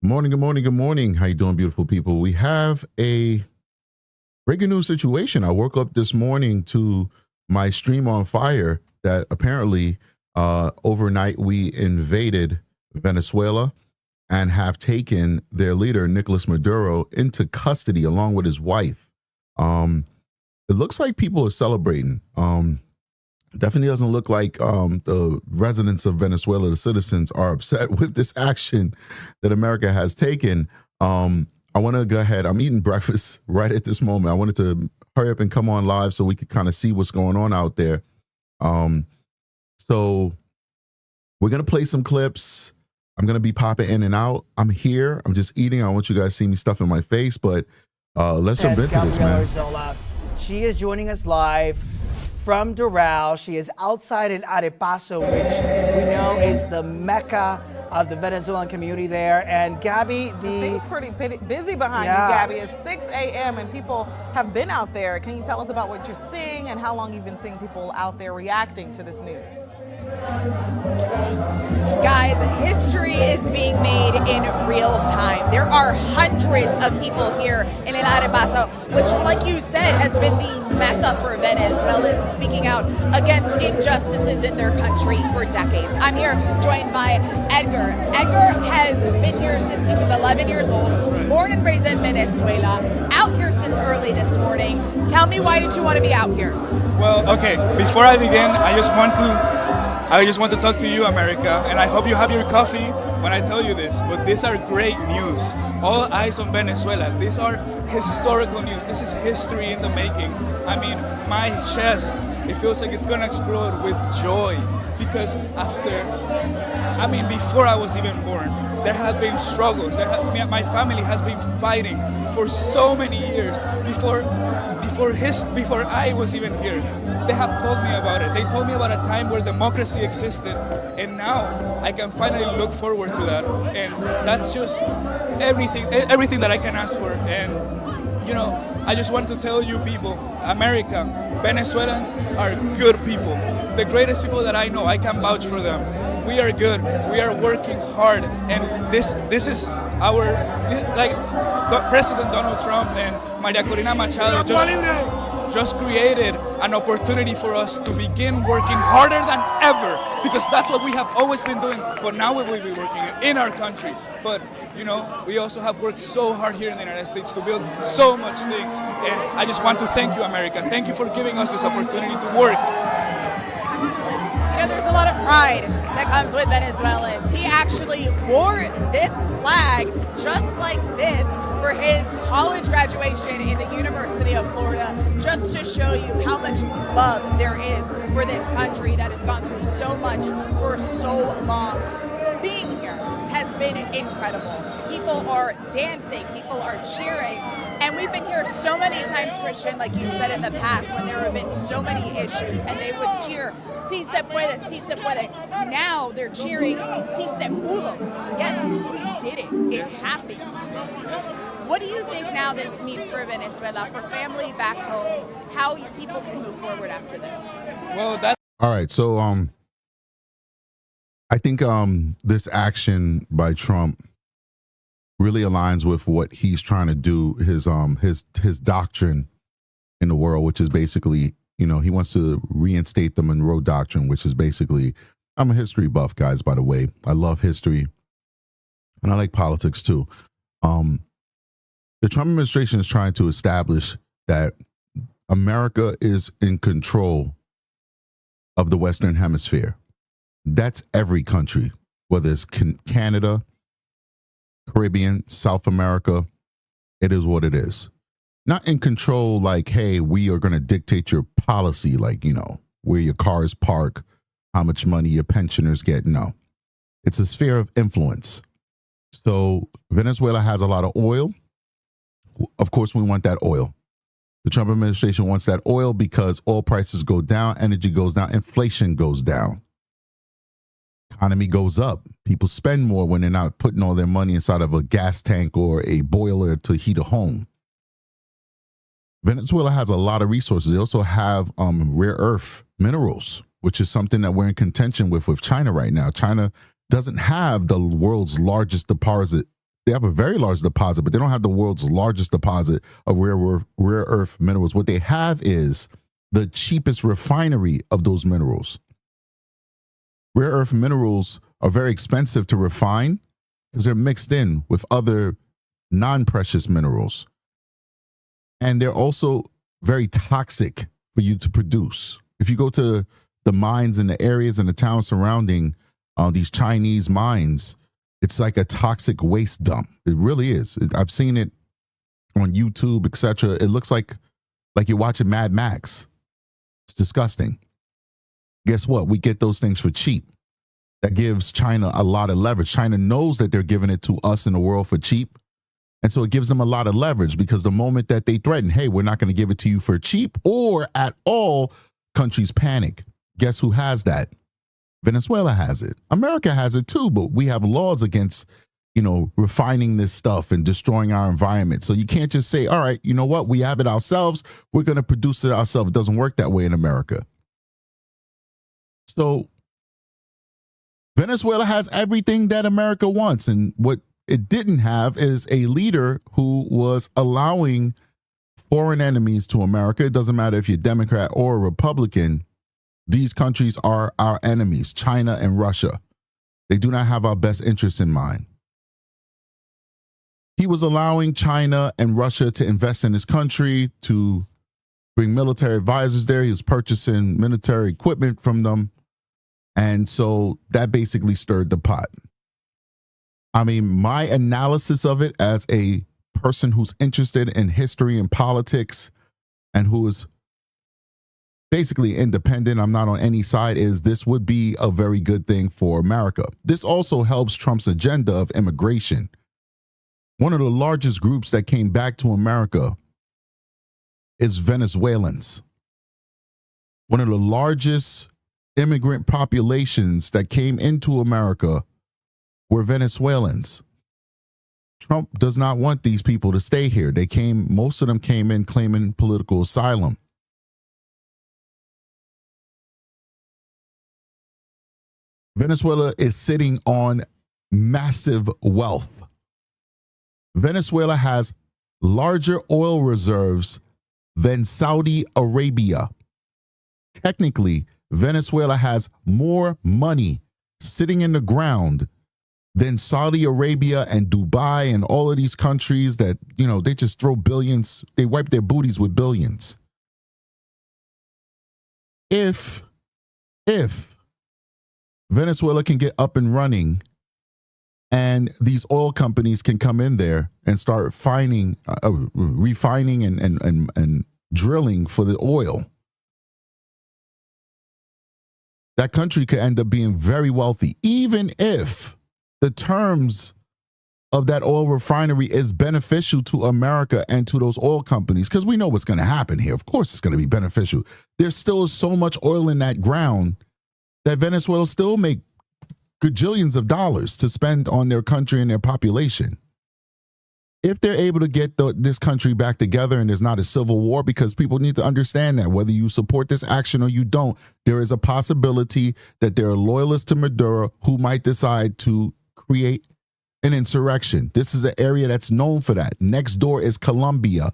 Morning, good morning, good morning. How you doing, beautiful people? We have a breaking news situation. I woke up this morning to my stream on fire that apparently overnight we invaded Venezuela and have taken their leader, Nicolas Maduro, into custody along with his wife. It looks like people are celebrating. Definitely doesn't look like the residents of Venezuela, the citizens, are upset with this action that America has taken. I want to go ahead. I'm eating breakfast right at this moment. I wanted to hurry up and come on live so we could kind of see what's going on out there. So we're going to play some clips. I'm going to be popping in and out. I'm here. I'm just eating. I want you guys to see me stuffing my face, but let's jump into this, man. She is joining us live from Doral. She is outside in Arepaso, which we know is the mecca of the Venezuelan community there. And Gabby, the scene's pretty busy behind you, Gabby. It's 6 a.m. and people have been out there. Can you tell us about what you're seeing and how long you've been seeing people out there reacting to this news? Guys, history is being made in real time. There are hundreds of people here in El Arepaso, which, like you said, has been the mecca for Venezuelans speaking out against injustices in their country for decades. I'm here joined by Edgar. Edgar has been here since he was 11 years old, born and raised in Venezuela, out here since early this morning. Tell me, why did you want to be out here? Well, okay, before I begin, I just want to talk to you, America, and I hope you have your coffee when I tell you this, but these are great news. All eyes on Venezuela. These are historical news. This is history in the making. I mean, my chest, it feels like it's gonna explode with joy, because before I was even born, there have been struggles. My family has been fighting for so many years before I was even here. They have told me about it. They told me about a time where democracy existed, and now I can finally look forward to that. And that's just everything that I can ask for. And I just want to tell you people, America, Venezuelans are good people. The greatest people that I know. I can vouch for them. We are good. We are working hard, and this is President Donald Trump and Maria Corina Machado just created an opportunity for us to begin working harder than ever, because that's what we have always been doing, but now we will be working in our country. But we also have worked so hard here in the United States to build so much things, and I just want to thank you, America. Thank you for giving us this opportunity to work. There's a lot of pride that comes with Venezuelans. He actually wore this flag just like this for his college graduation in the University of Florida, just to show you how much love there is for this country that has gone through so much for so long. Being here has been incredible. People are dancing, people are cheering, and we've been here so many times, Christian, like you said in the past, when there have been so many issues, and they would cheer, "Si se puede, si se puede." Now they're cheering, "Si se pudo." Yes, we did it. It happened. What do you think now this means for Venezuela, for family back home, how people can move forward after this? Well, that's All right, so I think this action by Trump really aligns with what he's trying to do, his doctrine in the world, which is basically, he wants to reinstate the Monroe Doctrine, which is basically, I'm a history buff, guys, by the way. I love history, and I like politics too. The Trump administration is trying to establish that America is in control of the Western Hemisphere. That's every country, whether it's Canada, Caribbean, South America. It is what it is. Not in control like, hey, we are going to dictate your policy, like, where your cars park, how much money your pensioners get. No, it's a sphere of influence. So Venezuela has a lot of oil. Of course, we want that oil. The Trump administration wants that oil because oil prices go down, energy goes down, inflation goes down. Economy goes up. People spend more when they're not putting all their money inside of a gas tank or a boiler to heat a home. Venezuela has a lot of resources. They also have rare earth minerals, which is something that we're in contention with China right now. China doesn't have the world's largest deposit They have a very large deposit, but they don't have the world's largest deposit of rare earth minerals. What they have is the cheapest refinery of those minerals. Rare earth minerals are very expensive to refine because they're mixed in with other non-precious minerals. And they're also very toxic for you to produce. If you go to the mines in the areas and the towns surrounding these Chinese mines, it's like a toxic waste dump. It really is. I've seen it on YouTube, etc. It looks like you're watching Mad Max. It's disgusting. Guess what? We get those things for cheap. That gives China a lot of leverage. China knows that they're giving it to us in the world for cheap. And so it gives them a lot of leverage because the moment that they threaten, hey, we're not going to give it to you for cheap or at all, countries panic. Guess who has that? Venezuela has it. America has it too, but we have laws against, refining this stuff and destroying our environment. So you can't just say, all right, you know what? We have it ourselves. We're going to produce it ourselves. It doesn't work that way in America. So Venezuela has everything that America wants. And what it didn't have is a leader who was allowing foreign enemies to America. It doesn't matter if you're Democrat or Republican. These countries are our enemies, China and Russia. They do not have our best interests in mind. He was allowing China and Russia to invest in his country, to bring military advisors there. He was purchasing military equipment from them. And so that basically stirred the pot. I mean, my analysis of it as a person who's interested in history and politics and who is basically independent, I'm not on any side, is this would be a very good thing for America. This also helps Trump's agenda of immigration. One of the largest groups that came back to America is Venezuelans. One of the largest immigrant populations that came into America were Venezuelans. Trump does not want these people to stay here. Most of them came in claiming political asylum. Venezuela is sitting on massive wealth. Venezuela has larger oil reserves than Saudi Arabia. Technically, Venezuela has more money sitting in the ground than Saudi Arabia and Dubai and all of these countries that, they just throw billions. They wipe their booties with billions. If Venezuela can get up and running and these oil companies can come in there and start refining and drilling for the oil, that country could end up being very wealthy, even if the terms of that oil refinery is beneficial to America and to those oil companies, because we know what's going to happen here. Of course, it's going to be beneficial. There's still so much oil in that ground that Venezuela still make gajillions of dollars to spend on their country and their population. If they're able to get this country back together and there's not a civil war, because people need to understand that whether you support this action or you don't, there is a possibility that there are loyalists to Maduro who might decide to create an insurrection. This is an area that's known for that. Next door is Colombia.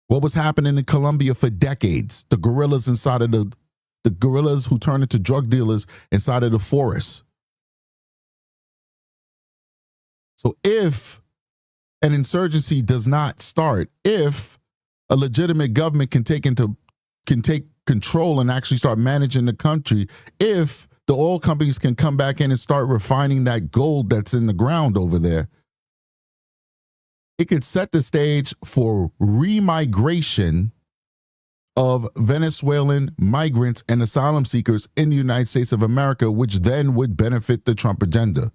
What was happening in Colombia for decades? The guerrillas inside of the guerrillas who turn into drug dealers inside of the forest. So if an insurgency does not start, if a legitimate government can take control and actually start managing the country, if the oil companies can come back in and start refining that gold that's in the ground over there, it could set the stage for remigration of Venezuelan migrants and asylum seekers in the United States of America, which then would benefit the Trump agenda.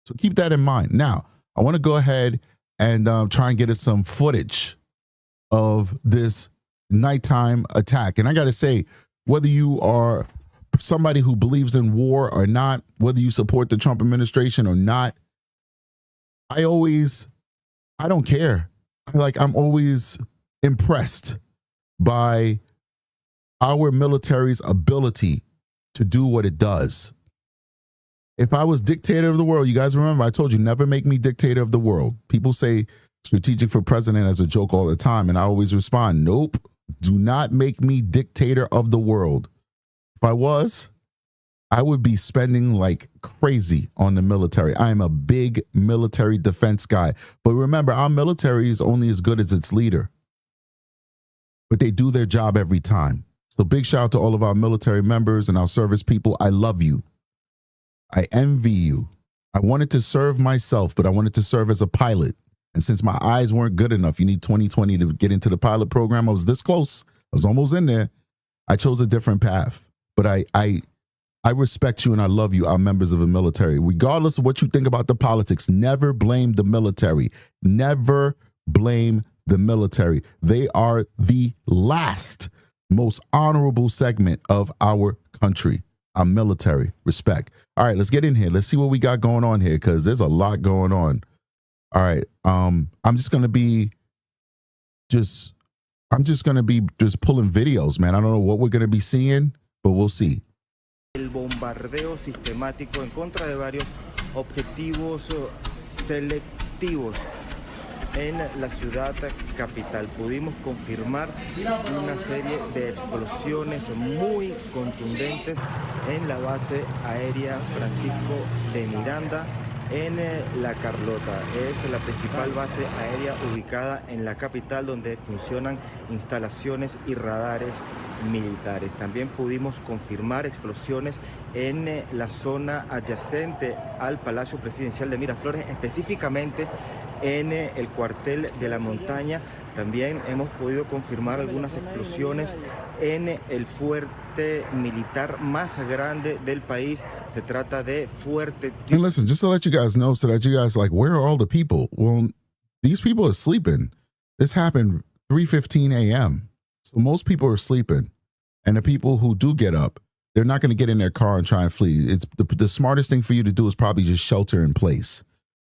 So keep that in mind. Now, I want to go ahead and try and get us some footage of this nighttime attack. And I got to say, whether you are somebody who believes in war or not, whether you support the Trump administration or not, I don't care. I'm always impressed by our military's ability to do what it does. If I was dictator of the world, you guys remember I told you never make me dictator of the world. People say strategic for president as a joke all the time, and I always respond, nope, do not make me dictator of the world. If I was, I would be spending like crazy on the military. I am a big military defense guy. But remember, our military is only as good as its leader. But they do their job every time. So big shout out to all of our military members and our service people. I love you. I envy you. I wanted to serve myself, but I wanted to serve as a pilot. And since my eyes weren't good enough, you need 20/20 to get into the pilot program. I was this close. I was almost in there. I chose a different path. But I respect you and I love you, our members of the military. Regardless of what you think about the politics, never blame the military. Never blame the military. They are the last most honorable segment of our country. Our military. Respect. All right, let's get in here. Let's see what we got going on here because there's a lot going on. All right. I'm just gonna be just pulling videos, man. I don't know what we're gonna be seeing, but we'll see. El bombardeo sistemático en contra de varios objetivos selectivos en la ciudad capital. Pudimos confirmar una serie de explosiones muy contundentes en la base aérea Francisco de Miranda en La Carlota. Es la principal base aérea ubicada en la capital donde funcionan instalaciones y radares militares. También pudimos confirmar explosiones en la zona adyacente al Palacio Presidencial de Miraflores, específicamente en el cuartel de la montaña. También hemos podido confirmar algunas explosiones en el fuerte militar más grande del país. Se trata de Fuerte. And listen, just to let you guys know, so that you guys like, where are all the people? Well, these people are sleeping. This happened 3:15 a.m. So most people are sleeping. And the people who do get up, they're not going to get in their car and try and flee. It's the smartest thing for you to do is probably just shelter in place.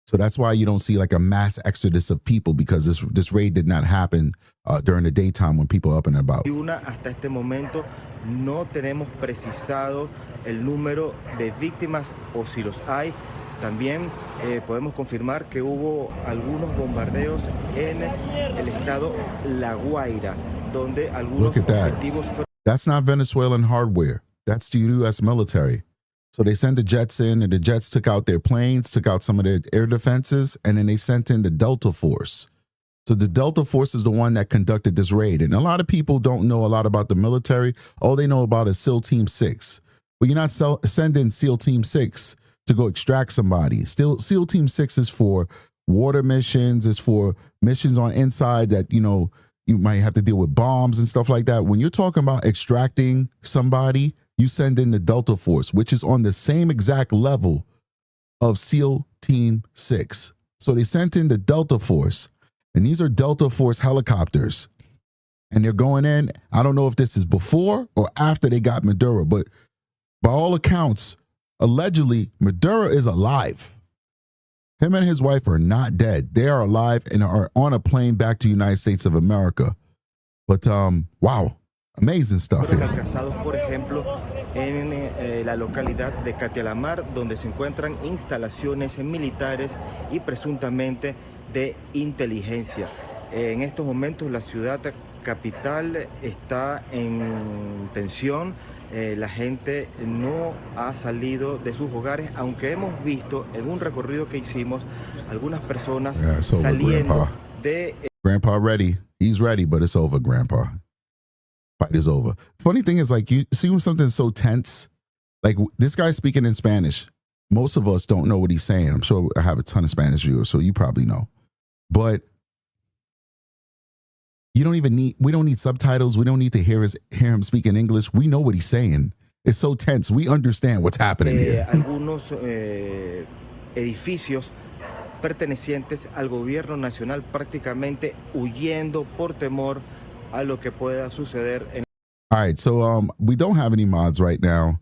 So that's why you don't see like a mass exodus of people, because this raid did not happen during the daytime when people are up and about. Hasta este momento no tenemos precisado el número de víctimas o si los hay. También podemos confirmar que hubo algunos bombardeos en el estado La Guaira, donde algunos objetivos fueron... That's not Venezuelan hardware. That's the U.S. military. So they sent the jets in, and the jets took out their planes, took out some of their air defenses, and then they sent in the Delta Force. So the Delta Force is the one that conducted this raid. And a lot of people don't know a lot about the military. All they know about is SEAL Team 6. But you're not sending SEAL Team 6 to go extract somebody. SEAL Team 6 is for water missions, is for missions on inside that, you know, you might have to deal with bombs and stuff like that. When you're talking about extracting somebody, you send in the Delta Force, which is on the same exact level of SEAL Team 6. So they sent in the Delta Force, and these are Delta Force helicopters. And they're going in. I don't know if this is before or after they got Maduro, but by all accounts, allegedly, Maduro is alive. Him and his wife are not dead. They are alive and are on a plane back to the United States of America. But, wow, amazing stuff here. Alcanzados, por ejemplo, en la localidad de Catialamar, donde se encuentran instalaciones militares y presuntamente de inteligencia. En estos momentos la ciudad capital está en tensión. La gente no ha salido de sus hogares, aunque hemos visto en un recorrido que hicimos algunas personas saliendo de... Grandpa ready. He's ready, but it's over, Grandpa. Fight is over. Funny thing is, like, you see when something's so tense, like this guy's speaking in Spanish. Most of us don't know what he's saying. I'm sure I have a ton of Spanish viewers, so you probably know. But we don't need subtitles. We don't need to hear him speak in English. We know what he's saying. It's so tense. We understand what's happening here. Algunos edificios pertenecientes al gobierno nacional prácticamente huyendo por temor a lo que pueda suceder. All right, so we don't have any mods right now.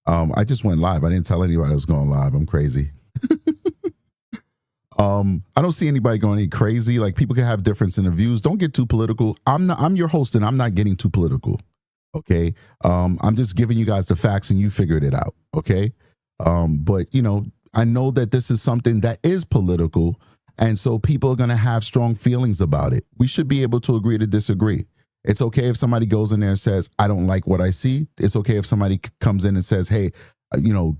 I just went live. I didn't tell anybody I was going live. I'm crazy. I don't see anybody going any crazy. Like, people can have difference in the views. Don't get too political. I'm your host, and I'm not getting too political. Okay. I'm just giving you guys the facts, and you figured it out. Okay. But, you know, I know that this is something that is political. And so people are going to have strong feelings about it. We should be able to agree to disagree. It's okay if somebody goes in there and says, I don't like what I see. It's okay if somebody comes in and says, hey, you know,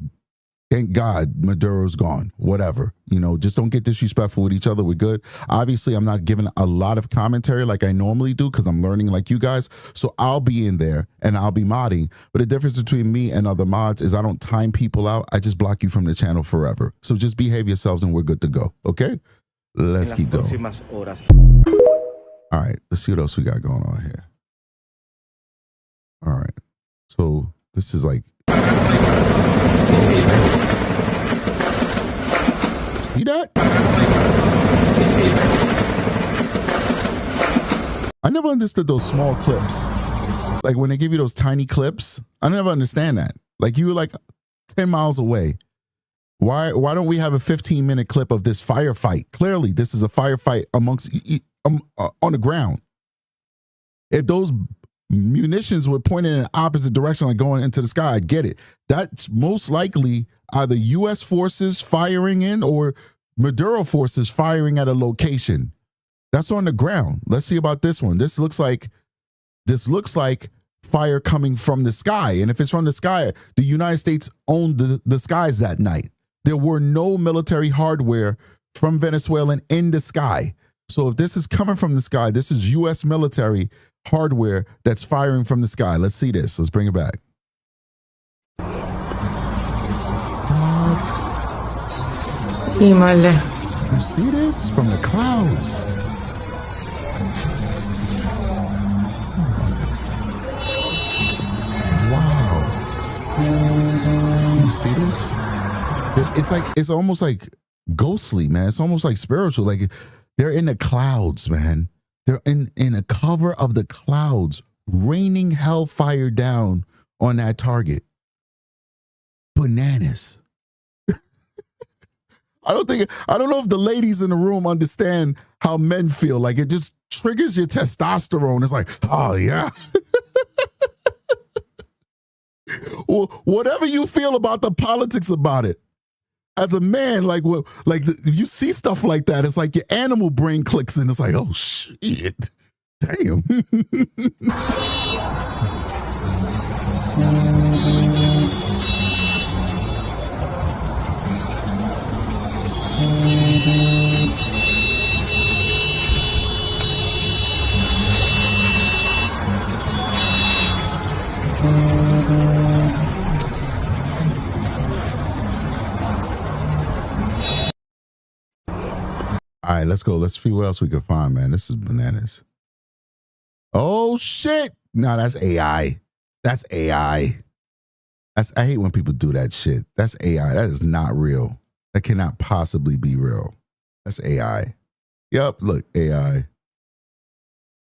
thank God Maduro's gone, whatever. You know, just don't get disrespectful with each other. We're good. Obviously, I'm not giving a lot of commentary like I normally do because I'm learning like you guys. So I'll be in there and I'll be modding. But the difference between me and other mods is I don't time people out. I just block you from the channel forever. So just behave yourselves and we're good to go. Okay? Let's keep going. All right. Let's see what else we got going on here. All right. So this is like. See that? I never understood those small clips. Like when they give you those tiny clips, I never understand that. Like you were like 10 miles away. Why don't we have a 15-minute clip of this firefight? Clearly, this is a firefight amongst on the ground. If those munitions were pointed in the opposite direction, like going into the sky, I get it. That's most likely either U.S. forces firing in or Maduro forces firing at a location. That's on the ground. Let's see about this one. This looks like fire coming from the sky. And if it's from the sky, the United States owned the skies that night. There were no military hardware from Venezuela in the sky. So if this is coming from the sky, this is U.S. military hardware that's firing from the sky. Let's see this. Let's bring it back. What? You see this? From the clouds. Wow. Do you see this? It's almost like ghostly, man. It's almost like spiritual. Like they're in the clouds, man. They're in a cover of the clouds, raining hellfire down on that target. Bananas. I don't know if the ladies in the room understand how men feel. Like it just triggers your testosterone. It's like, oh yeah. Well, whatever you feel about the politics about it. As a man, you see stuff like that, it's like your animal brain clicks in. It's like, oh shit, damn. All right, let's go. Let's see what else we can find, man. This is bananas. Oh, shit. No, that's AI. That's AI. I hate when people do that shit. That's AI. That is not real. That cannot possibly be real. That's AI. Yep, look, AI.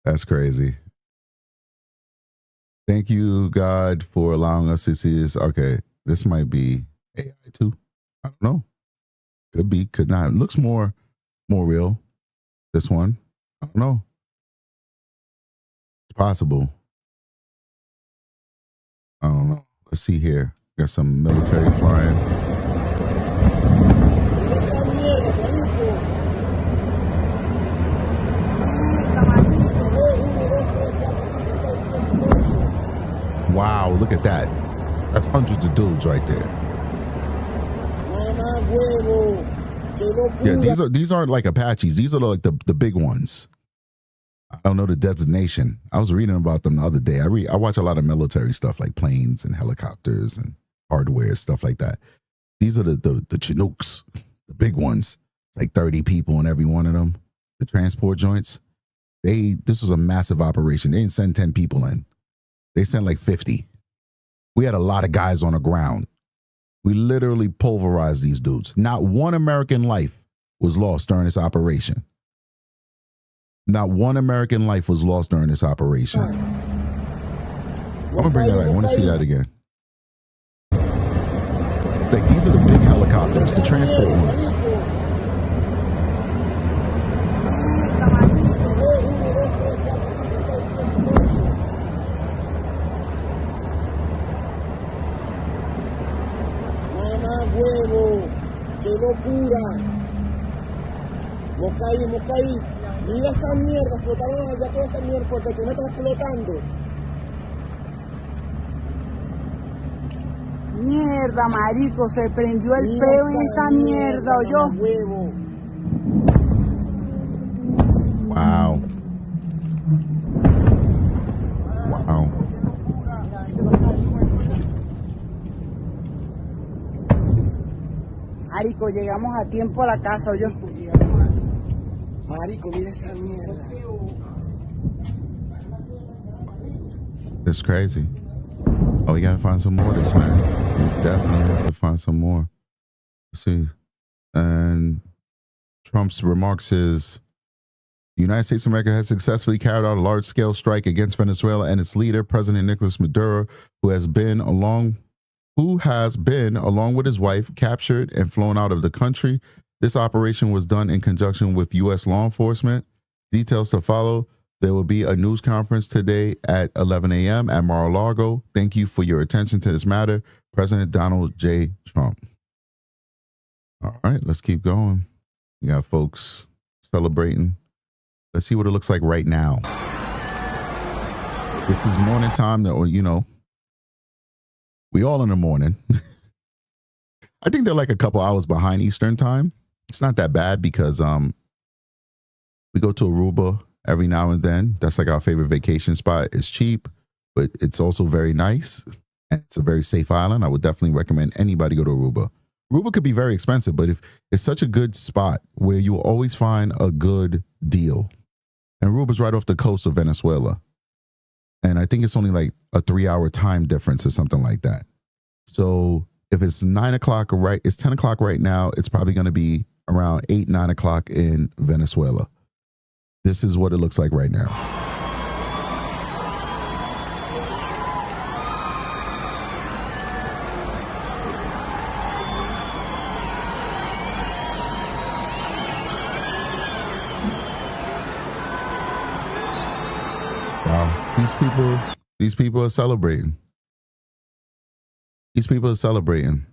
That's crazy. Thank you, God, for allowing us to see this. Okay, this might be AI too. I don't know. Could be, could not. It looks more real. This one, I don't know. It's possible. I don't know. Let's see here. Got some military flying. Wow, look at that. That's hundreds of dudes right there. Yeah, these aren't like Apaches. These are like the big ones. I don't know the designation. I was reading about them the other day. I watch a lot of military stuff like planes and helicopters and hardware, stuff like that. These are the Chinooks, the big ones. It's like 30 people in every one of them. The transport joints. This was a massive operation. They didn't send 10 people in. They sent like 50. We had a lot of guys on the ground. We literally pulverized these dudes. Not one American life was lost during this operation. Not one American life was lost during this operation. I'm gonna bring that back. I want to see that again. Like these are the big helicopters, the transport ones. Mocaí. Mira esa mierda, explotaron allá toda esa mierda porque tú no estás explotando. Mierda, marico, se prendió el peo en esa mierda, ¿oyó? Huevo. Wow. Wow. Marico, llegamos a tiempo a la casa, ¿oyó? Marico, mira esa mierda. It's crazy. Oh, we gotta find some more of this, man. We definitely have to find some more. Let's see. And Trump's remarks is, the United States of America has successfully carried out a large-scale strike against Venezuela and its leader, President Nicolas Maduro, who has been, along with his wife, captured and flown out of the country. This operation was done in conjunction with U.S. law enforcement. Details to follow. There will be a news conference today at 11 a.m. at Mar-a-Lago. Thank you for your attention to this matter. President Donald J. Trump. All right, let's keep going. We got folks celebrating. Let's see what it looks like right now. This is morning time, or, you know, we all in the morning. I think they're like a couple hours behind Eastern time. It's not that bad because we go to Aruba every now and then. That's like our favorite vacation spot. It's cheap, but it's also very nice. And it's a very safe island. I would definitely recommend anybody go to Aruba. Aruba could be very expensive, but if it's such a good spot where you will always find a good deal. And Aruba's right off the coast of Venezuela. And I think it's only like a 3-hour time difference or something like that. So if it's 9 o'clock, right, it's 10 o'clock right now. It's probably going to be around 8, 9 o'clock in Venezuela. This is what it looks like right now. Wow, these people are celebrating. These people are celebrating.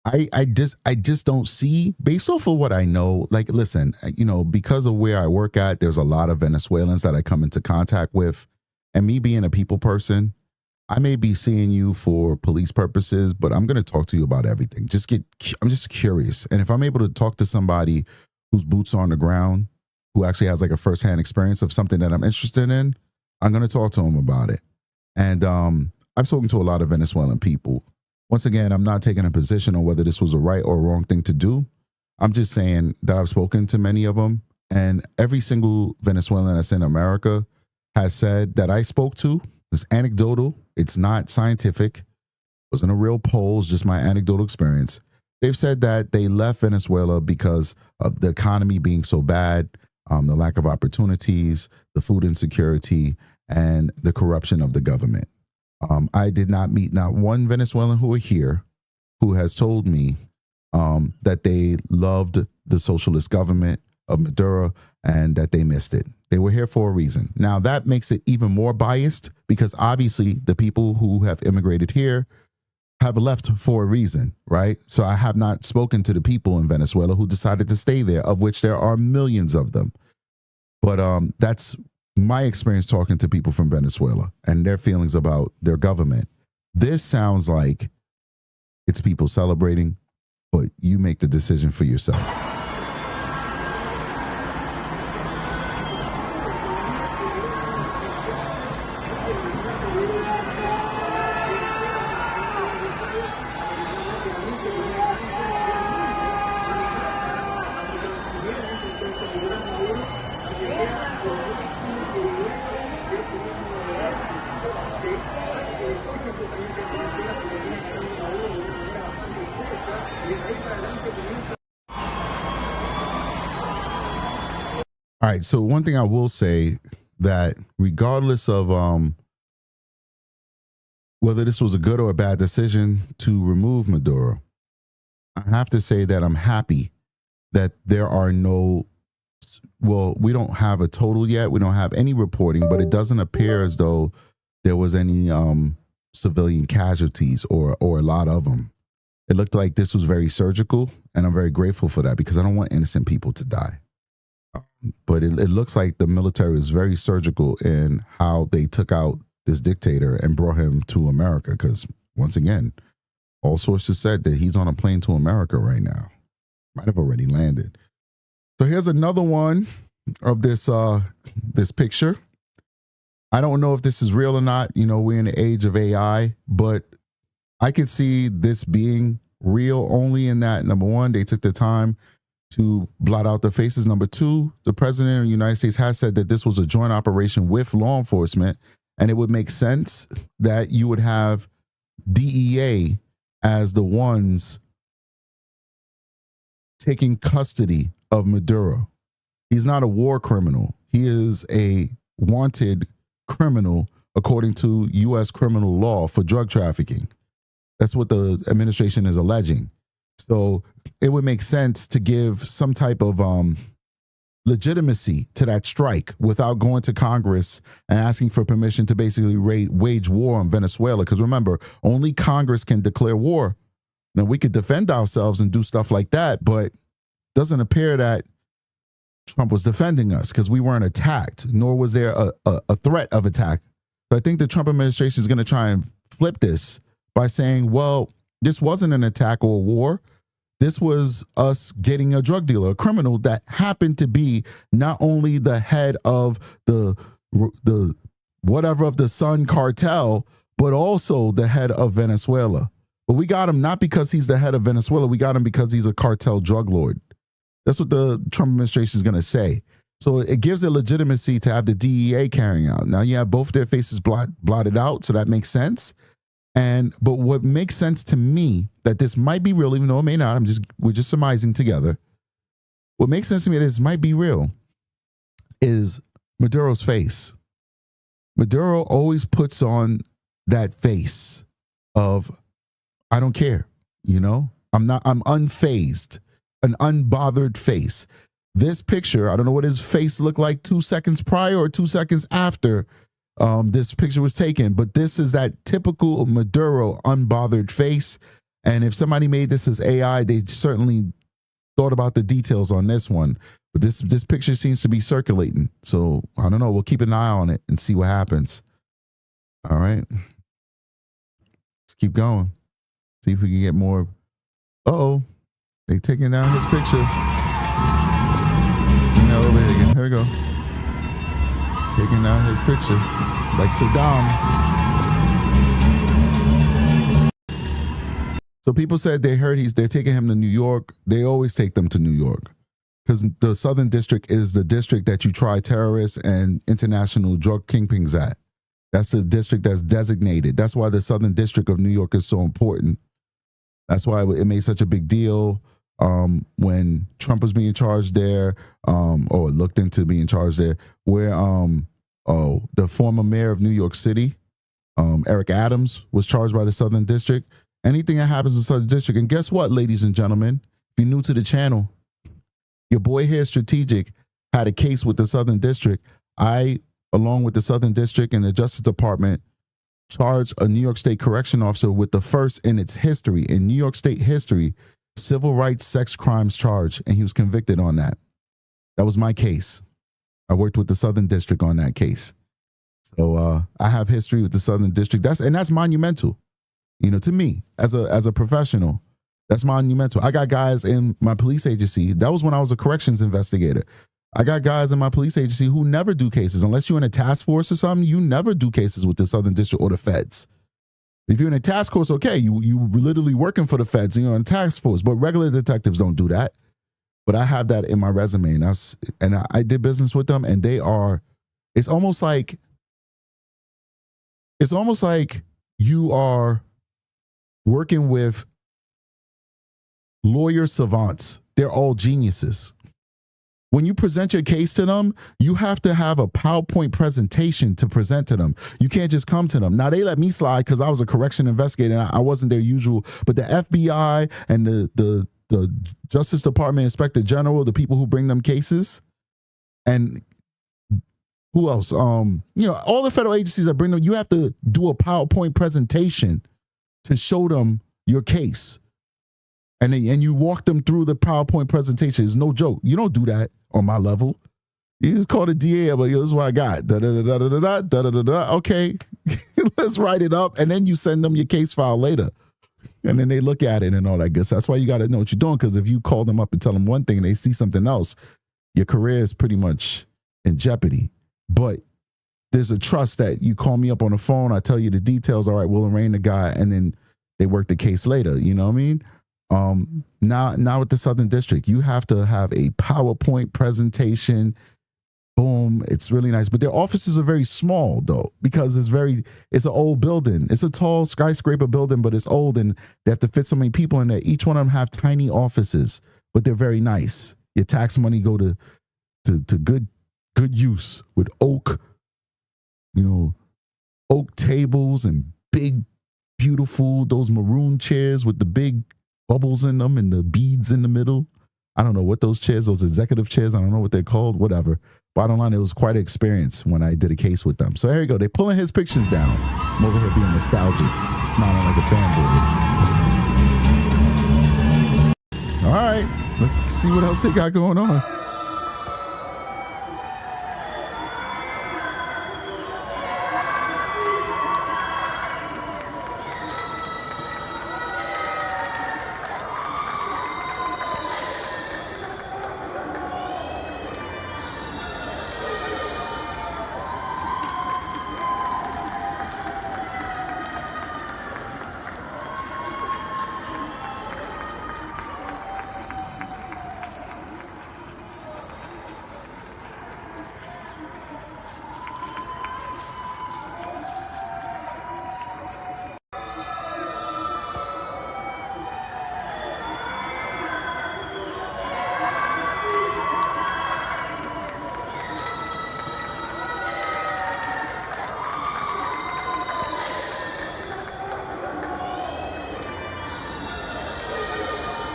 I just don't see, based off of what I know, like, listen, you know, because of where I work at, there's a lot of Venezuelans that I come into contact with. And me being a people person, I may be seeing you for police purposes, but I'm going to talk to you about everything. I'm just curious. And if I'm able to talk to somebody whose boots are on the ground, who actually has like a firsthand experience of something that I'm interested in, I'm going to talk to them about it. And I've spoken to a lot of Venezuelan people. Once again, I'm not taking a position on whether this was a right or wrong thing to do. I'm just saying that I've spoken to many of them, and every single Venezuelan that's in America has said that I spoke to is anecdotal. It's not scientific. It wasn't a real poll. It's just my anecdotal experience. They've said that they left Venezuela because of the economy being so bad, the lack of opportunities, the food insecurity, and the corruption of the government. I did not meet not one Venezuelan who are here who has told me that they loved the socialist government of Maduro and that they missed it. They were here for a reason. Now, that makes it even more biased because obviously the people who have immigrated here have left for a reason, right? So I have not spoken to the people in Venezuela who decided to stay there, of which there are millions of them. But that's my experience talking to people from Venezuela and their feelings about their government. This sounds like it's people celebrating, but you make the decision for yourself. All right, so one thing I will say that regardless of whether this was a good or a bad decision to remove Maduro, I have to say that I'm happy that there are no, well, we don't have a total yet. We don't have any reporting, but it doesn't appear as though there was any civilian casualties or a lot of them. It looked like this was very surgical, and I'm very grateful for that because I don't want innocent people to die. But it looks like the military is very surgical in how they took out this dictator and brought him to America. Because once again, all sources said that he's on a plane to America right now. Might have already landed. So here's another one of this this picture. I don't know if this is real or not. You know, we're in the age of AI, but I could see this being real only in that, number one, they took the time to blot out the faces. Number two, the president of the United States has said that this was a joint operation with law enforcement, and it would make sense that you would have DEA as the ones taking custody of Maduro. He's not a war criminal. He is a wanted criminal according to U.S. criminal law for drug trafficking. That's what the administration is alleging. So it would make sense to give some type of legitimacy to that strike without going to Congress and asking for permission to basically wage war on Venezuela. Because remember, only Congress can declare war. Now, we could defend ourselves and do stuff like that, but it doesn't appear that Trump was defending us because we weren't attacked, nor was there a threat of attack. So I think the Trump administration is going to try and flip this by saying, well, this wasn't an attack or a war. This was us getting a drug dealer, a criminal that happened to be not only the head of the whatever of the Sun cartel, but also the head of Venezuela. But we got him not because he's the head of Venezuela. We got him because he's a cartel drug lord. That's what the Trump administration is going to say. So it gives it legitimacy to have the DEA carrying out. Now you have both their faces blotted out, so that makes sense. But what makes sense to me that this might be real, even though it may not, we're just surmising together. What makes sense to me that this might be real is Maduro's face. Maduro always puts on that face of, I don't care, you know? I'm unfazed, an unbothered face. This picture, I don't know what his face looked like 2 seconds prior or 2 seconds after this picture was taken, but this is that typical Maduro unbothered face. And if somebody made this as AI, they certainly thought about the details on this one. But this picture seems to be circulating. So I don't know. We'll keep an eye on it and see what happens. All right. Let's keep going. See if we can get more. Uh-oh. They taking down his picture. Over here again. Here we go. Taking down his picture like Saddam. So people said they heard they're taking him to New York. They always take them to New York because the Southern District is the district that you try terrorists and international drug kingpins at. That's the district that's designated. That's why the Southern District of New York is so important. That's why it made such a big deal when Trump was being charged there, or looked into being charged there, where the former mayor of New York City, Eric Adams, was charged by the Southern District. Anything that happens in the Southern District, and guess what, ladies and gentlemen, if you're new to the channel, your boy here, Strategic, had a case with the Southern District. I, along with the Southern District and the Justice Department, charged a New York State correction officer with the first in its history, in New York State history, civil rights sex crimes charge, and he was convicted on that. That was my case. I worked with the Southern District on that case. So I have history with the Southern District. That's monumental. You know, to me, as a professional, that's monumental. I got guys in my police agency. That was when I was a corrections investigator. I got guys in my police agency who never do cases. Unless you're in a task force or something, you never do cases with the Southern District or the feds. If you're in a task force, okay, you literally working for the feds and you're in a task force, but regular detectives don't do that. But I have that in my resume, and I did business with them, and they are, it's almost like you are working with lawyer savants. They're all geniuses. When you present your case to them, you have to have a PowerPoint presentation to present to them. You can't just come to them. Now, they let me slide because I was a correction investigator and I wasn't their usual, but the FBI and the Justice Department Inspector General, the people who bring them cases, and who else? All the federal agencies that bring them, you have to do a PowerPoint presentation to show them your case. And you walk them through the PowerPoint presentation. It's no joke. You don't do that on my level. You just call the DA, but this is what I got. Da, da, da, da, da, da, da, da, da, da. Okay, let's write it up, and then you send them your case file later. And then they look at it and all that good stuff. That's why you got to know what you're doing, because if you call them up and tell them one thing and they see something else, your career is pretty much in jeopardy. But there's a trust that you call me up on the phone, I tell you the details, all right, we'll arraign the guy, and then they work the case later. You know what I mean? Now with the Southern District, you have to have a PowerPoint presentation. Boom, it's really nice. But their offices are very small though, because it's an old building. It's a tall skyscraper building, but it's old, and they have to fit so many people in there. Each one of them have tiny offices, but they're very nice. Your tax money go to good use with oak, oak tables and big, beautiful, those maroon chairs with the big bubbles in them and the beads in the middle. I don't know what those chairs, those executive chairs, I don't know what they're called, whatever. Bottom line, it was quite an experience when I did a case with them. So here you go. They're pulling his pictures down. I'm over here being nostalgic, smiling like a fanboy. All right, let's see what else they got going on.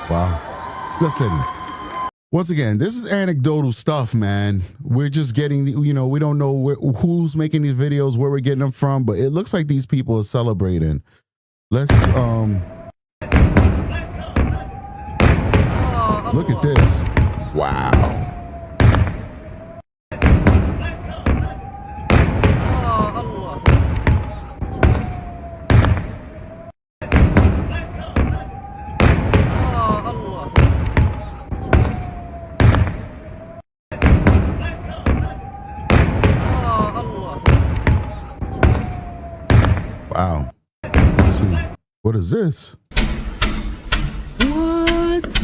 Wow. Listen, once again, this is anecdotal stuff, man. We're just getting, we don't know who's making these videos, where we're getting them from, but it looks like these people are celebrating. Let's look at this. Wow. Wow. Let's see. What is this? What?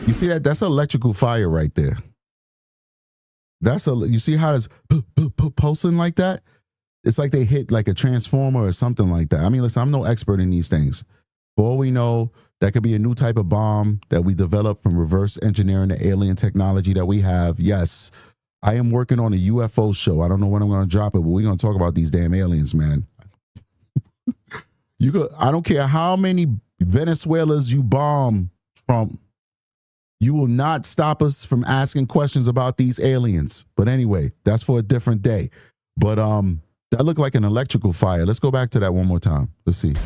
You see that? That's electrical fire right there. You see how it's pulsing like that? It's like they hit like a transformer or something like that. I mean, listen, I'm no expert in these things. For all we know, that could be a new type of bomb that we developed from reverse engineering the alien technology that we have. Yes, I am working on a UFO show. I don't know when I'm going to drop it, but we're going to talk about these damn aliens, man. I don't care how many Venezuelas you bomb, Trump. You will not stop us from asking questions about these aliens. But anyway, that's for a different day. But that looked like an electrical fire. Let's go back to that one more time. Let's see.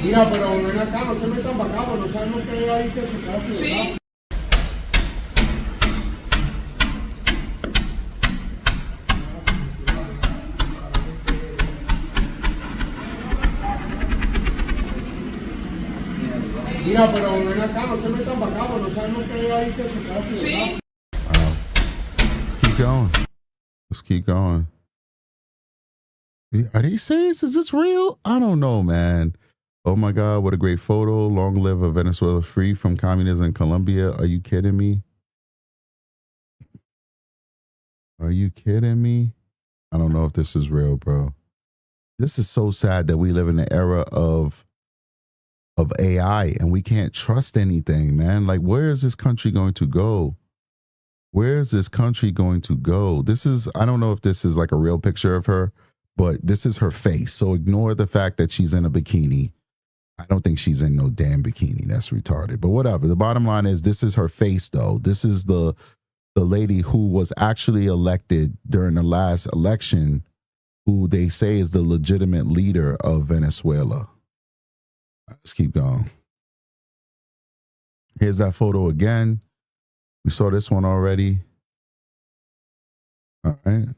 Mira, pero ven acá, no se metan para acá, no sabemos qué hay ahí que se queda aquí. Mira, pero ven acá, no se metan para acá, no sabemos qué hay ahí que se queda aquí. Let's keep going. Let's keep going. Are they serious? Is this real? I don't know, man. Oh my God, what a great photo. Long live a Venezuela free from communism in Colombia. Are you kidding me? Are you kidding me? I don't know if this is real, bro. This is so sad that we live in the era of AI and we can't trust anything, man. Like, where is this country going to go? Where is this country going to go? I don't know if this is like a real picture of her, but this is her face. So ignore the fact that she's in a bikini. I don't think she's in no damn bikini. That's retarded. But whatever. The bottom line is this is her face, though. This is the lady who was actually elected during the last election, who they say is the legitimate leader of Venezuela. Let's keep going. Here's that photo again. We saw this one already. All right.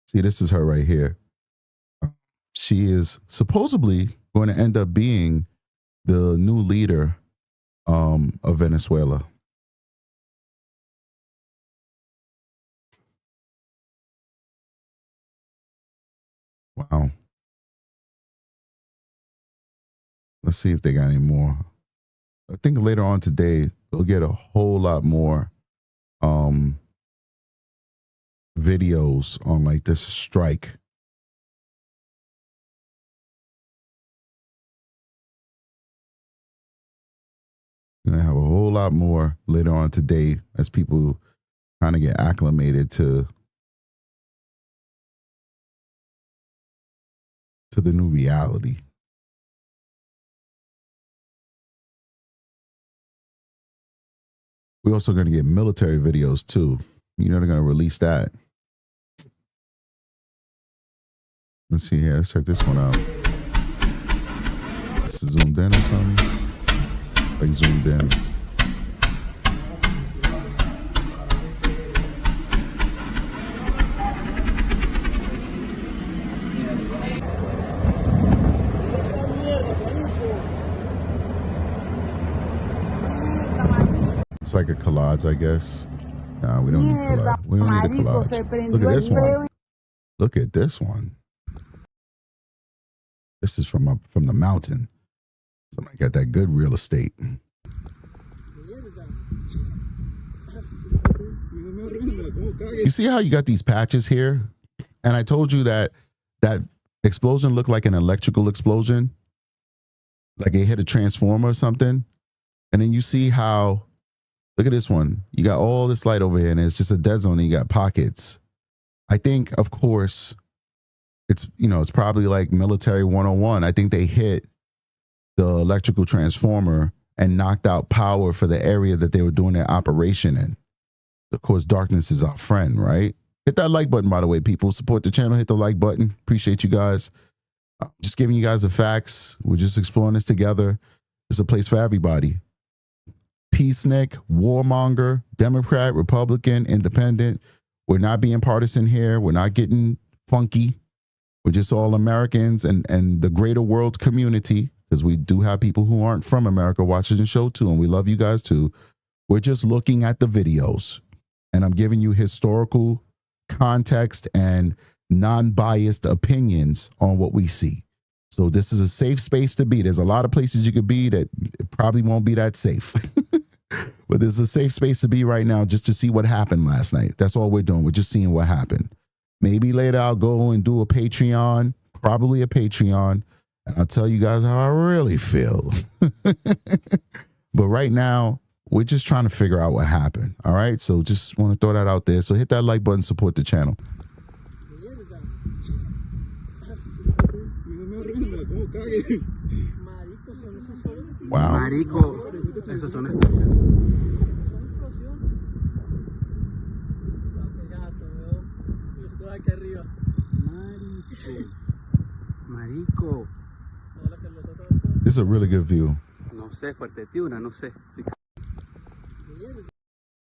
See, this is her right here. She is supposedly going to end up being the new leader of Venezuela. Wow. Let's see if they got any more. I think later on today, we'll get a whole lot more videos on like this strike. Gonna have a whole lot more later on today as people kind of get acclimated to the new reality. We're also going to get military videos too. You know they're going to release that. Let's see here. Let's check this one out. This is zoomed in or something. It's like zoomed in. It's like a collage, I guess. Nah, we don't need collage. We don't need a collage. Look at this one. Look at this one. This is from the mountain. Somebody got that good real estate. You see how you got these patches here? And I told you that explosion looked like an electrical explosion. Like it hit a transformer or something. And then you see how, look at this one. You got all this light over here and it's just a dead zone and you got pockets. I think, of course, it's probably like military 101. I think they hit the electrical transformer and knocked out power for the area that they were doing their operation in. Of course, darkness is our friend, right? Hit that like button, by the way, people. Support the channel. Hit the like button. Appreciate you guys. Just giving you guys the facts. We're just exploring this together. It's a place for everybody. Peacenik, warmonger, Democrat, Republican, Independent. We're not being partisan here. We're not getting funky. We're just all Americans and the greater world community, because we do have people who aren't from America watching the show too, and we love you guys too. We're just looking at the videos, and I'm giving you historical context and non-biased opinions on what we see. So this is a safe space to be. There's a lot of places you could be that it probably won't be that safe. But there's a safe space to be right now just to see what happened last night. That's all we're doing. We're just seeing what happened. Maybe later I'll go and do a Patreon, probably a Patreon, and I'll tell you guys how I really feel. But right now, we're just trying to figure out what happened. All right. So just want to throw that out there. So hit that like button, support the channel. Wow. Marico, esos son Marico. This is a really good view. No sé, fuerte tiuna, no sé.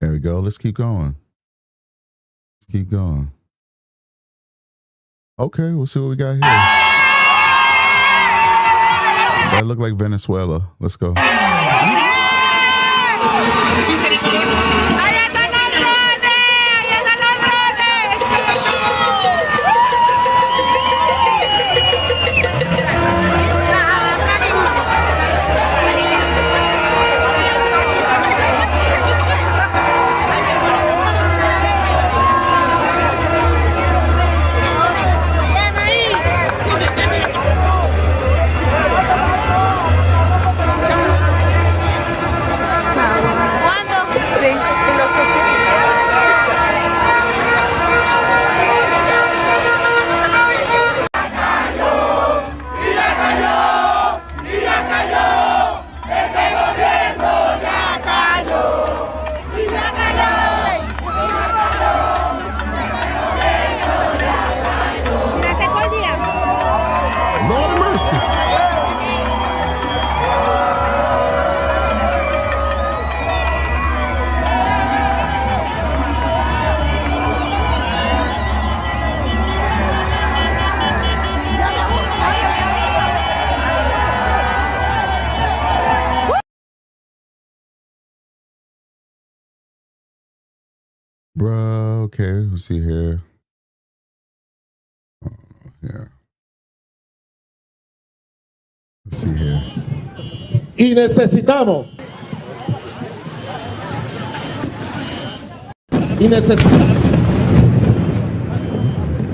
There we go. Let's keep going. Let's keep going. Okay, we'll see what we got here. That look like Venezuela. Let's go. Bro, okay, let's see here. Yeah. Let's see here. Y necesitamos.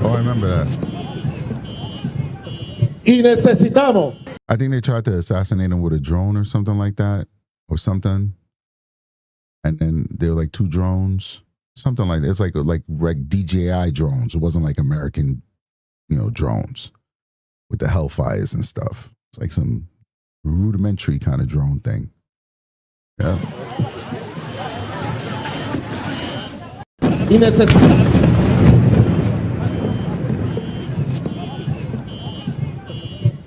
Oh, I remember that. Y necesitamos. I think they tried to assassinate him with a drone or something like that, or something. And then there were like 2 drones, something like that. It's like DJI drones. It wasn't like American, drones with the Hellfires and stuff. It's like some rudimentary kind of drone thing. Yeah. Y necesitamos.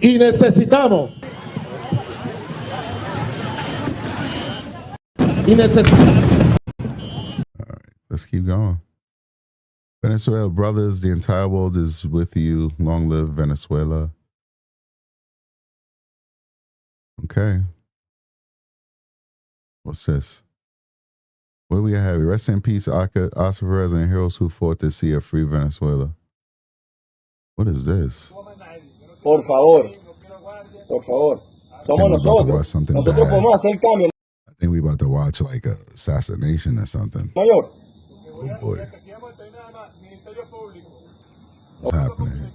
Y necesitamos. All right, let's keep going. Venezuela brothers, the entire world is with you. Long live Venezuela. Okay. What's this? What do we have? Rest in peace, Oscar Perez and heroes who fought to see a free Venezuela. What is this? Por favor. Por favor. Somos nosotros. Nosotros podemos hacer el cambio. I think we about to watch like a assassination or something. Mayor. Oh boy. What's happening?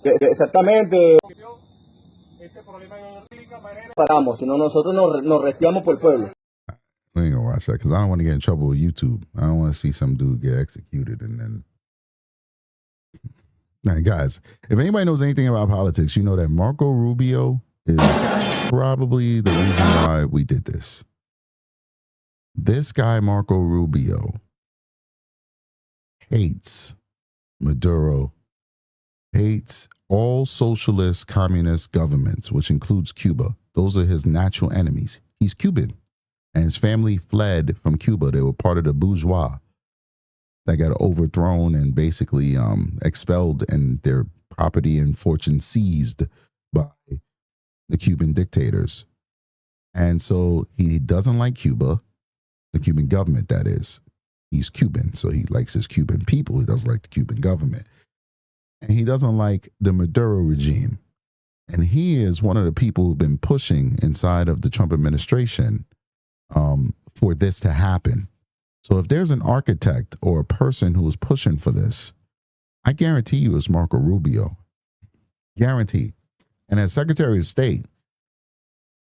Exactamente. Paramos, sino nosotros nos restiamos por el pueblo. We ain't gonna watch that because I don't want to get in trouble with YouTube. I don't want to see some dude get executed and then. Man, guys, if anybody knows anything about politics, you know that Marco Rubio is probably the reason why we did this. This guy, Marco Rubio, hates Maduro, hates all socialist, communist governments, which includes Cuba. Those are his natural enemies. He's Cuban, and his family fled from Cuba. They were part of the bourgeois that got overthrown and basically expelled and their property and fortune seized by the Cuban dictators. And so he doesn't like Cuba, the Cuban government, that is. He's Cuban, so he likes his Cuban people. He doesn't like the Cuban government. And he doesn't like the Maduro regime. And he is one of the people who've been pushing inside of the Trump administration for this to happen. So if there's an architect or a person who is pushing for this, I guarantee you it's Marco Rubio. Guarantee. And as Secretary of State,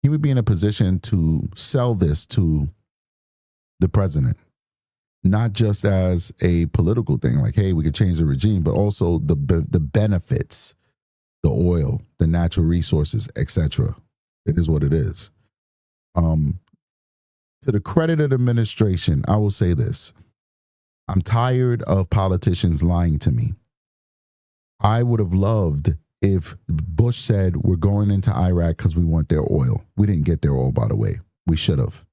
he would be in a position to sell this to the president, not just as a political thing, like, hey, we could change the regime, but also the benefits, the oil, the natural resources, etc. It is what it is. To the credit of the administration, I will say this. I'm tired of politicians lying to me. I would have loved if Bush said we're going into Iraq because we want their oil. We didn't get their oil, by the way. We should have.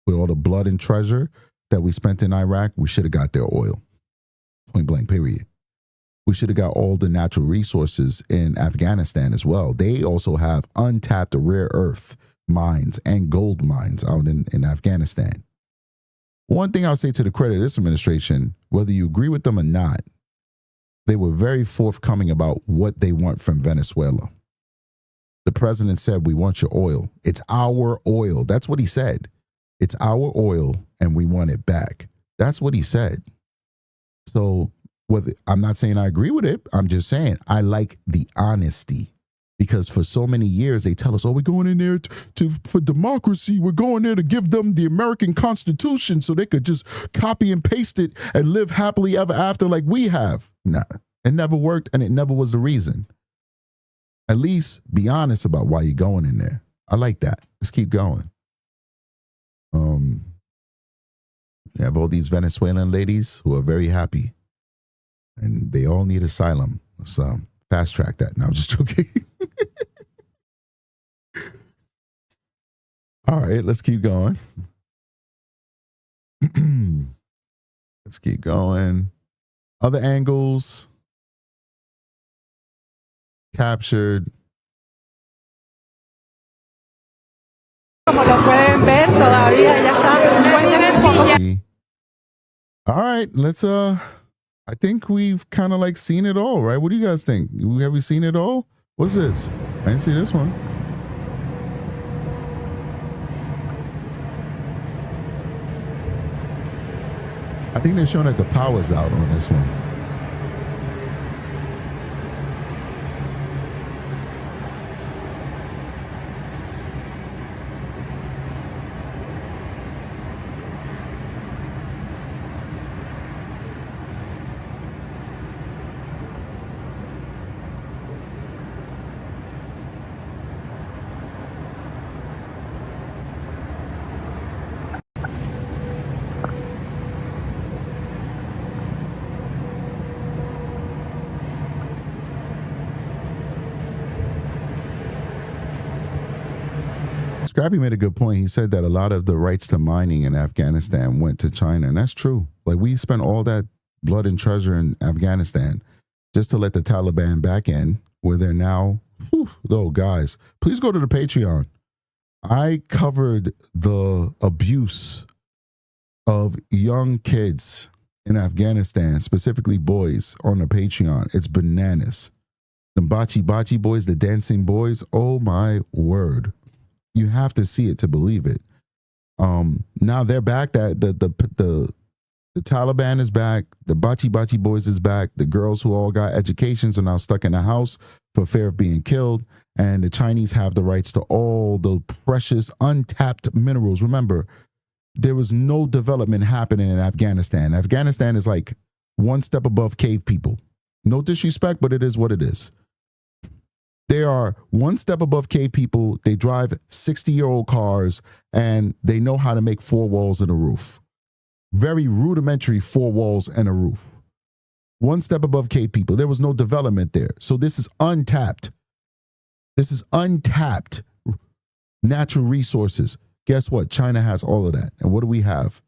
With all the blood and treasure that we spent in Iraq, we should have got their oil. Point blank, period. We should have got all the natural resources in Afghanistan as well. They also have untapped rare earth mines and gold mines out in Afghanistan. One thing I'll say to the credit of this administration, whether you agree with them or not, they were very forthcoming about what they want from Venezuela. The president said, we want your oil. It's our oil. That's what he said. It's our oil and we want it back. That's what he said. So I'm not saying I agree with it. I'm just saying I like the honesty. Because for so many years, they tell us, oh, we're going in there for democracy. We're going there to give them the American Constitution so they could just copy and paste it and live happily ever after like we have. Nah, it never worked and it never was the reason. At least be honest about why you're going in there. I like that. Let's keep going. You have all these Venezuelan ladies who are very happy and they all need asylum. So fast track that. No, I'm just joking. All right, let's keep going. Let's keep going. Other angles. Captured. Como lo pueden ver, todavía ya está. Pueden tener fotos. All right, let's I think we've kind of like seen it all, right? What do you guys think? Have we seen it all? What's this? I didn't see this one. I think they're showing that the power's out on this one. Scrappy made a good point. He said that a lot of the rights to mining in Afghanistan went to China, and that's true. Like, we spent all that blood and treasure in Afghanistan just to let the Taliban back in, where they're now. Oh, guys, please go to the Patreon. I covered the abuse of young kids in Afghanistan, specifically boys, on the Patreon. It's bananas. The bachi boys, the dancing boys. Oh my word. You have to see it to believe it. Now they're back. That the Taliban is back. The bachi boys is back. The girls who all got educations are now stuck in the house for fear of being killed. And the Chinese have the rights to all the precious untapped minerals. Remember, there was no development happening in Afghanistan. Afghanistan is like one step above cave people. No disrespect, but it is what it is. They are one step above cave people. They drive 60-year-old cars, and they know how to make 4 walls and a roof. Very rudimentary 4 walls and a roof. One step above cave people. There was no development there. So this is untapped. This is untapped natural resources. Guess what? China has all of that. And what do we have?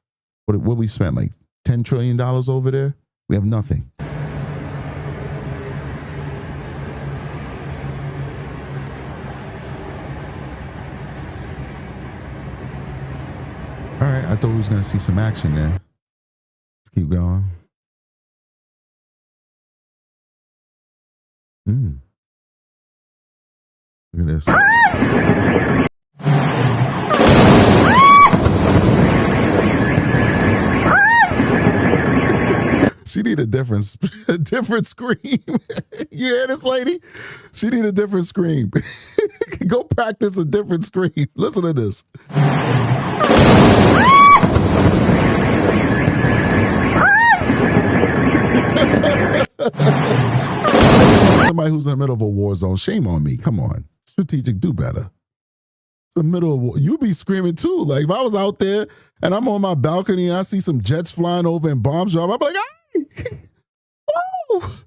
What we spent, like $10 trillion over there? We have nothing. All right, I thought we was going to see some action there. Let's keep going. Look at this. She need a different scream. You hear this, lady? She need a different scream. Go practice a different scream. Listen to this. Somebody who's in the middle of a war zone. Shame on me. Come on. Strategic, do better. It's the middle of war. You be screaming too. Like, if I was out there and I'm on my balcony and I see some jets flying over and bombs drop, I'd be like, hey! Oh!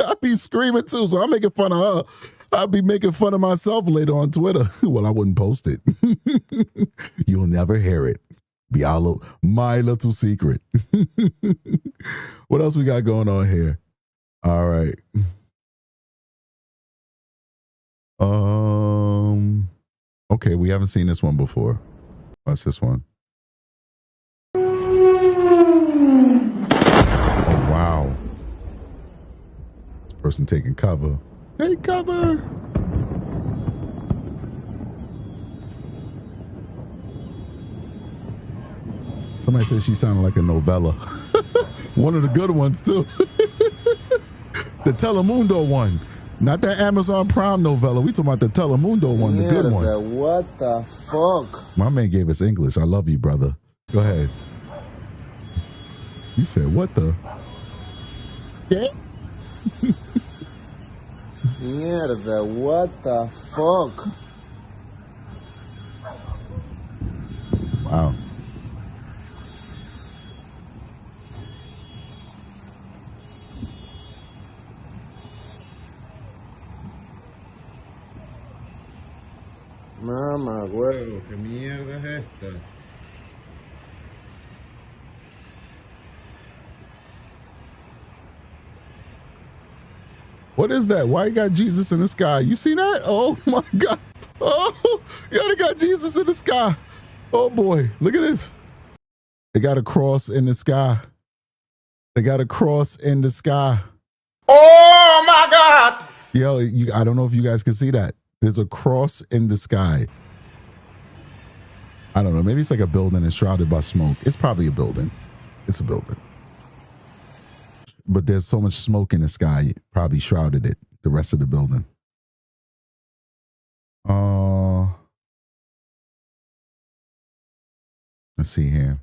I'd be screaming too. So I'm making fun of her. I'll be making fun of myself later on Twitter. Well, I wouldn't post it. You'll never hear it. Be my little secret. What else we got going on here? All right. Okay, we haven't seen this one before. What's this one? Oh, wow. This person taking cover. Take cover. Somebody said she sounded like a novella. One of the good ones, too. The Telemundo one. Not that Amazon Prime novella. We talking about the Telemundo one, the good one. What the fuck? My man gave us English. I love you, brother. Go ahead. He said, what the? Yeah? Mierda, what the fuck? Wow. Mamá, huevo, ¿qué mierda es esta? What is that? Why you got Jesus in the sky? You see that? Oh my God. Oh, yeah, they got Jesus in the sky. Oh boy, look at this. They got a cross in the sky. They got a cross in the sky. Oh my God! Yo, I don't know if you guys can see that. There's a cross in the sky. I don't know. Maybe it's like a building and shrouded by smoke. It's probably a building. It's a building. But there's so much smoke in the sky, it probably shrouded it, the rest of the building. Let's see here.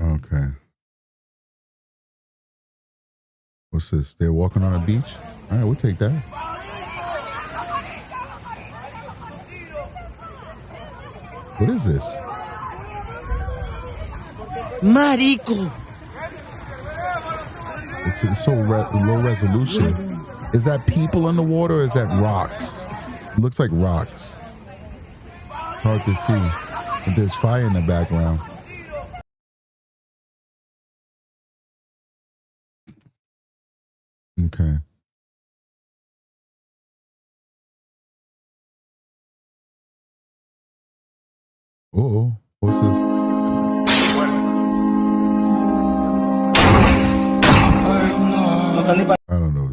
Okay. What's this? They're walking on a beach? All right, we'll take that. What is this? Marico. It's so low resolution. Is that people in the water or is that rocks? It looks like rocks. Hard to see. But there's fire in the background. Okay. Uh-oh. What's this? I don't know.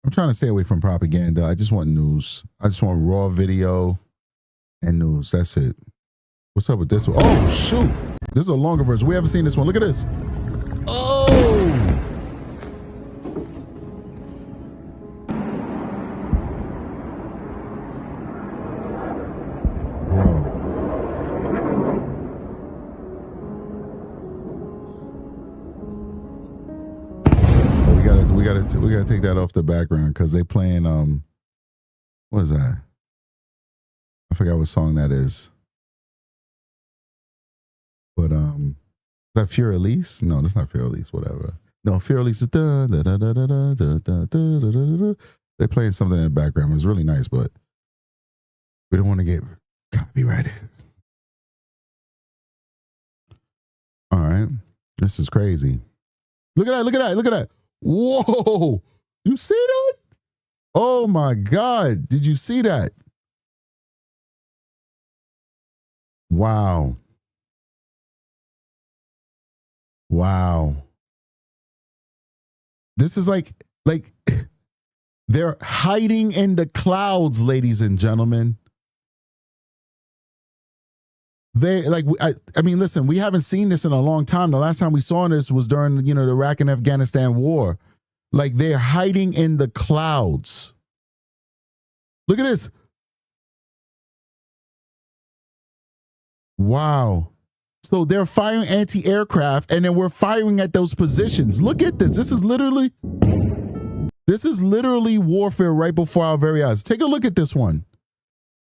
I'm trying to stay away from propaganda. I just want news. I just want raw video and news. That's it. What's up with this one? Oh, shoot. This is a longer version. We haven't seen this one. Look at this. Oh. We gotta take that off the background because they playing what is that? I forgot what song that is. But is that Fure Elise? No, that's not Fure Elise, whatever. No, Fure Elise is they're playing something in the background. It's really nice, but we don't want to get copyrighted. All right. This is crazy. Look at that, look at that, look at that. Whoa, you see that? Oh my God, did you see that? Wow. Wow. This is like they're hiding in the clouds, ladies and gentlemen. They I mean, listen, we haven't seen this in a long time. The last time we saw this was during, the Iraq and Afghanistan war. Like they're hiding in the clouds. Look at this. Wow. So they're firing anti-aircraft and then we're firing at those positions. Look at this. This is literally warfare right before our very eyes. Take a look at this one.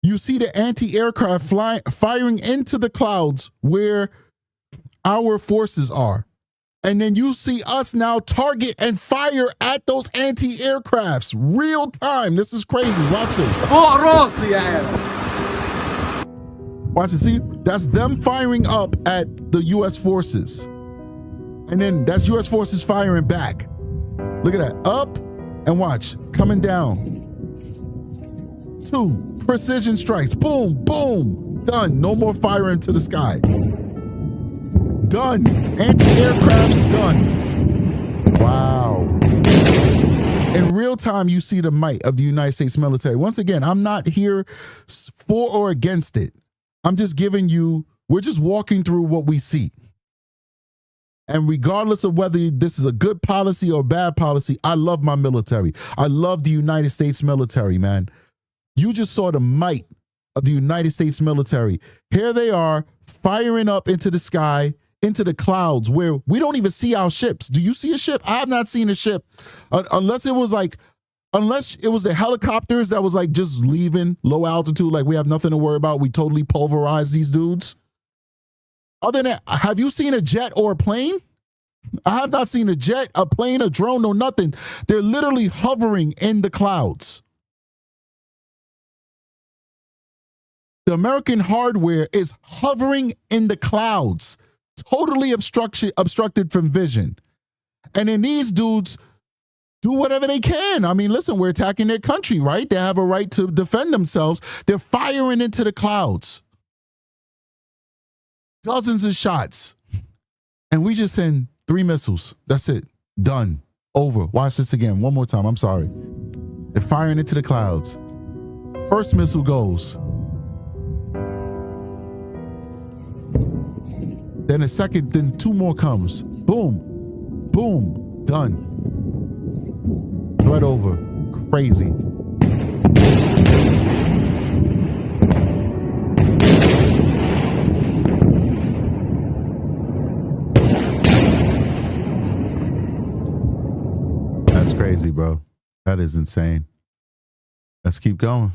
You see the anti-aircraft firing into the clouds where our forces are. And then you see us now target and fire at those anti-aircrafts. Real time. This is crazy. Watch this. Watch it. See, that's them firing up at the U.S. forces. And then that's U.S. forces firing back. Look at that. Up and watch. Coming down. 2 precision strikes. Boom, boom. Done. No more firing to the sky. Done. Anti-aircraft's done. Wow. In real time, you see the might of the United States military. Once again, I'm not here for or against it. I'm just giving you, we're just walking through what we see. And regardless of whether this is a good policy or bad policy, I love my military. I love the United States military, man. You just saw the might of the United States military. Here they are firing up into the sky, into the clouds where we don't even see our ships. Do you see a ship? I have not seen a ship unless it was the helicopters that was like just leaving low altitude. Like we have nothing to worry about. We totally pulverized these dudes. Other than that, have you seen a jet or a plane? I have not seen a jet, a plane, a drone, no nothing. They're literally hovering in the clouds. The American hardware is hovering in the clouds, totally obstructed from vision. And then these dudes do whatever they can. I mean, listen, we're attacking their country, right? They have a right to defend themselves. They're firing into the clouds. Dozens of shots. And we just send 3 missiles. That's it. Done. Over. Watch this again. One more time. I'm sorry. They're firing into the clouds. First missile goes. Then a second, then 2 more comes. Boom. Boom. Done. Right over. Crazy. That's crazy, bro. That is insane. Let's keep going.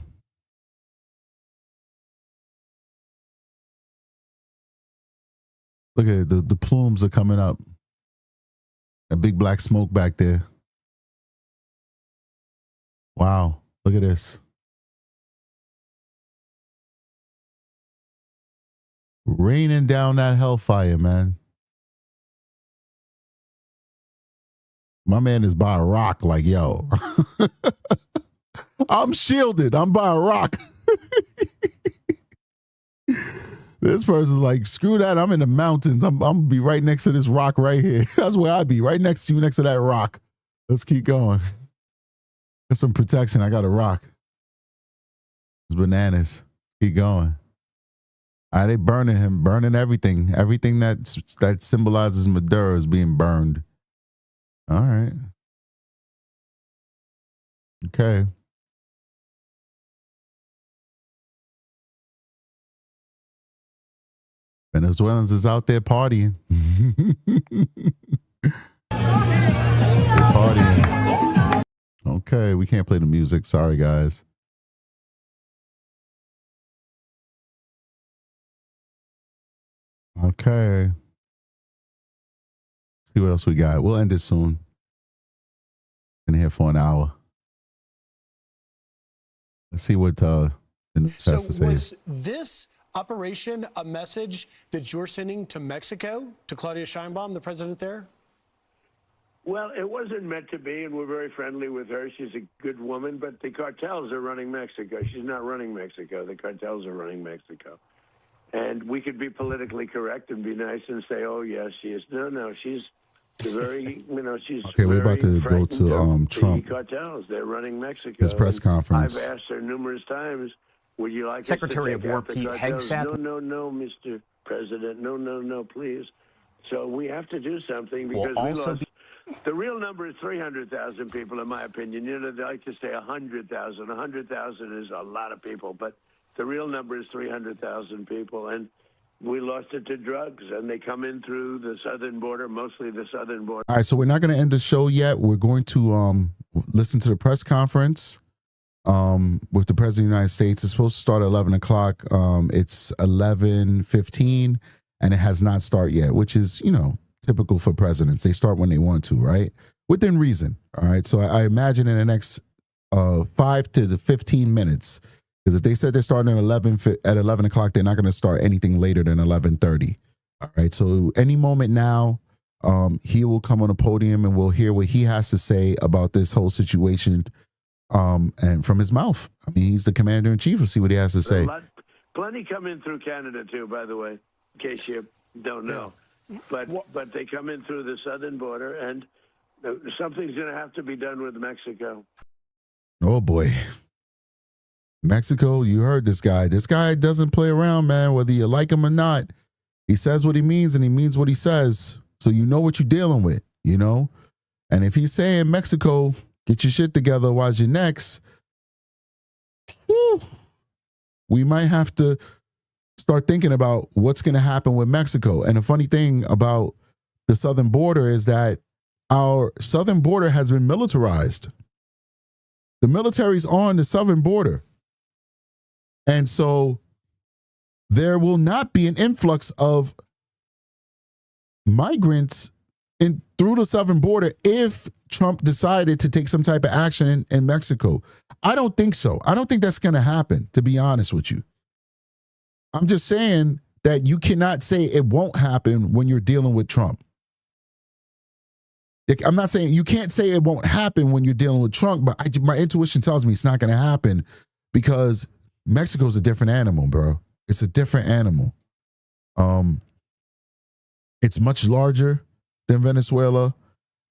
Look at it. The plumes are coming up. A big black smoke back there. Wow. Look at this. Raining down that hellfire, man. My man is by a rock like, yo. I'm shielded. I'm by a rock. This person's like, screw that. I'm in the mountains. I'm going to be right next to this rock right here. That's where I'd be, right next to you, next to that rock. Let's keep going. Got some protection. I got a rock. It's bananas. Keep going. All right, they burning him, burning everything. Everything that symbolizes Maduro is being burned. All right. Okay. Venezuelans is out there partying. Partying. Okay, we can't play the music. Sorry, guys. Okay. See what else we got. We'll end it soon. Been here for an hour. Let's see what the news has to say. Was this operation a message that you're sending to Mexico, to Claudia Sheinbaum, the president there? Well, it wasn't meant to be, and we're very friendly with her. She's a good woman, but the cartels are running Mexico. She's not running Mexico. The cartels are running Mexico. And we could be politically correct and be nice and say, oh, yes, she is. No, she's very, she's okay, we're about to go to Trump. The cartels, they're running Mexico. His press conference. I've asked her numerous times, would you like Secretary us to of War Pete Hegseth? No, Mr. President. No, please. So we have to do something because we lost. The real number is 300,000 people, in my opinion. They like to say 100,000. 100,000 is a lot of people, but the real number is 300,000 people, and we lost it to drugs, and they come in through the southern border, mostly the southern border. All right, so we're not going to end the show yet. We're going to listen to the press conference with the President of the United States. It's supposed to start at 11 o'clock. It's 11:15, and it has not started yet, which is, typical for presidents. They start when they want to, right? Within reason. All right. So I imagine in the next 5 to 15 minutes, because if they said they're starting at 11 o'clock, they're not going to start anything later than 11:30. All right. So any moment now, he will come on the podium and we'll hear what he has to say about this whole situation. And from his mouth. I mean, he's the commander in chief. We'll see what he has to say. Plenty come in through Canada too, by the way, in case you don't know. But they come in through the southern border, and something's going to have to be done with Mexico. Oh, boy. Mexico, you heard this guy. This guy doesn't play around, man, whether you like him or not. He says what he means, and he means what he says. So you know what you're dealing with, And if he's saying, Mexico, get your shit together, otherwise you're next, we might have to start thinking about what's going to happen with Mexico. And the funny thing about the southern border is that our southern border has been militarized. The military's on the southern border. And so there will not be an influx of migrants through the southern border if Trump decided to take some type of action in Mexico. I don't think so. I don't think that's going to happen, to be honest with you. I'm just saying that you cannot say it won't happen when you're dealing with Trump. I'm not saying you can't say it won't happen when you're dealing with Trump, but my intuition tells me it's not going to happen because Mexico's a different animal, bro. It's a different animal. It's much larger than Venezuela,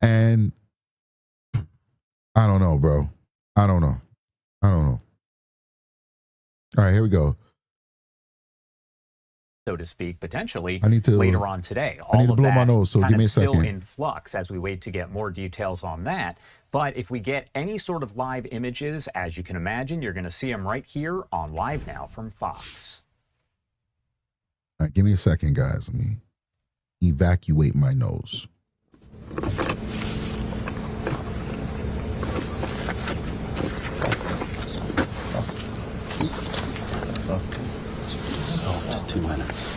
and I don't know, bro. I don't know. All right, here we go. So to speak, potentially I need to, later on today. I need to blow my nose, so give me a still second. In flux as we wait to get more details on that. But if we get any sort of live images, as you can imagine, you're going to see them right here on Live Now from Fox. All right, give me a second, guys. Let me evacuate my nose. So, 2 minutes.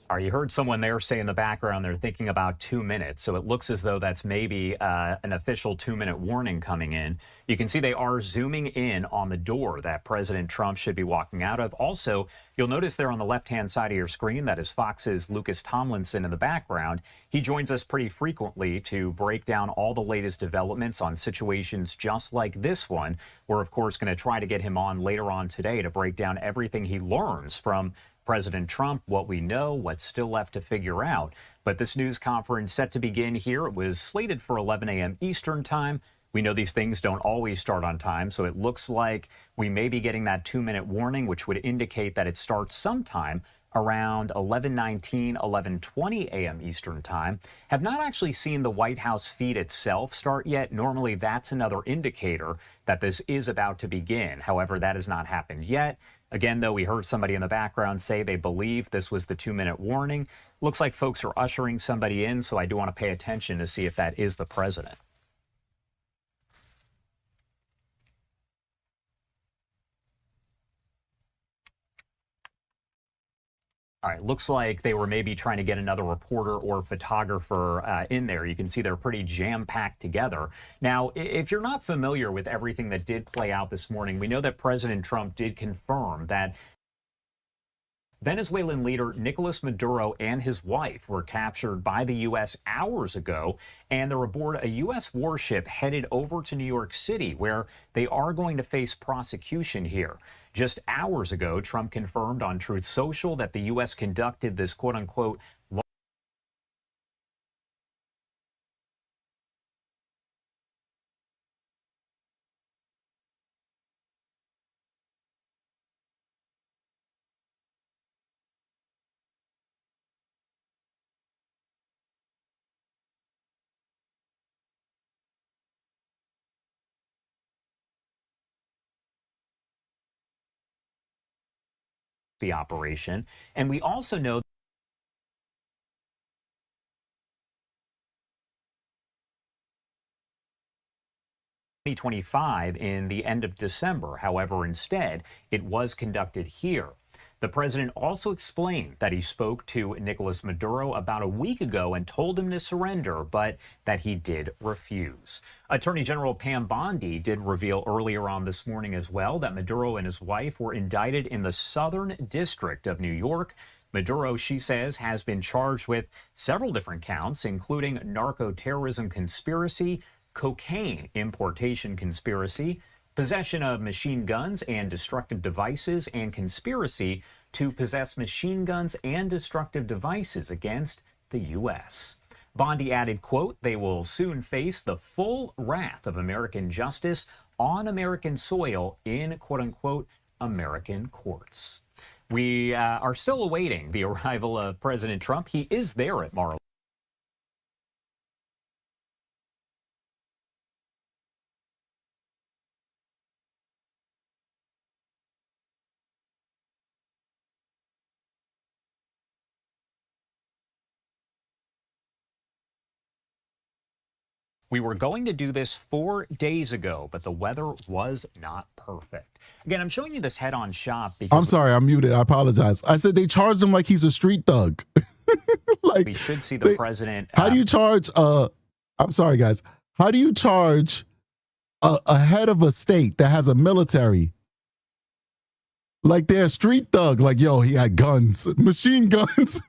All right, you heard someone there say in the background they're thinking about 2 minutes, so it looks as though that's maybe an official 2-minute warning coming in. You can see they are zooming in on the door that President Trump should be walking out of. Also, you'll notice there on the left-hand side of your screen, that is Fox's Lucas Tomlinson in the background. He joins us pretty frequently to break down all the latest developments on situations just like this one. We're, of course, going to try to get him on later on today to break down everything he learns from President Trump, what we know, what's still left to figure out. But this news conference set to begin here. It was slated for 11 a.m. Eastern time. We know these things don't always start on time, so it looks like we may be getting that 2-minute warning, which would indicate that it starts sometime around 11:19, 11:20 a.m. Eastern time. Have not actually seen the White House feed itself start yet. Normally, that's another indicator that this is about to begin. However, that has not happened yet. Again, though, we heard somebody in the background say they believe this was the 2-minute warning. Looks like folks are ushering somebody in, so I do want to pay attention to see if that is the president. All right, looks like they were maybe trying to get another reporter or photographer in there. You can see they're pretty jam-packed together. Now, if you're not familiar with everything that did play out this morning, we know that President Trump did confirm that Venezuelan leader Nicolas Maduro and his wife were captured by the U.S. hours ago, and they're aboard a U.S. warship headed over to New York City, where they are going to face prosecution here. Just hours ago, Trump confirmed on Truth Social that the U.S. conducted this quote-unquote the operation. And we also know 2025 in the end of December. However, instead, it was conducted here. The president also explained that he spoke to Nicolas Maduro about a week ago and told him to surrender, but that he did refuse. Attorney General Pam Bondi did reveal earlier on this morning as well that Maduro and his wife were indicted in the Southern District of New York. Maduro, she says, has been charged with several different counts, including narco-terrorism conspiracy, cocaine importation conspiracy, possession of machine guns and destructive devices, and conspiracy to possess machine guns and destructive devices against the U.S. Bondi added, quote, they will soon face the full wrath of American justice on American soil in, quote unquote, American courts. We are still awaiting the arrival of President Trump. He is there at Mar-a-Lago. We were going to do this 4 days ago, but the weather was not perfect. Again, I'm showing you this head-on shot because... I'm sorry, I'm muted. I apologize. I said they charged him like he's a street thug. Like we should see the president... How do you charge... I'm sorry, guys. How do you charge a head of a state that has a military? Like they're a street thug. Like, yo, he had guns. Machine guns.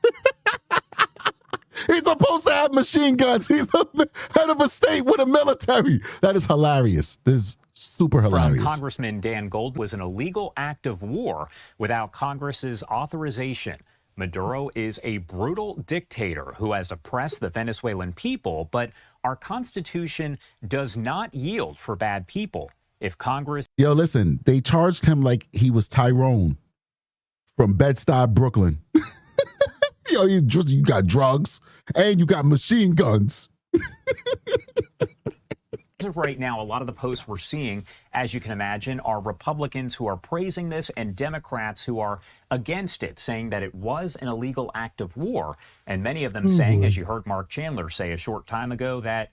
He's supposed to have machine guns. He's the head of a state with a military. That is hilarious. This is super hilarious. From Congressman Dan Gold was an illegal act of war without Congress's authorization. Maduro is a brutal dictator who has oppressed the Venezuelan people, but our Constitution does not yield for bad people. If Congress... Yo, listen, they charged him like he was Tyrone from Bed-Stuy, Brooklyn. Yo, you got drugs and you got machine guns. As of right now, a lot of the posts we're seeing, as you can imagine, are Republicans who are praising this and Democrats who are against it, saying that it was an illegal act of war. And many of them saying, as you heard Mark Chandler say a short time ago, that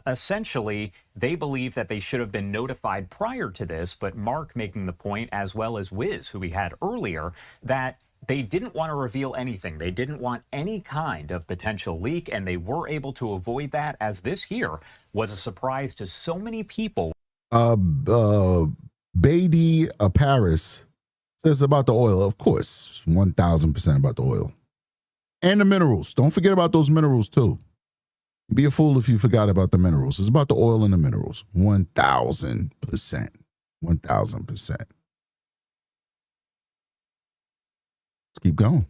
essentially they believe that they should have been notified prior to this. But Mark making the point, as well as Wiz, who we had earlier, that they didn't want to reveal anything. They didn't want any kind of potential leak, and they were able to avoid that, as this here was a surprise to so many people. Beatty Paris says about the oil, of course, 1,000% about the oil. And the minerals. Don't forget about those minerals, too. You'd be a fool if you forgot about the minerals. It's about the oil and the minerals. 1,000%. 1,000%. Let's keep going.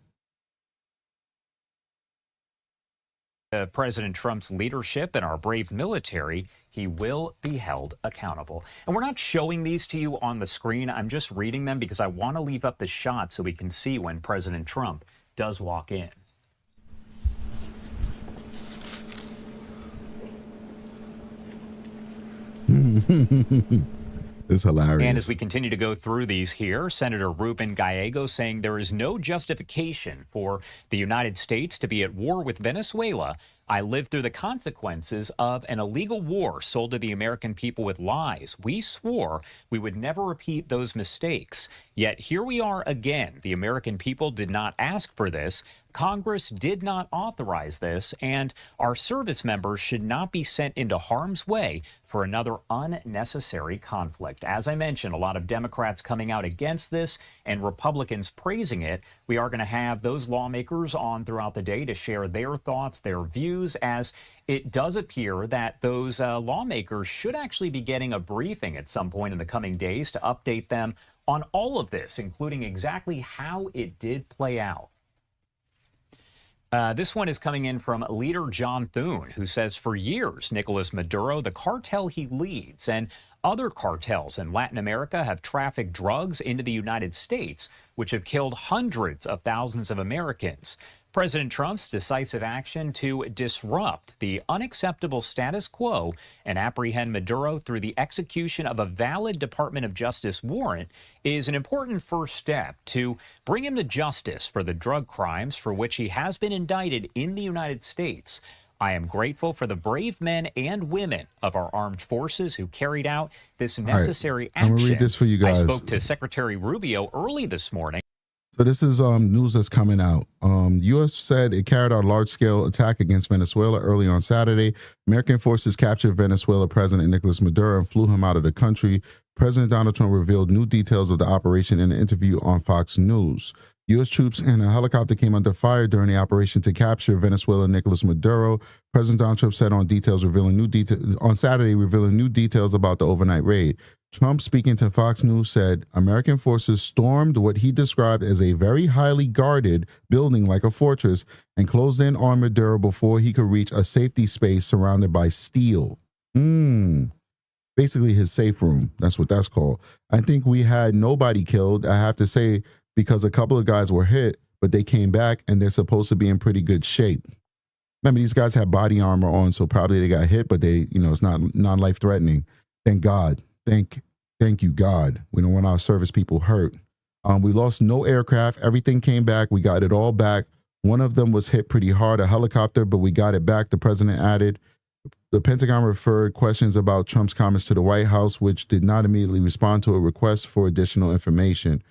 President Trump's leadership and our brave military, he will be held accountable. And we're not showing these to you on the screen. I'm just reading them because I want to leave up the shot so we can see when President Trump does walk in. It's hilarious. And as we continue to go through these here, Senator Ruben Gallego saying there is no justification for the United States to be at war with Venezuela. I lived through the consequences of an illegal war sold to the American people with lies. We swore we would never repeat those mistakes. Yet here we are again. The American people did not ask for this. Congress did not authorize this, and our service members should not be sent into harm's way for another unnecessary conflict. As I mentioned, a lot of Democrats coming out against this and Republicans praising it. We are going to have those lawmakers on throughout the day to share their thoughts, their views, as it does appear that those lawmakers should actually be getting a briefing at some point in the coming days to update them on all of this, including exactly how it did play out. This one is coming in from leader John Thune, who says for years, Nicolas Maduro, the cartel he leads, and other cartels in Latin America have trafficked drugs into the United States, which have killed hundreds of thousands of Americans. President Trump's decisive action to disrupt the unacceptable status quo and apprehend Maduro through the execution of a valid Department of Justice warrant is an important first step to bring him to justice for the drug crimes for which he has been indicted in the United States. I am grateful for the brave men and women of our armed forces who carried out this necessary action. I'm gonna read this for you guys. I spoke to Secretary Rubio early this morning. So this is news that's coming out. U.S. said it carried out a large-scale attack against Venezuela early on Saturday. American forces captured Venezuela President Nicolas Maduro and flew him out of the country. President Donald Trump revealed new details of the operation in an interview on Fox News. U.S. troops and a helicopter came under fire during the operation to capture Venezuela Nicolas Maduro. President Donald Trump said on Saturday, revealing new details about the overnight raid. Trump, speaking to Fox News, said American forces stormed what he described as a very highly guarded building like a fortress and closed in on Maduro before he could reach a safety space surrounded by steel. Basically his safe room. That's what that's called. I think we had nobody killed, I have to say, because a couple of guys were hit, but they came back and they're supposed to be in pretty good shape. Remember, these guys had body armor on, so probably they got hit, but they, it's not non-life threatening. Thank God. Thank you, God. We don't want our service people hurt. We lost no aircraft. Everything came back. We got it all back. One of them was hit pretty hard, a helicopter, but we got it back. The president added. The Pentagon referred questions about Trump's comments to the White House, which did not immediately respond to a request for additional information.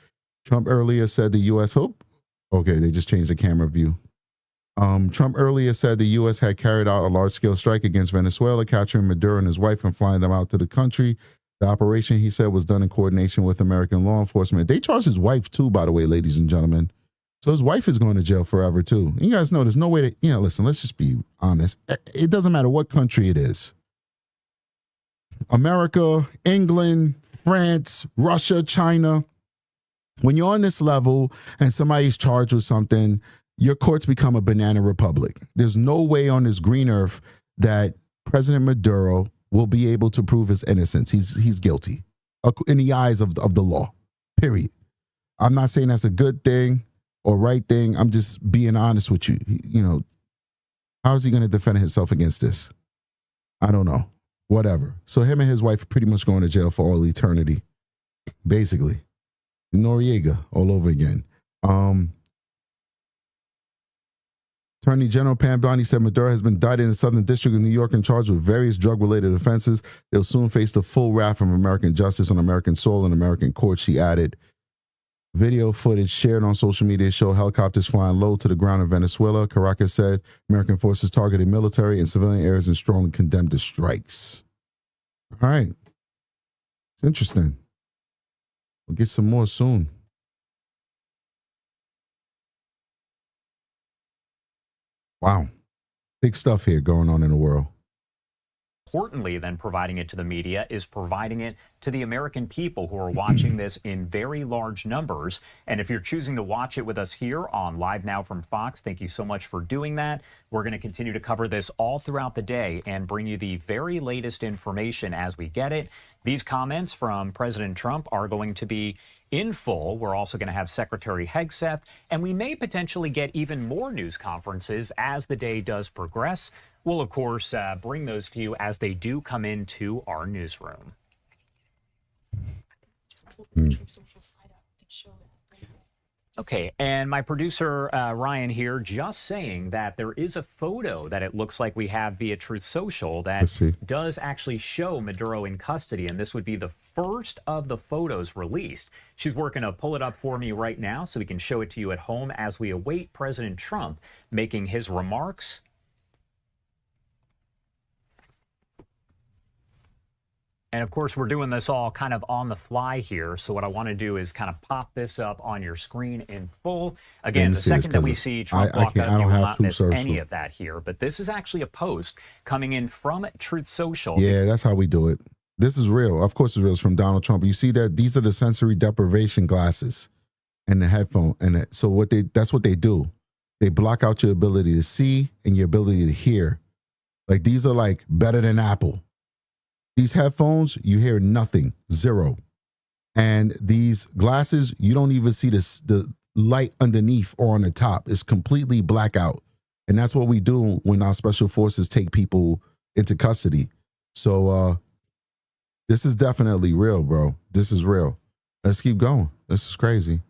Trump earlier said the U.S. Okay, they just changed the camera view. Trump earlier said the U.S. had carried out a large-scale strike against Venezuela, capturing Maduro and his wife and flying them out to the country. The operation, he said, was done in coordination with American law enforcement. They charged his wife, too, by the way, ladies and gentlemen. So his wife is going to jail forever too. You guys know there's no way to, listen, let's just be honest. It doesn't matter what country it is. America, England, France, Russia, China. When you're on this level and somebody's charged with something, your courts become a banana republic. There's no way on this green earth that President Maduro will be able to prove his innocence. He's guilty in the eyes of the law, period. I'm not saying that's a good thing or right thing. I'm just being honest with you. How is he going to defend himself against this? I don't know. Whatever. So him and his wife are pretty much going to jail for all eternity, basically. Noriega all over again. Attorney General Pam Bondi said Maduro has been indicted in the Southern District of New York and charged with various drug-related offenses. They'll soon face the full wrath of American justice on American soil and American courts, she added. Video footage shared on social media show helicopters flying low to the ground in Venezuela. Caracas said American forces targeted military and civilian areas and strongly condemned the strikes. All right. It's interesting. We'll get some more soon. Wow. Big stuff here going on in the world. Importantly than providing it to the media is providing it to the American people who are watching this in very large numbers. And if you're choosing to watch it with us here on Live Now from Fox, thank you so much for doing that. We're going to continue to cover this all throughout the day and bring you the very latest information as we get it. These comments from President Trump are going to be in full. We're also going to have Secretary Hegseth, and we may potentially get even more news conferences as the day does progress. We'll, of course, bring those to you as they do come into our newsroom. Okay, and my producer, Ryan here, just saying that there is a photo that it looks like we have via Truth Social that does actually show Maduro in custody, and this would be the first of the photos released. She's working to pull it up for me right now so we can show it to you at home as we await President Trump making his remarks. And of course, we're doing this all kind of on the fly here. So what I want to do is kind of pop this up on your screen in full. Again, the second that we see Trump walk up, you will not miss any of that here. But this is actually a post coming in from Truth Social. Yeah, that's how we do it. This is real. Of course it's real. It's from Donald Trump. You see that these are the sensory deprivation glasses and the headphone. And so that's what they do. They block out your ability to see and your ability to hear. Like these are like better than Apple. These headphones, you hear nothing, zero. And these glasses, you don't even see the light underneath or on the top. It's completely blackout. And that's what we do when our special forces take people into custody. So this is definitely real, bro. This is real. Let's keep going. This is crazy.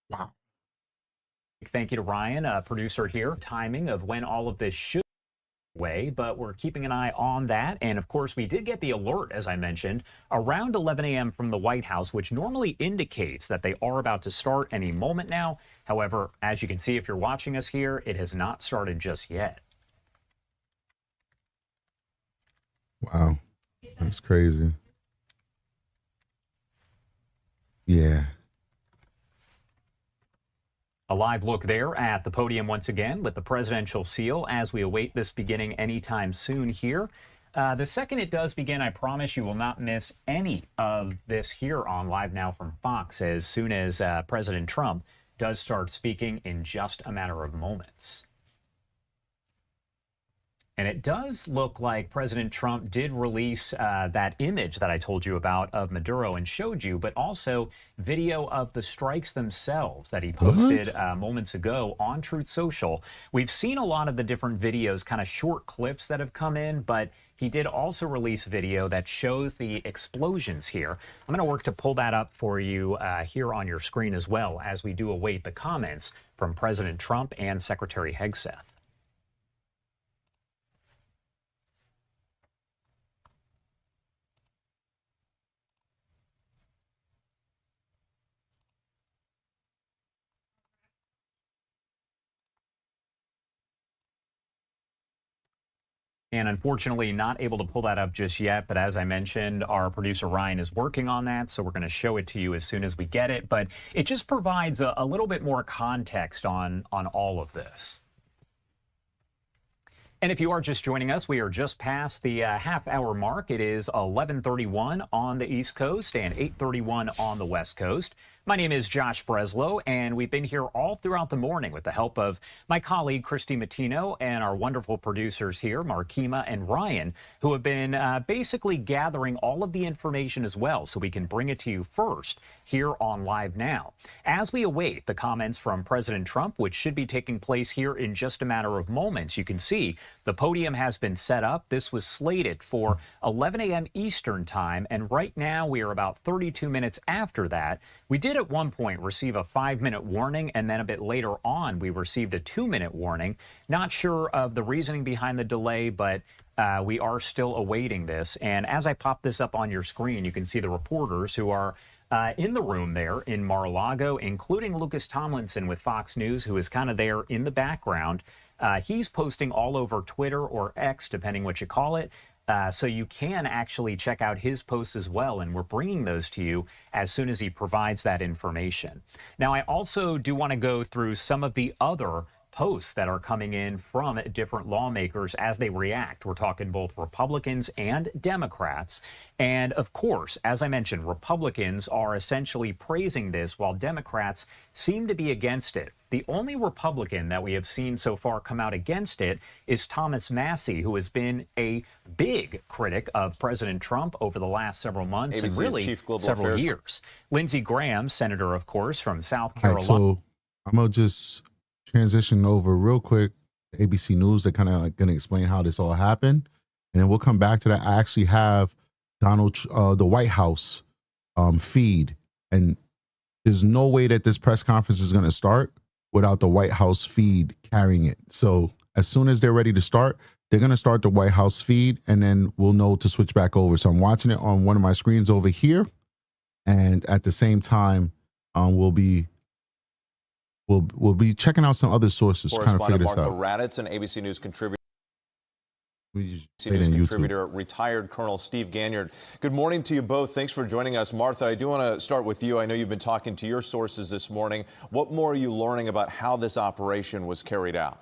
Wow. Thank you to Ryan, producer here. Timing of when all of this should way, but we're keeping an eye on that. And of course, we did get the alert, as I mentioned, around 11 a.m. from the White House, which normally indicates that they are about to start any moment now. However, as you can see, if you're watching us here, it has not started just yet. Wow. That's crazy. Yeah. A live look there at the podium once again with the presidential seal as we await this beginning anytime soon here. The second it does begin, I promise you will not miss any of this here on Live Now from Fox as soon as President Trump does start speaking in just a matter of moments. And it does look like President Trump did release that image that I told you about of Maduro and showed you, but also video of the strikes themselves that he posted moments ago on Truth Social. We've seen a lot of the different videos, kind of short clips that have come in, but he did also release video that shows the explosions here. I'm going to work to pull that up for you here on your screen as well as we do await the comments from President Trump and Secretary Hegseth. And unfortunately, not able to pull that up just yet. But as I mentioned, our producer Ryan is working on that. So we're going to show it to you as soon as we get it. But it just provides a little bit more context on all of this. And if you are just joining us, we are just past the half-hour mark. It is 11:31 on the East Coast and 8:31 on the West Coast. My name is Josh Breslow, and we've been here all throughout the morning with the help of my colleague, Christy Matino, and our wonderful producers here, Markima and Ryan, who have been basically gathering all of the information as well so we can bring it to you first here on Live Now. As we await the comments from President Trump, which should be taking place here in just a matter of moments, you can see the podium has been set up. This was slated for 11 a.m. Eastern time, and right now we are about 32 minutes after that. We did at one point receive a 5-minute warning, and then a bit later on we received a 2-minute warning. Not sure of the reasoning behind the delay, but we are still awaiting this. And as I pop this up on your screen, you can see the reporters who are in the room there in Mar-a-Lago, including Lucas Tomlinson with Fox News, who is kind of there in the background. He's posting all over Twitter or X, depending what you call it. So you can actually check out his posts as well, and we're bringing those to you as soon as he provides that information. Now, I also do want to go through some of the other posts that are coming in from different lawmakers as they react. We're talking both Republicans and Democrats. And of course, as I mentioned, Republicans are essentially praising this while Democrats seem to be against it. The only Republican that we have seen so far come out against it is Thomas Massie, who has been a big critic of President Trump over the last several months ABC's and really Chief Global several Affairs. Lindsey Graham, senator, of course, from South Carolina. All right, so I'm going to just transition over real quick to ABC News. They're kind of like going to explain how this all happened, and then we'll come back to that. I actually have the White House feed, and there's no way that this press conference is going to start without the White House feed carrying it. So as soon as they're ready to start, they're going to start the White House feed, and then we'll know to switch back over. So I'm watching it on one of my screens over here, and at the same time, we'll be checking out some other sources, trying to figure this Martha out. Raddatz and ABC News contributor. YouTube. Retired Colonel Steve Ganyard. Good morning to you both. Thanks for joining us. Martha, I do want to start with you. I know you've been talking to your sources this morning. What more are you learning about how this operation was carried out?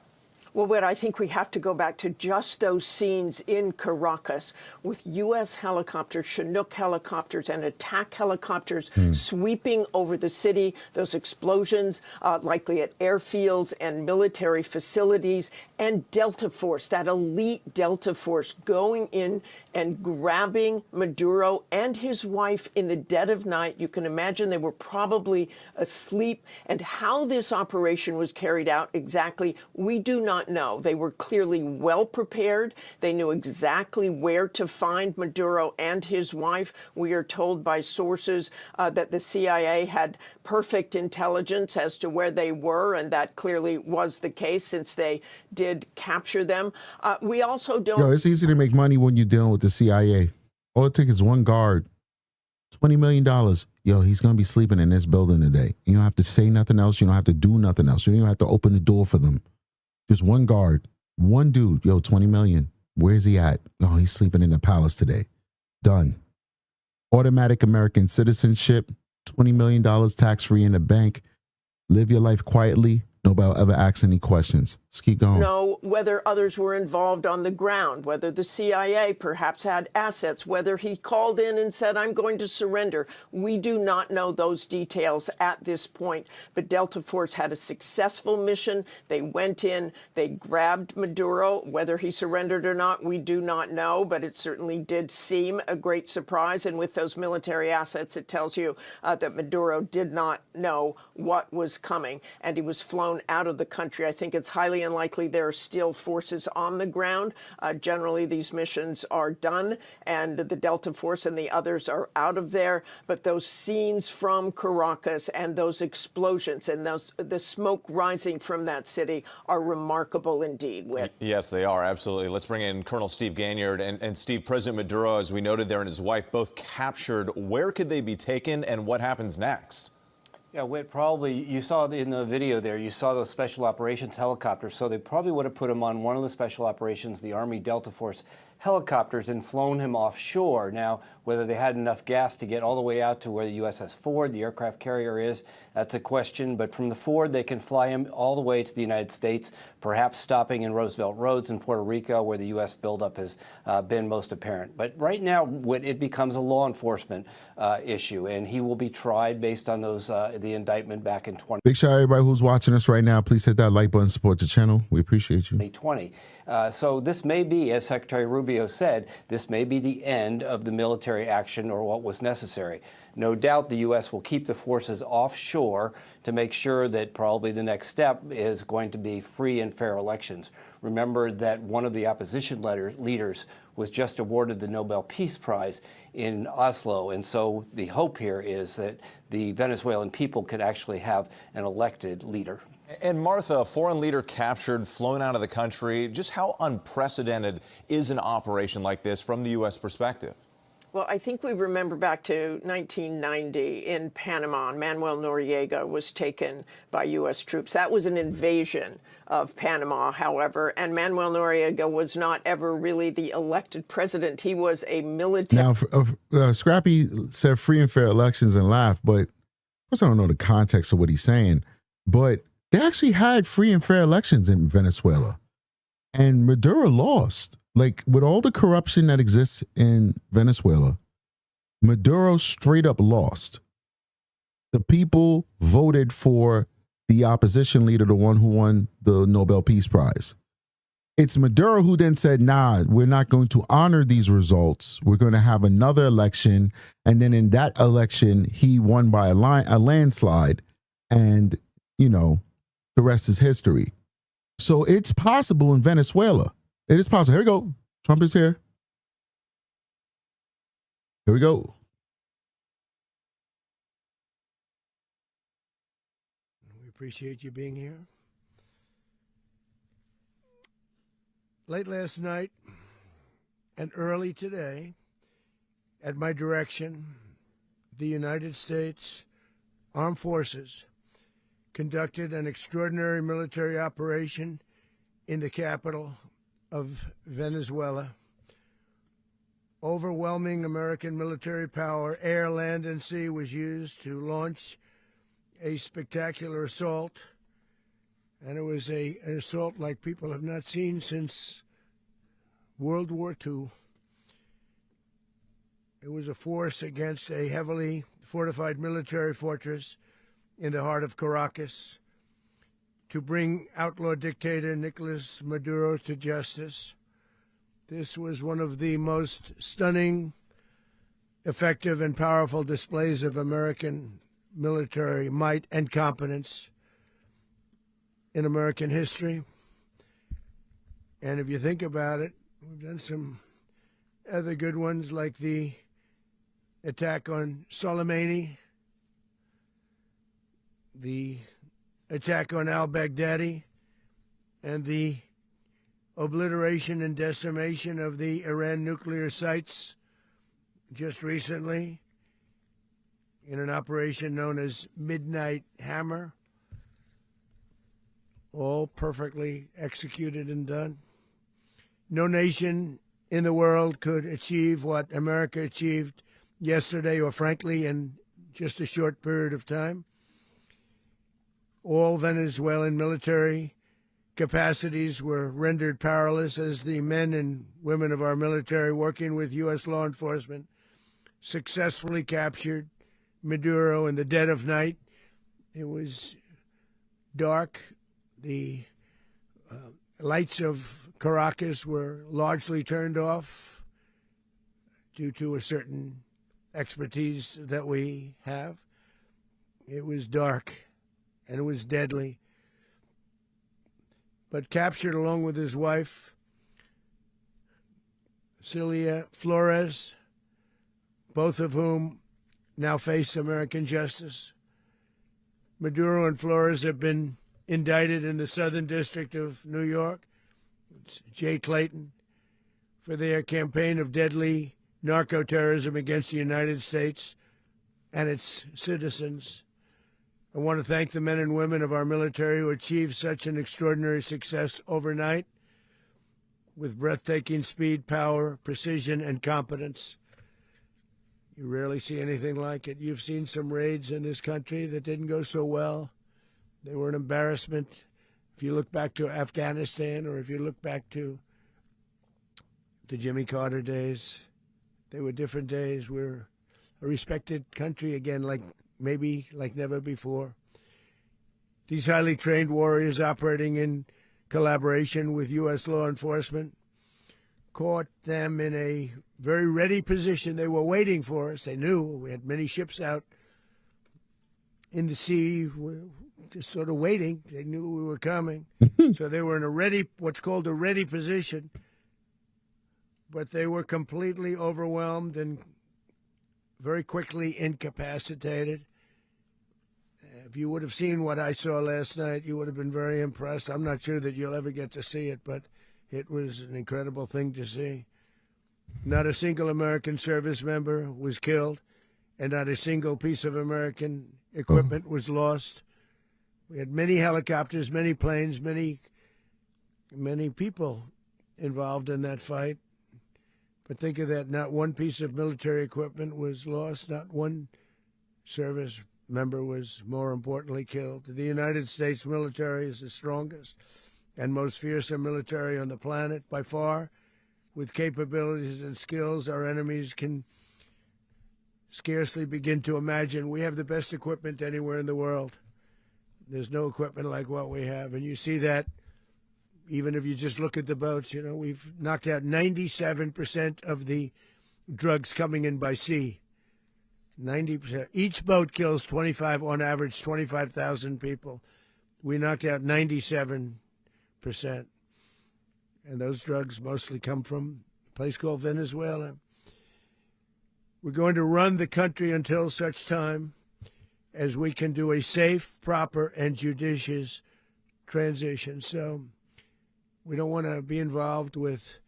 Well, Whit, I think we have to go back to just those scenes in Caracas with U.S. helicopters, Chinook helicopters, and attack helicopters sweeping over the city. Those explosions, likely at airfields and military facilities, and Delta Force, that elite Delta Force going in and grabbing Maduro and his wife in the dead of night. You can imagine they were probably asleep. And how this operation was carried out exactly, we do not know. They were clearly well prepared. They knew exactly where to find Maduro and his wife. We are told by sources that the CIA had perfect intelligence as to where they were, and that clearly was the case since they did capture them. We also don't... Yo, it's easy to make money when you're dealing with the CIA. All it takes is one guard, $20 million. Yo, he's going to be sleeping in this building today. You don't have to say nothing else. You don't have to do nothing else. You don't even have to open the door for them. Just one guard, one dude. Yo, 20 million. Where's he at? Oh, he's sleeping in the palace today. Done. Automatic American citizenship, $20 million tax-free in the bank. Live your life quietly. Nobody will ever ask any questions. Let's keep going. Know whether others were involved on the ground, whether the CIA perhaps had assets, whether he called in and said, I'm going to surrender. We do not know those details at this point. But Delta Force had a successful mission. They went in, they grabbed Maduro. Whether he surrendered or not, we do not know, but it certainly did seem a great surprise. And with those military assets, it tells you that Maduro did not know what was coming, and he was flown out of the country. I think it's highly unlikely there are still forces on the ground. Generally, these missions are done, and the Delta Force and the others are out of there. But those scenes from Caracas and those explosions and the smoke rising from that city are remarkable indeed, Whit. Yes, they are. Absolutely. Let's bring in Colonel Steve Ganyard. And Steve, President Maduro, as we noted there, and his wife both captured. Where could they be taken, and what happens next? Yeah, Whit, probably, you saw in the video there, you saw those special operations helicopters, so they probably would have put him on one of the special operations, the Army Delta Force helicopters, and flown him offshore. Now, whether they had enough gas to get all the way out to where the USS Ford, the aircraft carrier, is, that's a question. But from the Ford, they can fly him all the way to the United States, perhaps stopping in Roosevelt Roads in Puerto Rico, where the U.S. buildup has been most apparent. But right now, it becomes a law enforcement issue, and he will be tried based on those the indictment back in 2020. Big shout out to everybody who's watching us right now. Please hit that like button, support the channel. We appreciate you. 2020. So this may be, as Secretary Rubio said, this may be the end of the military action or what was necessary. No doubt the U.S. will keep the forces offshore to make sure that probably the next step is going to be free and fair elections. Remember that one of the opposition leaders was just awarded the Nobel Peace Prize in Oslo, and so the hope here is that the Venezuelan people could actually have an elected leader. And Martha, a foreign leader captured, flown out of the country. Just how unprecedented is an operation like this from the U.S. perspective? Well, I think we remember back to 1990 in Panama. Manuel Noriega was taken by U.S. troops. That was an invasion of Panama, however, and Manuel Noriega was not ever really the elected president. He was a military... Now, Scrappy said free and fair elections and laughed, but of course I don't know the context of what he's saying, but they actually had free and fair elections in Venezuela, and Maduro lost. Like, with all the corruption that exists in Venezuela, Maduro straight up lost. The people voted for the opposition leader, the one who won the Nobel Peace Prize. It's Maduro who then said, nah, we're not going to honor these results. We're going to have another election. And then in that election, he won by a landslide. And, you know, the rest is history. So it's possible in Venezuela. It is possible. Here we go. Trump is here. Here we go. We appreciate you being here. Late last night and early today, at my direction, the United States Armed Forces conducted an extraordinary military operation in the capital of Venezuela. Overwhelming American military power, air, land, and sea, was used to launch a spectacular assault. And it was an assault like people have not seen since World War II. It was a force against a heavily fortified military fortress in the heart of Caracas to bring outlaw dictator Nicolas Maduro to justice. This was one of the most stunning, effective, and powerful displays of American military might and competence in American history. And if you think about it, we've done some other good ones, like the attack on Soleimani, the attack on al-Baghdadi, and the obliteration and decimation of the Iran nuclear sites just recently in an operation known as Midnight Hammer, all perfectly executed and done. No nation in the world could achieve what America achieved yesterday, or frankly in just a short period of time. All Venezuelan military capacities were rendered powerless as the men and women of our military, working with U.S. law enforcement, successfully captured Maduro in the dead of night. It was dark. The lights of Caracas were largely turned off due to a certain expertise that we have. It was dark and it was deadly. But captured along with his wife, Celia Flores, both of whom now face American justice. Maduro and Flores have been indicted in the Southern District of New York, it's Jay Clayton, for their campaign of deadly narco-terrorism against the United States and its citizens. I want to thank the men and women of our military who achieved such an extraordinary success overnight with breathtaking speed, power, precision, and competence. You rarely see anything like it. You've seen some raids in this country that didn't go so well. They were an embarrassment. If you look back to Afghanistan or if you look back to the Jimmy Carter days, they were different days. We're a respected country again, like never before. These highly trained warriors operating in collaboration with U.S. law enforcement caught them in a very ready position. They were waiting for us. They knew we had many ships out in the sea, just sort of waiting. They knew we were coming. So they were in what's called a ready position. But they were completely overwhelmed and very quickly incapacitated. If you would have seen what I saw last night, you would have been very impressed. I'm not sure that you'll ever get to see it, but it was an incredible thing to see. Not a single American service member was killed, and not a single piece of American equipment was lost. We had many helicopters, many planes, many people involved in that fight. But think of that, not one piece of military equipment was lost, not one service member was, more importantly, killed. The United States military is the strongest and most fearsome military on the planet by far. With capabilities and skills our enemies can scarcely begin to imagine. We have the best equipment anywhere in the world. There's no equipment like what we have, and you see that even if you just look at the boats. We've knocked out 97% of the drugs coming in by sea. 90%. Each boat kills on average, 25,000 people. We knocked out 97%. And those drugs mostly come from a place called Venezuela. We're going to run the country until such time as we can do a safe, proper, and judicious transition. So we don't want to be involved with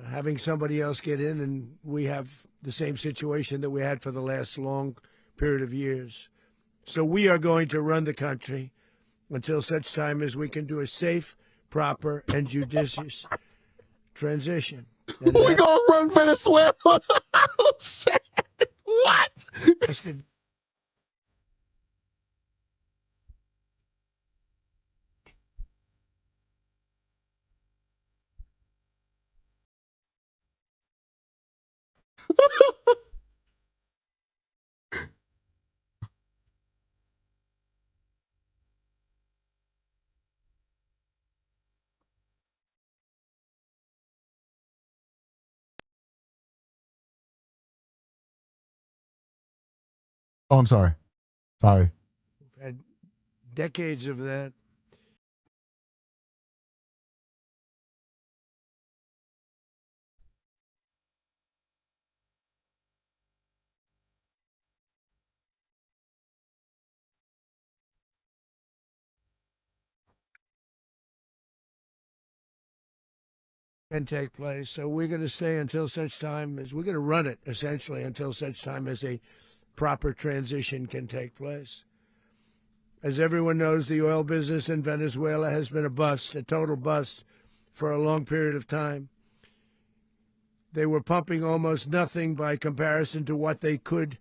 having somebody else get in, and we have the same situation that we had for the last long period of years. So we are going to run the country until such time as we can do a safe, proper, and judicious transition. We're going to run Venezuela. Oh, shit. What? Oh, I'm sorry. Sorry. We've had decades of that. Can take place. So we're going to stay until such time as we're going to run it, essentially, until such time as a proper transition can take place. As everyone knows, the oil business in Venezuela has been a bust, a total bust, for a long period of time. They were pumping almost nothing by comparison to what they could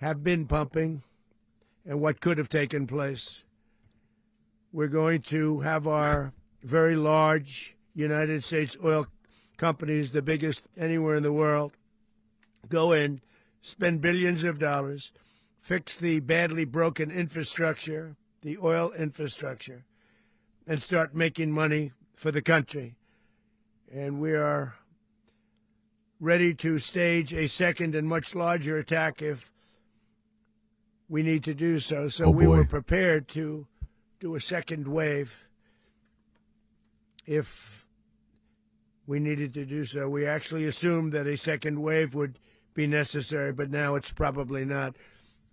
have been pumping and what could have taken place. We're going to have our very large United States oil companies, the biggest anywhere in the world, go in, spend billions of dollars, fix the badly broken infrastructure, the oil infrastructure, and start making money for the country. And we are ready to stage a second and much larger attack if we need to do so. So we were prepared to do a second wave if we needed to do so. We actually assumed that a second wave would be necessary, but now it's probably not.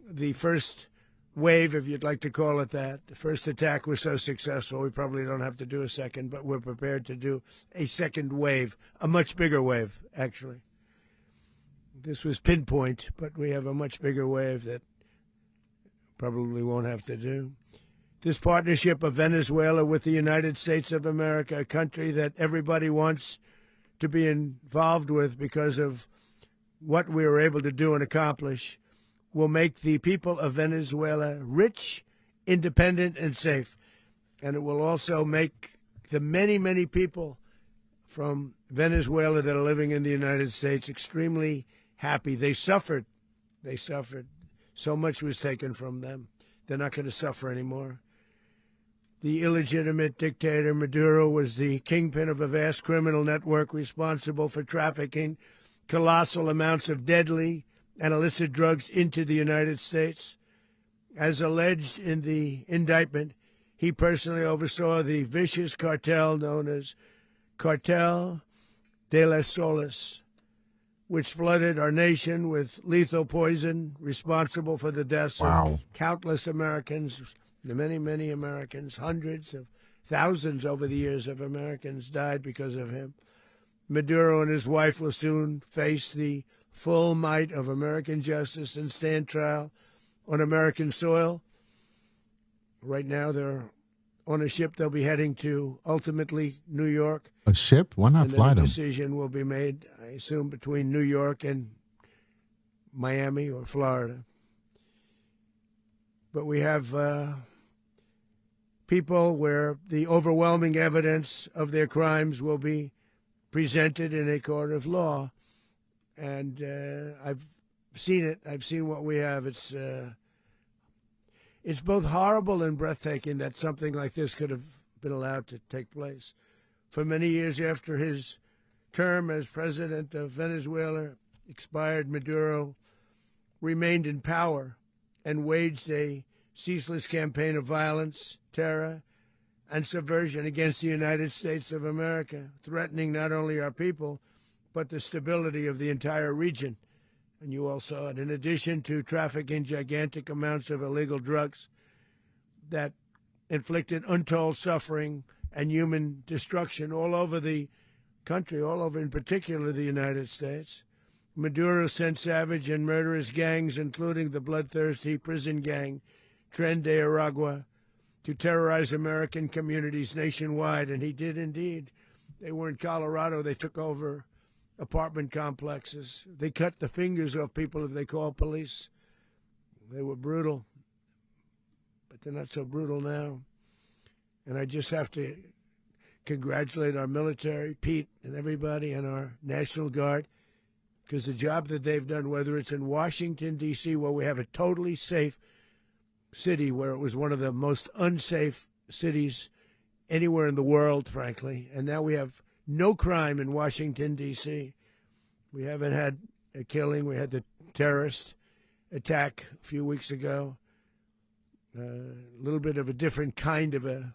The first wave, if you'd like to call it that, the first attack was so successful, we probably don't have to do a second, but we're prepared to do a second wave, a much bigger wave, actually. This was pinpoint, but we have a much bigger wave that probably won't have to do. This partnership of Venezuela with the United States of America, a country that everybody wants to be involved with because of what we were able to do and accomplish, will make the people of Venezuela rich, independent, and safe. And it will also make the many, many people from Venezuela that are living in the United States extremely happy. They suffered. They suffered. So much was taken from them. They're not going to suffer anymore. The illegitimate dictator Maduro was the kingpin of a vast criminal network responsible for trafficking colossal amounts of deadly and illicit drugs into the United States. As alleged in the indictment, he personally oversaw the vicious cartel known as Cartel de las Solas, which flooded our nation with lethal poison, responsible for the deaths of countless Americans, many, many Americans. Hundreds of thousands over the years of Americans died because of him. Maduro and his wife will soon face the full might of American justice and stand trial on American soil. Right now, they're on a ship. They'll be heading to, ultimately, New York. A ship? Why not fly them? A decision will be made, I assume, between New York and Miami or Florida. But we have people where the overwhelming evidence of their crimes will be presented in a court of law. And I've seen it. I've seen what we have. It's both horrible and breathtaking that something like this could have been allowed to take place. For many years after his term as president of Venezuela expired, Maduro remained in power and waged a ceaseless campaign of violence, terror, and subversion against the United States of America, threatening not only our people, but the stability of the entire region. And you all saw it. In addition to trafficking gigantic amounts of illegal drugs that inflicted untold suffering and human destruction all over the country, all over in particular the United States, Maduro sent savage and murderous gangs, including the bloodthirsty prison gang Tren de Aragua, to terrorize American communities nationwide. And he did indeed. They were in Colorado. They took over apartment complexes. They cut the fingers off people if they called police. They were brutal, but they're not so brutal now. And I just have to congratulate our military, Pete and everybody, and our National Guard, because the job that they've done, whether it's in Washington, D.C., where we have a totally safe city, where it was one of the most unsafe cities anywhere in the world, frankly, and now we have no crime in Washington, D.C. We haven't had a killing. We had the terrorist attack a few weeks ago. A little bit of a different kind of a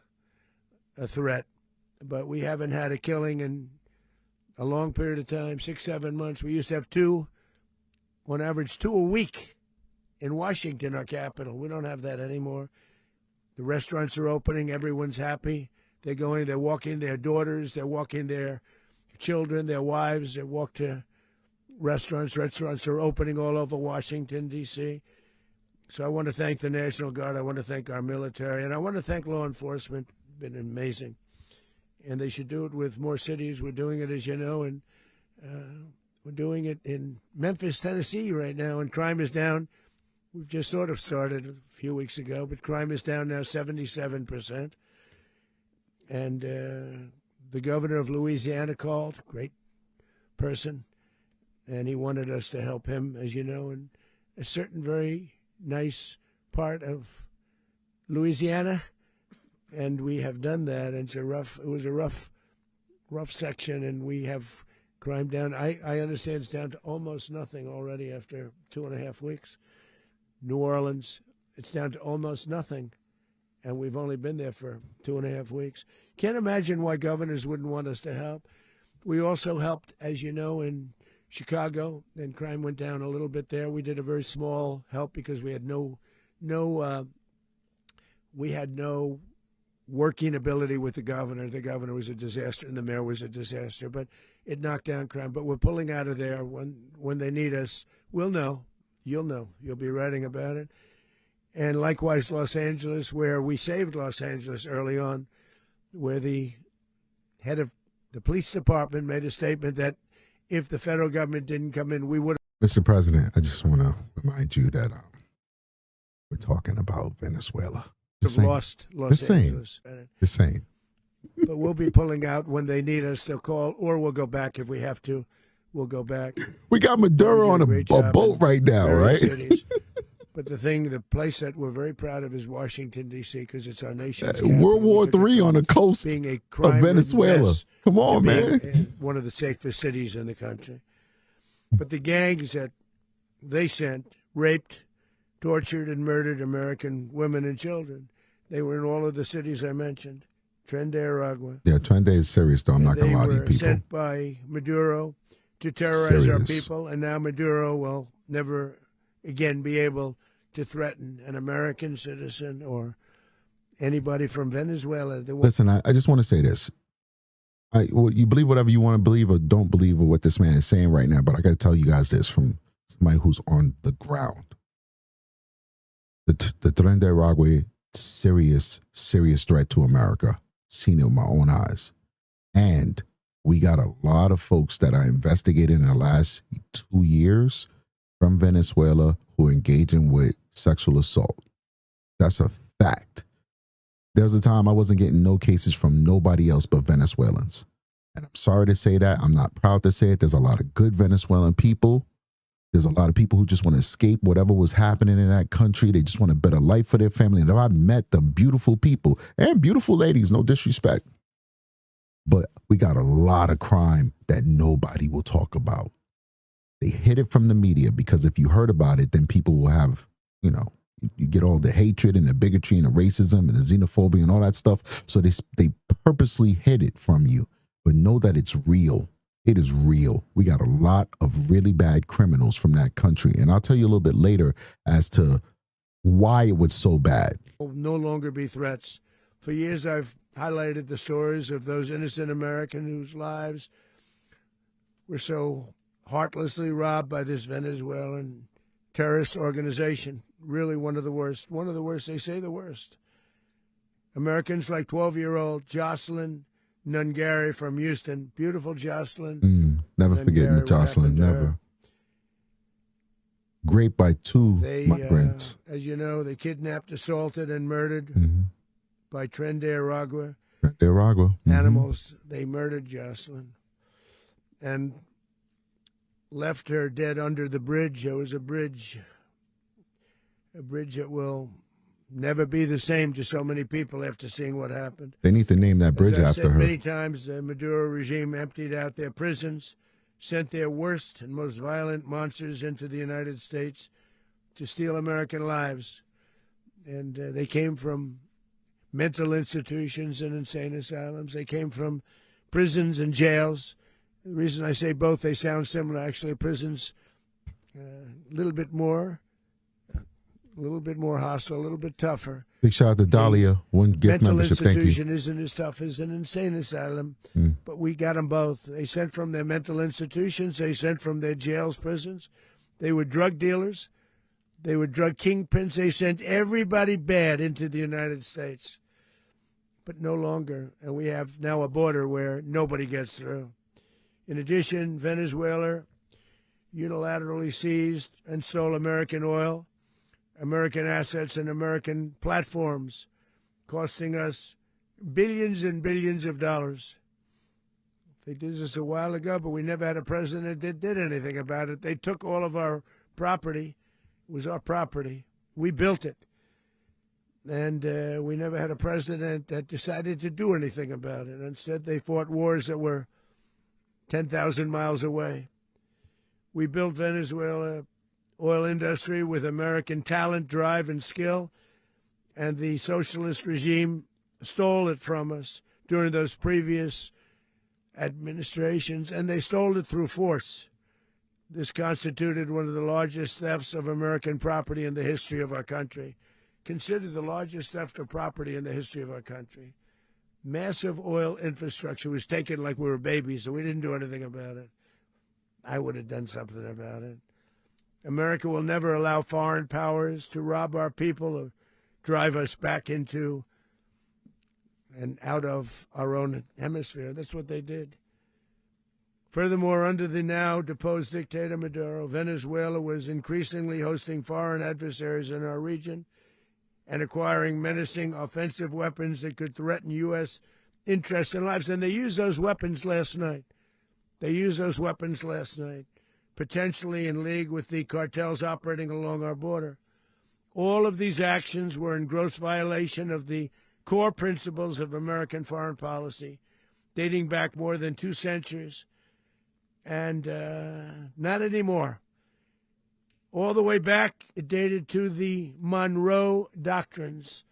threat. But we haven't had a killing in a long period of time, 6-7 months. We used to have on average two a week in Washington, our capital. We don't have that anymore. The restaurants are opening. Everyone's happy. They're going, they're walking their daughters, they're walking their children, their wives, they walk to restaurants. Restaurants are opening all over Washington, D.C. So I want to thank the National Guard. I want to thank our military. And I want to thank law enforcement. It's been amazing. And they should do it with more cities. We're doing it, as you know, and we're doing it in Memphis, Tennessee right now, and crime is down. We've just sort of started a few weeks ago, but crime is down now 77%. And the governor of Louisiana called, great person, and he wanted us to help him, as you know, in a certain very nice part of Louisiana, and we have done that. And it was a rough section, and we have crime down. I understand it's down to almost nothing already after 2.5 weeks. New Orleans, it's down to almost nothing. And we've only been there for 2.5 weeks. Can't imagine why governors wouldn't want us to help. We also helped, as you know, in Chicago, and crime went down a little bit there. We did a very small help because we had no working ability with the governor. The governor was a disaster, and the mayor was a disaster. But it knocked down crime. But we're pulling out of there. When they need us, we'll know. You'll know. You'll be writing about it. And likewise, Los Angeles, where we saved Los Angeles early on, where the head of the police department made a statement that if the federal government didn't come in, we would have. Mr. President, I just want to remind you that we're talking about Venezuela. Lost Los Angeles. Just saying. But we'll be pulling out when they need us. They'll call, or we'll go back if we have to. We'll go back. We got Maduro on a boat right now, right? But the place that we're very proud of is Washington, D.C., because it's our nation's World War III on the coast of Venezuela. Come on, man. One of the safest cities in the country. But the gangs that they sent raped, tortured, and murdered American women and children. They were in all of the cities I mentioned. Tren de Aragua. Yeah, Tren de is serious, though. I'm not going to lie to you people. They were sent by Maduro to terrorize our people, and now Maduro will never again be able to threaten an American citizen or anybody from Venezuela. Listen, I just want to say this. You believe whatever you want to believe or don't believe what this man is saying right now, but I got to tell you guys this from somebody who's on the ground. The Tren de Aragua, serious threat to America. Seen it with my own eyes. And we got a lot of folks that are investigated in the last 2 years from Venezuela who are engaging with sexual assault. That's a fact. There was a time I wasn't getting no cases from nobody else but Venezuelans. And I'm sorry to say that. I'm not proud to say it. There's a lot of good Venezuelan people. There's a lot of people who just want to escape whatever was happening in that country. They just want a better life for their family. And I met them beautiful people and beautiful ladies, no disrespect. But we got a lot of crime that nobody will talk about. They hid it from the media because if you heard about it, then people will have, you get all the hatred and the bigotry and the racism and the xenophobia and all that stuff. So they purposely hid it from you. But know that it's real. It is real. We got a lot of really bad criminals from that country. And I'll tell you a little bit later as to why it was so bad. Will no longer be threats. For years, I've highlighted the stories of those innocent Americans whose lives were so heartlessly robbed by this Venezuelan terrorist organization. Really one of the worst. One of the worst. They say the worst. Americans like 12-year-old Jocelyn Nungari from Houston. Beautiful Jocelyn. Never forgetting Jocelyn. Never. Great by two migrants. As you know, they kidnapped, assaulted, and murdered by Tren de Aragua. Tren de Aragua. Animals. They murdered Jocelyn and left her dead under the bridge. There was a bridge that will never be the same to so many people after seeing what happened. They need to name that bridge As I after said her. Many times, the Maduro regime emptied out their prisons, sent their worst and most violent monsters into the United States to steal American lives. And they came from mental institutions and insane asylums. They came from prisons and jails. The reason I say both, they sound similar. Actually, prisons, a little bit more hostile, a little bit tougher. Big shout out to Dahlia, one gift membership. Thank you. Mental institution isn't as tough as an insane asylum, but we got them both. They sent from their mental institutions. They sent from their jails, prisons. They were drug dealers. They were drug kingpins. They sent everybody bad into the United States, but no longer. And we have now a border where nobody gets through. In addition, Venezuela unilaterally seized and stole American oil, American assets, and American platforms, costing us billions and billions of dollars. They did this a while ago, but we never had a president that did anything about it. They took all of our property. It was our property. We built it. And we never had a president that decided to do anything about it. Instead, they fought wars that were 10,000 miles away. We built Venezuela oil industry with American talent, drive, and skill, and the socialist regime stole it from us during those previous administrations, and they stole it through force. This constituted one of the largest thefts of American property in the history of our country. Considered the largest theft of property in the history of our country. Massive oil infrastructure was taken like we were babies, and we didn't do anything about it. I would have done something about it. America will never allow foreign powers to rob our people or drive us back into and out of our own hemisphere. That's what they did. Furthermore, under the now deposed dictator Maduro, Venezuela was increasingly hosting foreign adversaries in our region and acquiring menacing offensive weapons that could threaten U.S. interests and lives. And they used those weapons last night. Potentially in league with the cartels operating along our border. All of these actions were in gross violation of the core principles of American foreign policy, dating back more than 2 centuries. And not anymore. All the way back, it dated to the Monroe Doctrines.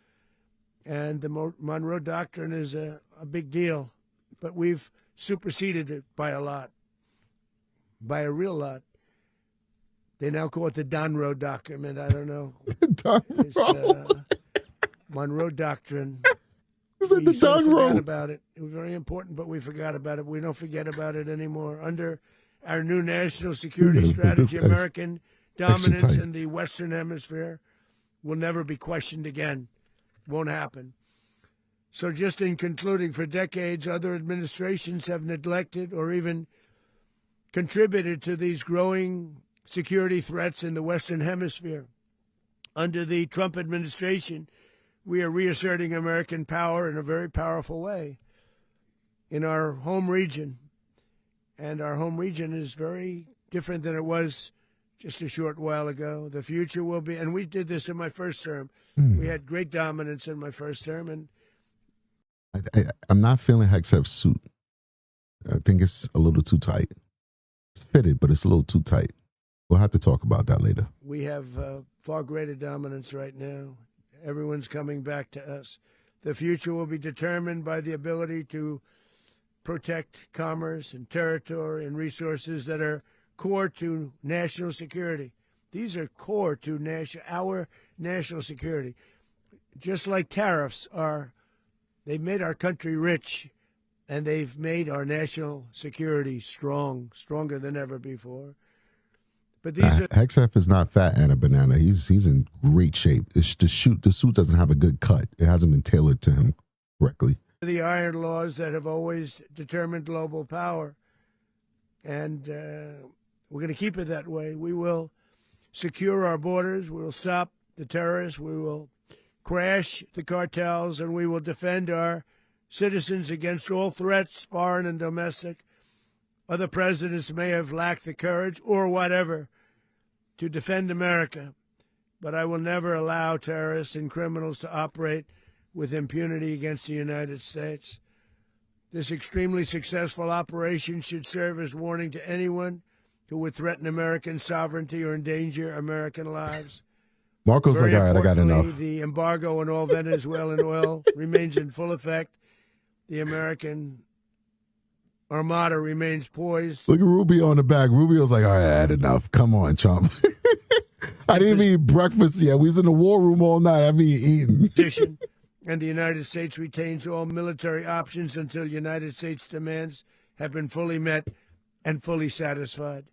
And the Monroe Doctrine is a big deal. But we've superseded it by a lot. By a real lot. They now call it the Donroe Document. I don't know. Monroe Doctrine. Is it the Donroe? Forgot about it. It was very important, but we forgot about it. We don't forget about it anymore. Under our new national security strategy, American dominance in the Western Hemisphere will never be questioned again. Won't happen. So just in concluding, for decades, other administrations have neglected or even contributed to these growing security threats in the Western Hemisphere. Under the Trump administration, we are reasserting American power in a very powerful way in our home region. And our home region is very different than it was just a short while ago. The future will be, and we did this in my first term. We had great dominance in my first term. And I'm not feeling Hexef's suit. I think it's a little too tight. It's fitted, but it's a little too tight. We'll have to talk about that later. We have far greater dominance right now. Everyone's coming back to us. The future will be determined by the ability to protect commerce and territory and resources that are core to national security. These are core to our national security. Just like tariffs are, they've made our country rich, and they've made our national security stronger than ever before. But these are Hexef is not fat and a banana. He's in great shape. The suit doesn't have a good cut. It hasn't been tailored to him correctly. The iron laws that have always determined global power. And we're going to keep it that way. We will secure our borders. We will stop the terrorists. We will crash the cartels. And we will defend our citizens against all threats, foreign and domestic. Other presidents may have lacked the courage or whatever to defend America. But I will never allow terrorists and criminals to operate with impunity against the United States. This extremely successful operation should serve as warning to anyone who would threaten American sovereignty or endanger American lives. Marco's like, all right, I got enough. The embargo on all Venezuelan oil remains in full effect. The American Armada remains poised. Look at Rubio on the back. Rubio's like, all right, I had enough. Come on, chump. I didn't even eat breakfast yet. We was in the war room all night. I haven't even eaten. And the United States retains all military options until United States demands have been fully met and fully satisfied.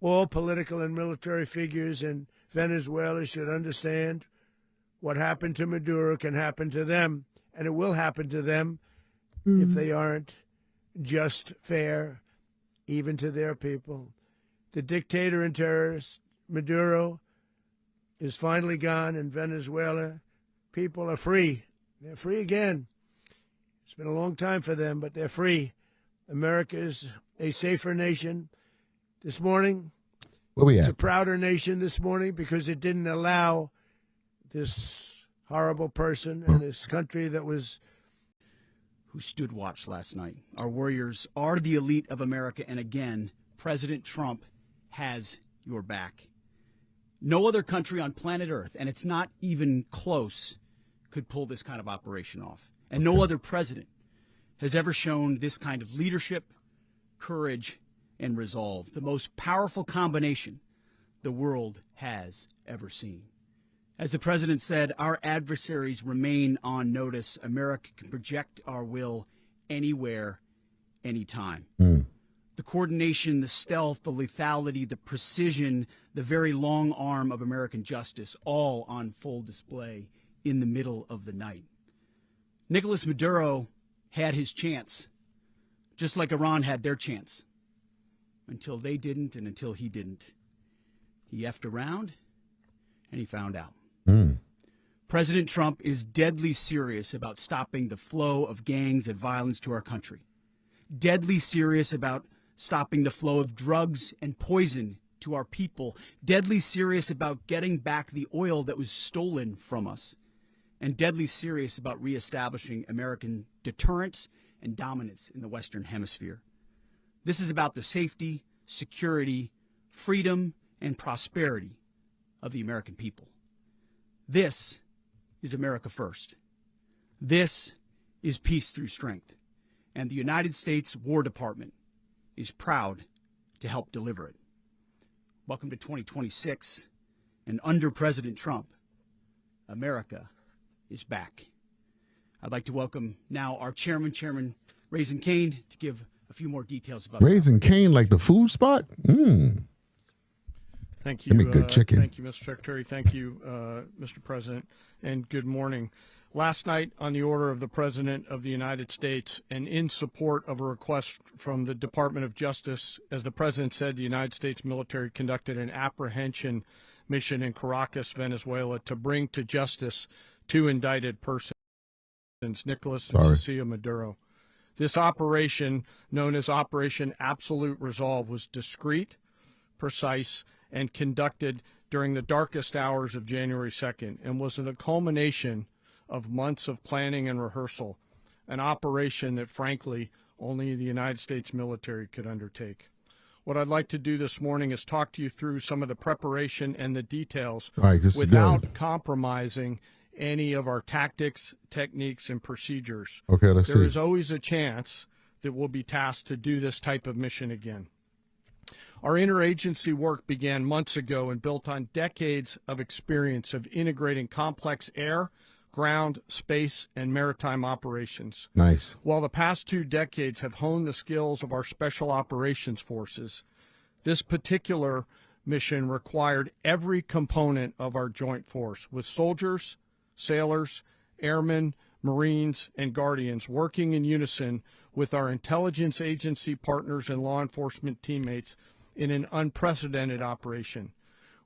All political and military figures in Venezuela should understand what happened to Maduro can happen to them, and it will happen to them if they aren't just fair, even to their people. The dictator and terrorist, Maduro, is finally gone, and Venezuela people are free. They're free again. It's been a long time for them, but they're free. America is a safer nation this morning. Where we at? It's a prouder nation this morning because it didn't allow this horrible person and this country that was... who stood watch last night. Our warriors are the elite of America, and again, President Trump has your back. No other country on planet Earth, and it's not even close, could pull this kind of operation off. And no other president has ever shown this kind of leadership, courage, and resolve, the most powerful combination the world has ever seen. As the president said, our adversaries remain on notice. America can project our will anywhere, anytime. The coordination, the stealth, the lethality, the precision, the very long arm of American justice, all on full display in the middle of the night. Nicolas Maduro had his chance, just like Iran had their chance, until they didn't and until he didn't. He effed around and he found out. President Trump is deadly serious about stopping the flow of gangs and violence to our country. Deadly serious about stopping the flow of drugs and poison to our people. Deadly serious about getting back the oil that was stolen from us. And deadly serious about reestablishing American deterrence and dominance in the Western Hemisphere. This is about the safety, security, freedom, and prosperity of the American people. This is America first. This is peace through strength. And the United States War Department is proud to help deliver it. Welcome to 2026. And under President Trump, America is back. I'd like to welcome now our chairman, Raising Cane, to give a few more details about Raising Cane, like the food spot? Thank you. Give me good chicken. Thank you, Mr. Secretary. Thank you, Mr. President, and good morning. Last night, on the order of the President of the United States and in support of a request from the Department of Justice, as the President said, the United States military conducted an apprehension mission in Caracas, Venezuela, to bring to justice two indicted persons, Nicolas and Cecilia Maduro. This operation, known as Operation Absolute Resolve, was discreet, precise, and conducted during the darkest hours of January 2nd and was the culmination of months of planning and rehearsal, an operation that, frankly, only the United States military could undertake. What I'd like to do this morning is talk to you through some of the preparation and the details without compromising any of our tactics, techniques, and procedures. Okay, let's see. There is always a chance that we'll be tasked to do this type of mission again. Our interagency work began months ago and built on decades of experience of integrating complex air, ground, space, and maritime operations. Nice. While the past 2 decades have honed the skills of our special operations forces, this particular mission required every component of our joint force, with soldiers, sailors, airmen, Marines, and Guardians working in unison with our intelligence agency partners and law enforcement teammates in an unprecedented operation.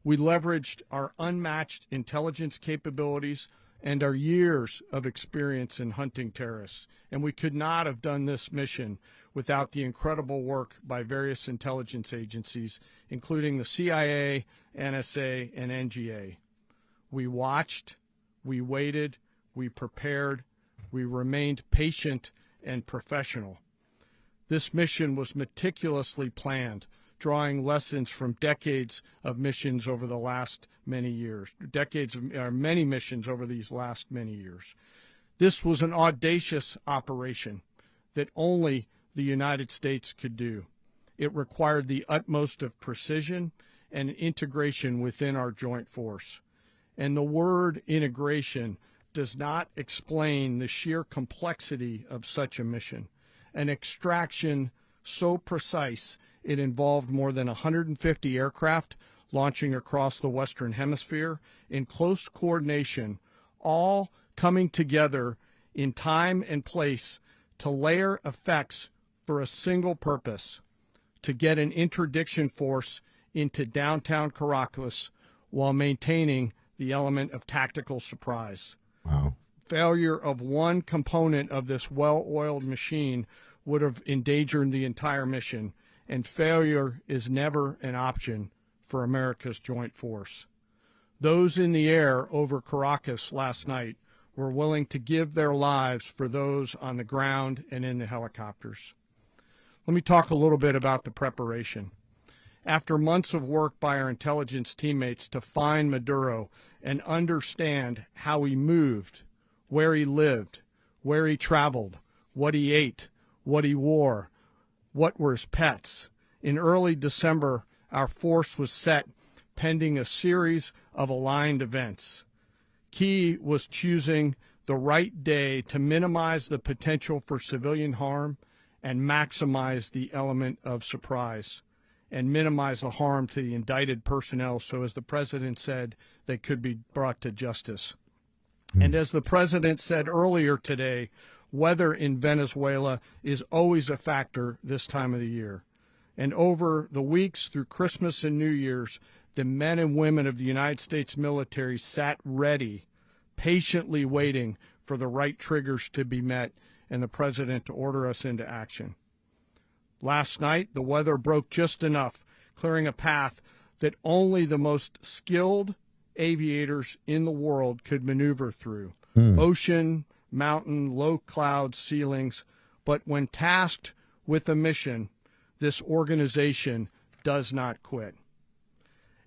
We leveraged our unmatched intelligence capabilities and our years of experience in hunting terrorists, and we could not have done this mission without the incredible work by various intelligence agencies, including the CIA, NSA, and NGA. We watched, we waited, we prepared, we remained patient and professional. This mission was meticulously planned, drawing lessons from decades of missions over the last many years, many missions over these last many years. This was an audacious operation that only the United States could do. It required the utmost of precision and integration within our joint force. And the word integration does not explain the sheer complexity of such a mission. An extraction so precise it involved more than 150 aircraft launching across the Western Hemisphere in close coordination, all coming together in time and place to layer effects for a single purpose: to get an interdiction force into downtown Caracas while maintaining the element of tactical surprise. Wow. Failure of one component of this well-oiled machine would have endangered the entire mission, and failure is never an option for America's joint force. Those in the air over Caracas last night were willing to give their lives for those on the ground and in the helicopters. Let me talk a little bit about the preparation. After months of work by our intelligence teammates to find Maduro and understand how he moved, where he lived, where he traveled, what he ate, what he wore, what were his pets, in early December, our force was set pending a series of aligned events. Key was choosing the right day to minimize the potential for civilian harm and maximize the element of surprise and minimize the harm to the indicted personnel so, as the president said, they could be brought to justice. And as the president said earlier today, weather in Venezuela is always a factor this time of the year. And over the weeks through Christmas and New Year's, the men and women of the United States military sat ready, patiently waiting for the right triggers to be met and the president to order us into action. Last night, the weather broke just enough, clearing a path that only the most skilled aviators in the world could maneuver through. Ocean, mountain, low cloud ceilings. But when tasked with a mission, this organization does not quit.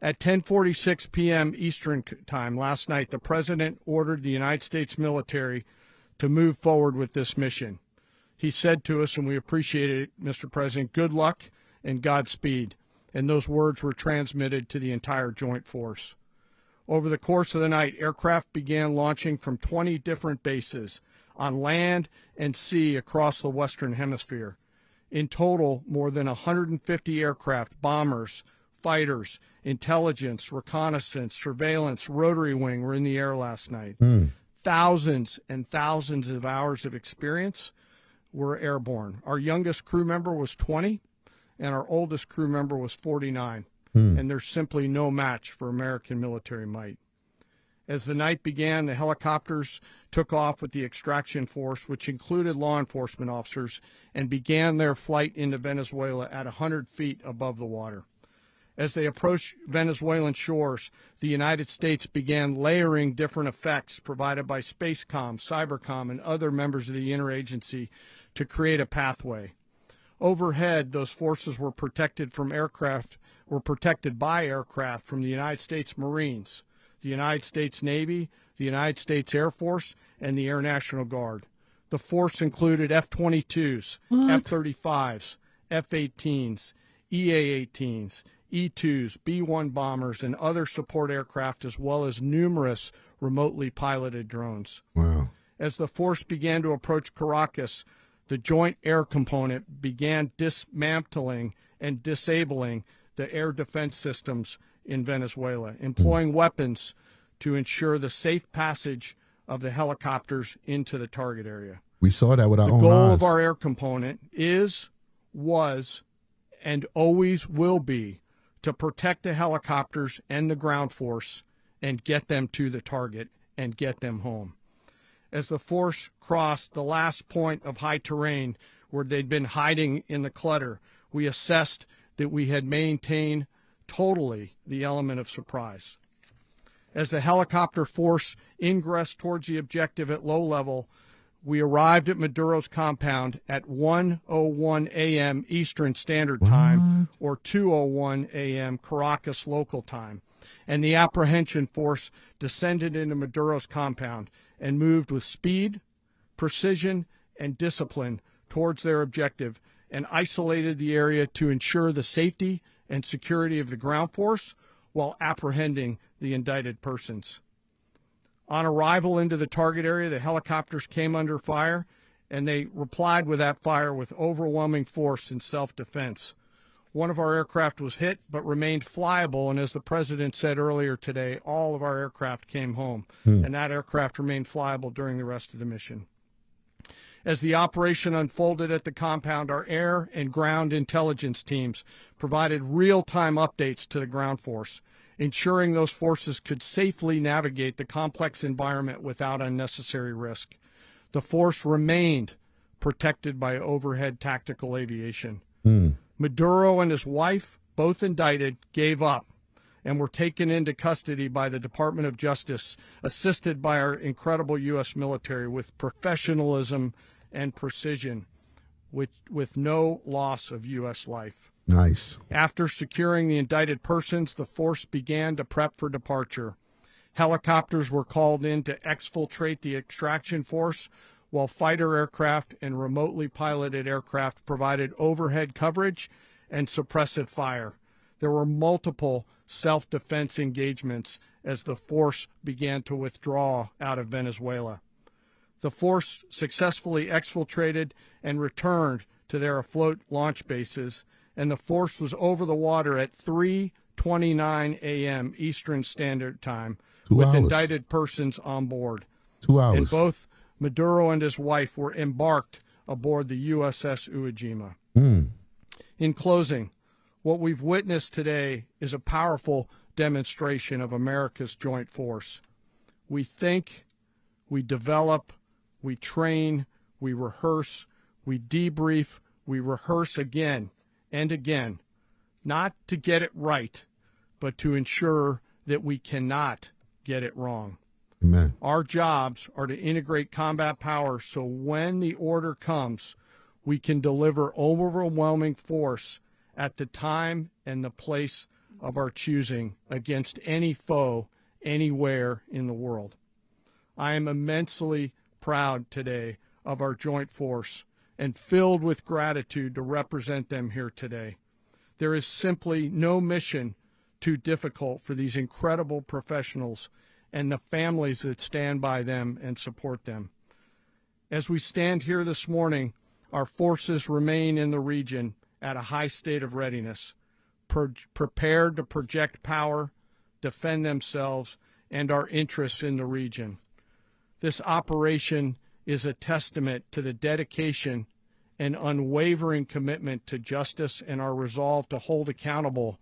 At 10:46 p.m. Eastern Time last night, the president ordered the United States military to move forward with this mission. He said to us, and we appreciate it, Mr. President, good luck and Godspeed. And those words were transmitted to the entire joint force. Over the course of the night, aircraft began launching from 20 different bases on land and sea across the Western Hemisphere. In total, more than 150 aircraft, bombers, fighters, intelligence, reconnaissance, surveillance, rotary wing were in the air last night. Thousands and thousands of hours of experience were airborne. Our youngest crew member was 20, and our oldest crew member was 49. And there's simply no match for American military might. As the night began, the helicopters took off with the extraction force, which included law enforcement officers, and began their flight into Venezuela at 100 feet above the water. As they approached Venezuelan shores, the United States began layering different effects provided by Spacecom, Cybercom, and other members of the interagency to create a pathway. Overhead, those forces were protected by aircraft from the United States Marines, the United States Navy, the United States Air Force, and the Air National Guard. The force included F-22s, F-35s, F-18s, EA-18s, E-2s, B-1 bombers, and other support aircraft, as well as numerous remotely piloted drones. Wow. As the force began to approach Caracas, the Joint Air Component began dismantling and disabling the air defense systems in Venezuela, employing weapons to ensure the safe passage of the helicopters into the target area. We saw that with our own eyes. The goal of our air component was, and always will be to protect the helicopters and the ground force and get them to the target and get them home. As the force crossed the last point of high terrain where they'd been hiding in the clutter, we assessed that we had maintained totally the element of surprise. As the helicopter force ingressed towards the objective at low level, we arrived at Maduro's compound at 1:01 a.m. Eastern Standard Time, or 2:01 a.m. Caracas local time, and the apprehension force descended into Maduro's compound and moved with speed, precision, and discipline towards their objective, and isolated the area to ensure the safety and security of the ground force while apprehending the indicted persons. On arrival into the target area, the helicopters came under fire, and they replied with that fire with overwhelming force in self-defense. One of our aircraft was hit but remained flyable, and as the president said earlier today, all of our aircraft came home, and that aircraft remained flyable during the rest of the mission. As the operation unfolded at the compound, our air and ground intelligence teams provided real-time updates to the ground force, ensuring those forces could safely navigate the complex environment without unnecessary risk. The force remained protected by overhead tactical aviation. Maduro and his wife, both indicted, gave up and were taken into custody by the Department of Justice, assisted by our incredible U.S. military with professionalism and precision, with no loss of U.S. life. Nice. After securing the indicted persons, the force began to prep for departure. Helicopters were called in to exfiltrate the extraction force, while fighter aircraft and remotely piloted aircraft provided overhead coverage and suppressive fire. There were multiple self-defense engagements as the force began to withdraw out of Venezuela. The force successfully exfiltrated and returned to their afloat launch bases, and the force was over the water at 3:29 a.m. Eastern Standard Time with indicted persons on board. 2 hours. And both Maduro and his wife were embarked aboard the USS Iwo Jima. In closing, what we've witnessed today is a powerful demonstration of America's joint force. We think, we develop, we train, we rehearse, we debrief, we rehearse again and again, not to get it right, but to ensure that we cannot get it wrong. Amen. Our jobs are to integrate combat power so when the order comes, we can deliver overwhelming force at the time and the place of our choosing against any foe anywhere in the world. I am immensely proud today of our joint force and filled with gratitude to represent them here today. There is simply no mission too difficult for these incredible professionals and the families that stand by them and support them. As we stand here this morning, our forces remain in the region at a high state of readiness, prepared to project power, defend themselves, and our interests in the region. This operation is a testament to the dedication and unwavering commitment to justice and our resolve to hold accountable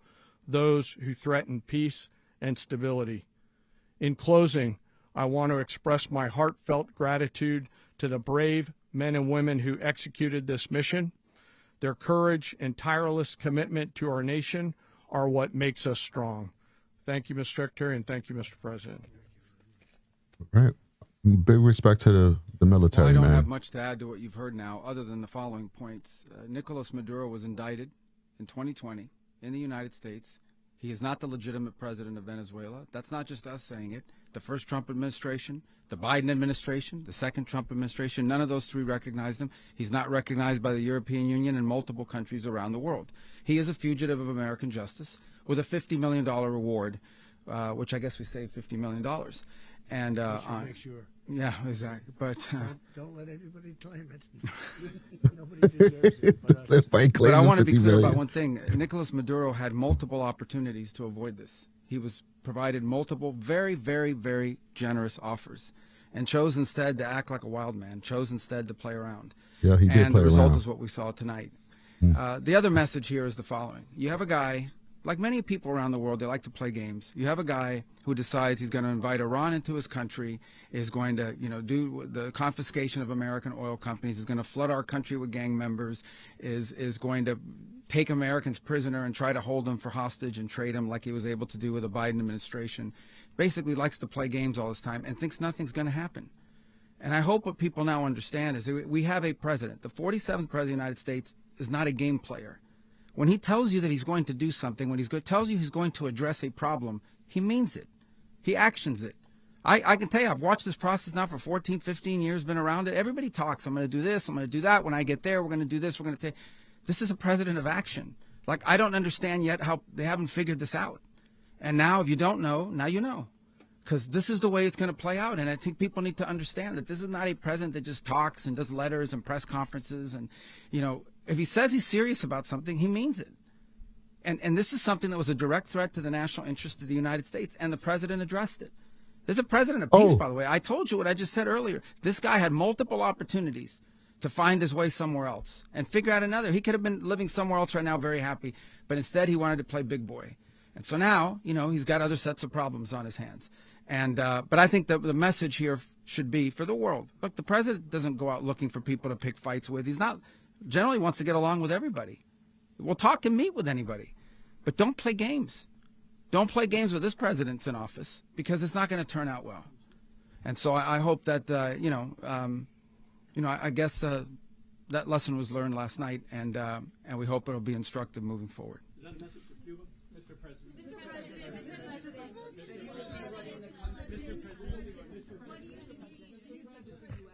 those who threaten peace and stability. In closing, I want to express my heartfelt gratitude to the brave men and women who executed this mission. Their courage and tireless commitment to our nation are what makes us strong. Thank you, Mr. Secretary, and thank you, Mr. President. All right. Big respect to the military, I don't man. have much to add to what you've heard now, other than the following points. Nicolas Maduro was indicted in 2020 in the United States. He is not the legitimate president of Venezuela. That's not just us saying it. The first Trump administration, the Biden administration, the second Trump administration, none of those three recognized him. He's not recognized by the European Union and multiple countries around the world. He is a fugitive of American justice with a $50 million reward, which I guess we saved $50 million. And make sure. Yeah, exactly. But don't let anybody claim it. Nobody deserves it. But I want to be clear about one thing. Nicolas Maduro had multiple opportunities to avoid this. He was provided multiple very, very, very generous offers and chose instead to act like a wild man, chose instead to play around. Yeah, he did play around. And the result is what we saw tonight. The other message here is the following. You have a guy, like many people around the world, they like to play games. You have a guy who decides he's going to invite Iran into his country, is going to, do the confiscation of American oil companies, is going to flood our country with gang members, is going to take Americans prisoner and try to hold them for hostage and trade them like he was able to do with the Biden administration. Basically likes to play games all this time and thinks nothing's going to happen. And I hope what people now understand is that we have a president. The 47th president of the United States is not a game player. When he tells you that he's going to do something, when tells you he's going to address a problem, he means it. He actions it. I can tell you, I've watched this process now for 14, 15 years, been around it. Everybody talks. I'm going to do this. I'm going to do that. When I get there, we're going to do this. We're going to take. This is a president of action. Like, I don't understand yet how they haven't figured this out. And now, if you don't know, now you know. Because this is the way it's going to play out. And I think people need to understand that this is not a president that just talks and does letters and press conferences. And, if he says he's serious about something, he means it. And this is something that was a direct threat to the national interest of the United States, and the president addressed it. There's a president of peace, by the way. I told you what I just said earlier. This guy had multiple opportunities to find his way somewhere else and figure out another. He could have been living somewhere else right now very happy, but instead he wanted to play big boy. And so now, he's got other sets of problems on his hands. And but I think that the message here should be for the world. Look, the president doesn't go out looking for people to pick fights with. He's not generally wants to get along with everybody. We'll talk and meet with anybody, but don't play games. Don't play games with this president's in office, because it's not going to turn out well. And so I hope that I guess that lesson was learned last night, and we hope it'll be instructive moving forward. Is that a message for Cuba, Mr. President?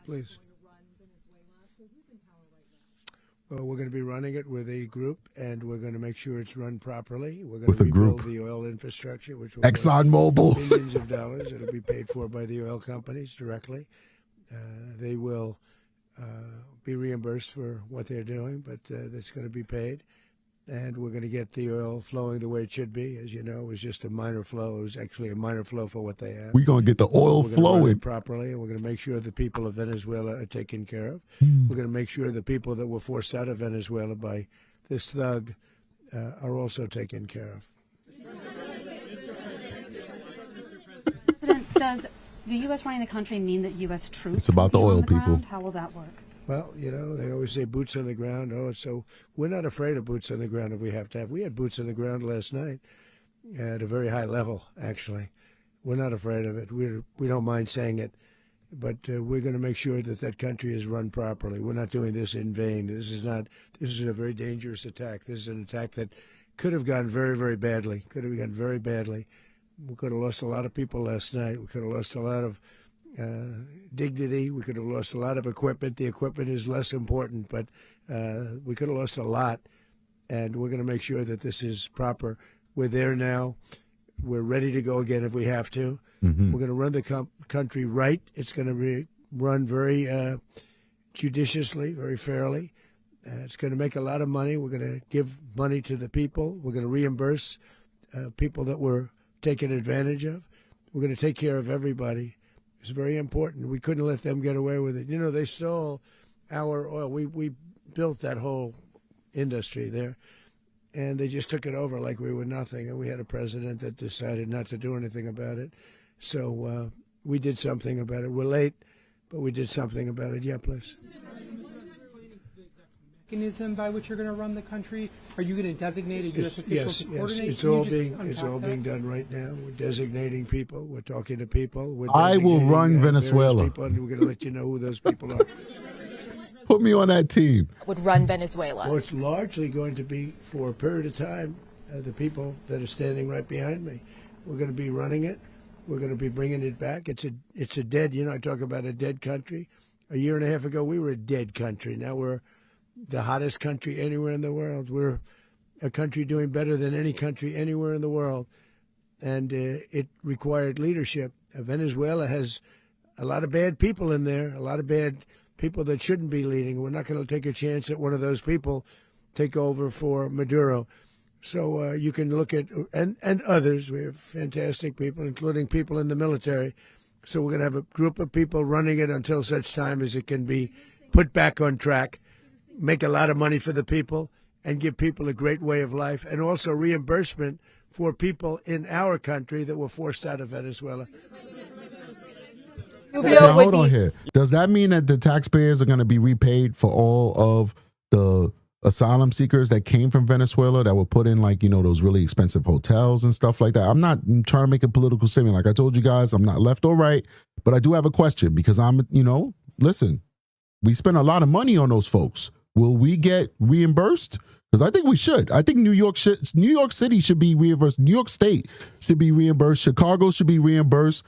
Please. Well, we're going to be running it with a group, and we're going to make sure it's run properly. We're going to rebuild the oil infrastructure, which will ExxonMobil. Millions of dollars. It'll be paid for by the oil companies directly. They will be reimbursed for what they're doing, but that's going to be paid. And we're going to get the oil flowing the way it should be. As you know, it was just a minor flow. It was actually a minor flow for what they have. We're going to get the oil we're gonna run flowing it properly, and we're going to make sure the people of Venezuela are taken care of. We're going to make sure the people that were forced out of Venezuela by this thug are also taken care of. President, does the U.S. running the country mean that U.S. troops? It's about the oil, people. Ground? How will that work? Well, you know, they always say boots on the ground. Oh, so we're not afraid of boots on the ground if we have to have. We had boots on the ground last night at a very high level, actually. We're not afraid of it. We don't mind saying it. But we're going to make sure that that country is run properly. We're not doing this in vain. This is a very dangerous attack. This is an attack that could have gone very, very badly. Could have gone very badly. We could have lost a lot of people last night. We could have lost a lot of dignity. We could have lost a lot of equipment. The equipment is less important, but we could have lost a lot. And we're going to make sure that this is proper. We're there now. We're ready to go again if we have to. Mm-hmm. We're going to run the country right. It's going to be run very judiciously, very fairly. It's going to make a lot of money. We're going to give money to the people. We're going to reimburse people that were taken advantage of. We're going to take care of everybody. It's very important. We couldn't let them get away with it. You know, they stole our oil. We built that whole industry there. And they just took it over like we were nothing. And we had a president that decided not to do anything about it. So we did something about it. We're late, but we did something about it. Yeah, please. Mechanism by which you're going to run the country? Are you going to designate a U.S. official to coordinate? It's all being done right now. We're designating people. We're talking to people. I will run Venezuela. People, and we're going to let you know who those people are. Put me on that team. Would run Venezuela. Well, it's largely going to be for a period of time the people that are standing right behind me. We're going to be running it. We're going to be bringing it back. It's a dead. You know, I talk about a dead country. A year and a half ago, we were a dead country. Now we're the hottest country anywhere in the world. We're a country doing better than any country anywhere in the world, and it required leadership. Venezuela has a lot of bad people in there. A lot of bad people that shouldn't be leading. We're not going to take a chance that one of those people take over for Maduro. So you can look at, and others, we have fantastic people, including people in the military. So we're going to have a group of people running it until such time as it can be put back on track, make a lot of money for the people, and give people a great way of life, and also reimbursement for people in our country that were forced out of Venezuela. Now, hold on here. Does that mean that the taxpayers are going to be repaid for all of the asylum seekers that came from Venezuela that were put in, like, you know, those really expensive hotels and stuff like that? I'm not trying to make a political statement. Like I told you guys, I'm not left or right, but I do have a question because listen, we spend a lot of money on those folks. Will we get reimbursed? Because I think we should. I think New York City should be reimbursed. New York State should be reimbursed. Chicago should be reimbursed.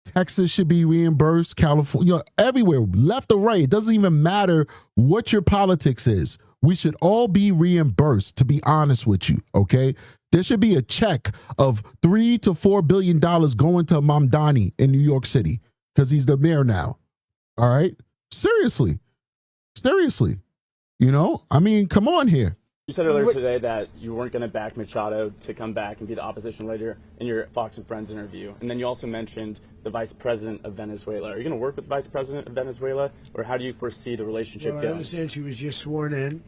Texas should be reimbursed. California, everywhere, left or right. It doesn't even matter what your politics is. We should all be reimbursed, to be honest with you, okay? There should be a check of $3 to $4 billion going to Mamdani in New York City because he's the mayor now, all right? Seriously. You know, I mean, come on here. You said earlier today that you weren't going to back Machado to come back and be the opposition leader in your Fox and Friends interview. And then you also mentioned the vice president of Venezuela. Are you going to work with the vice president of Venezuela, or how do you foresee the relationship going? I understand she was just sworn in,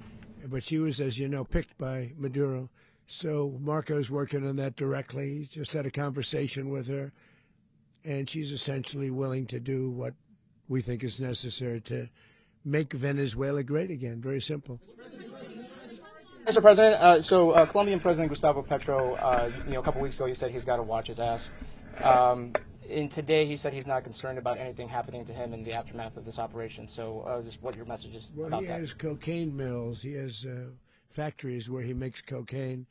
but she was, as you know, picked by Maduro. So Marco's working on that directly. He just had a conversation with her, and she's essentially willing to do what we think is necessary to make Venezuela great again. Very simple. Mr. President, Colombian President Gustavo Petro, a couple weeks ago, he said he's got to watch his ass. And today he said he's not concerned about anything happening to him in the aftermath of this operation. So just what your message is about that. Well, he has cocaine mills. He has factories where he makes cocaine.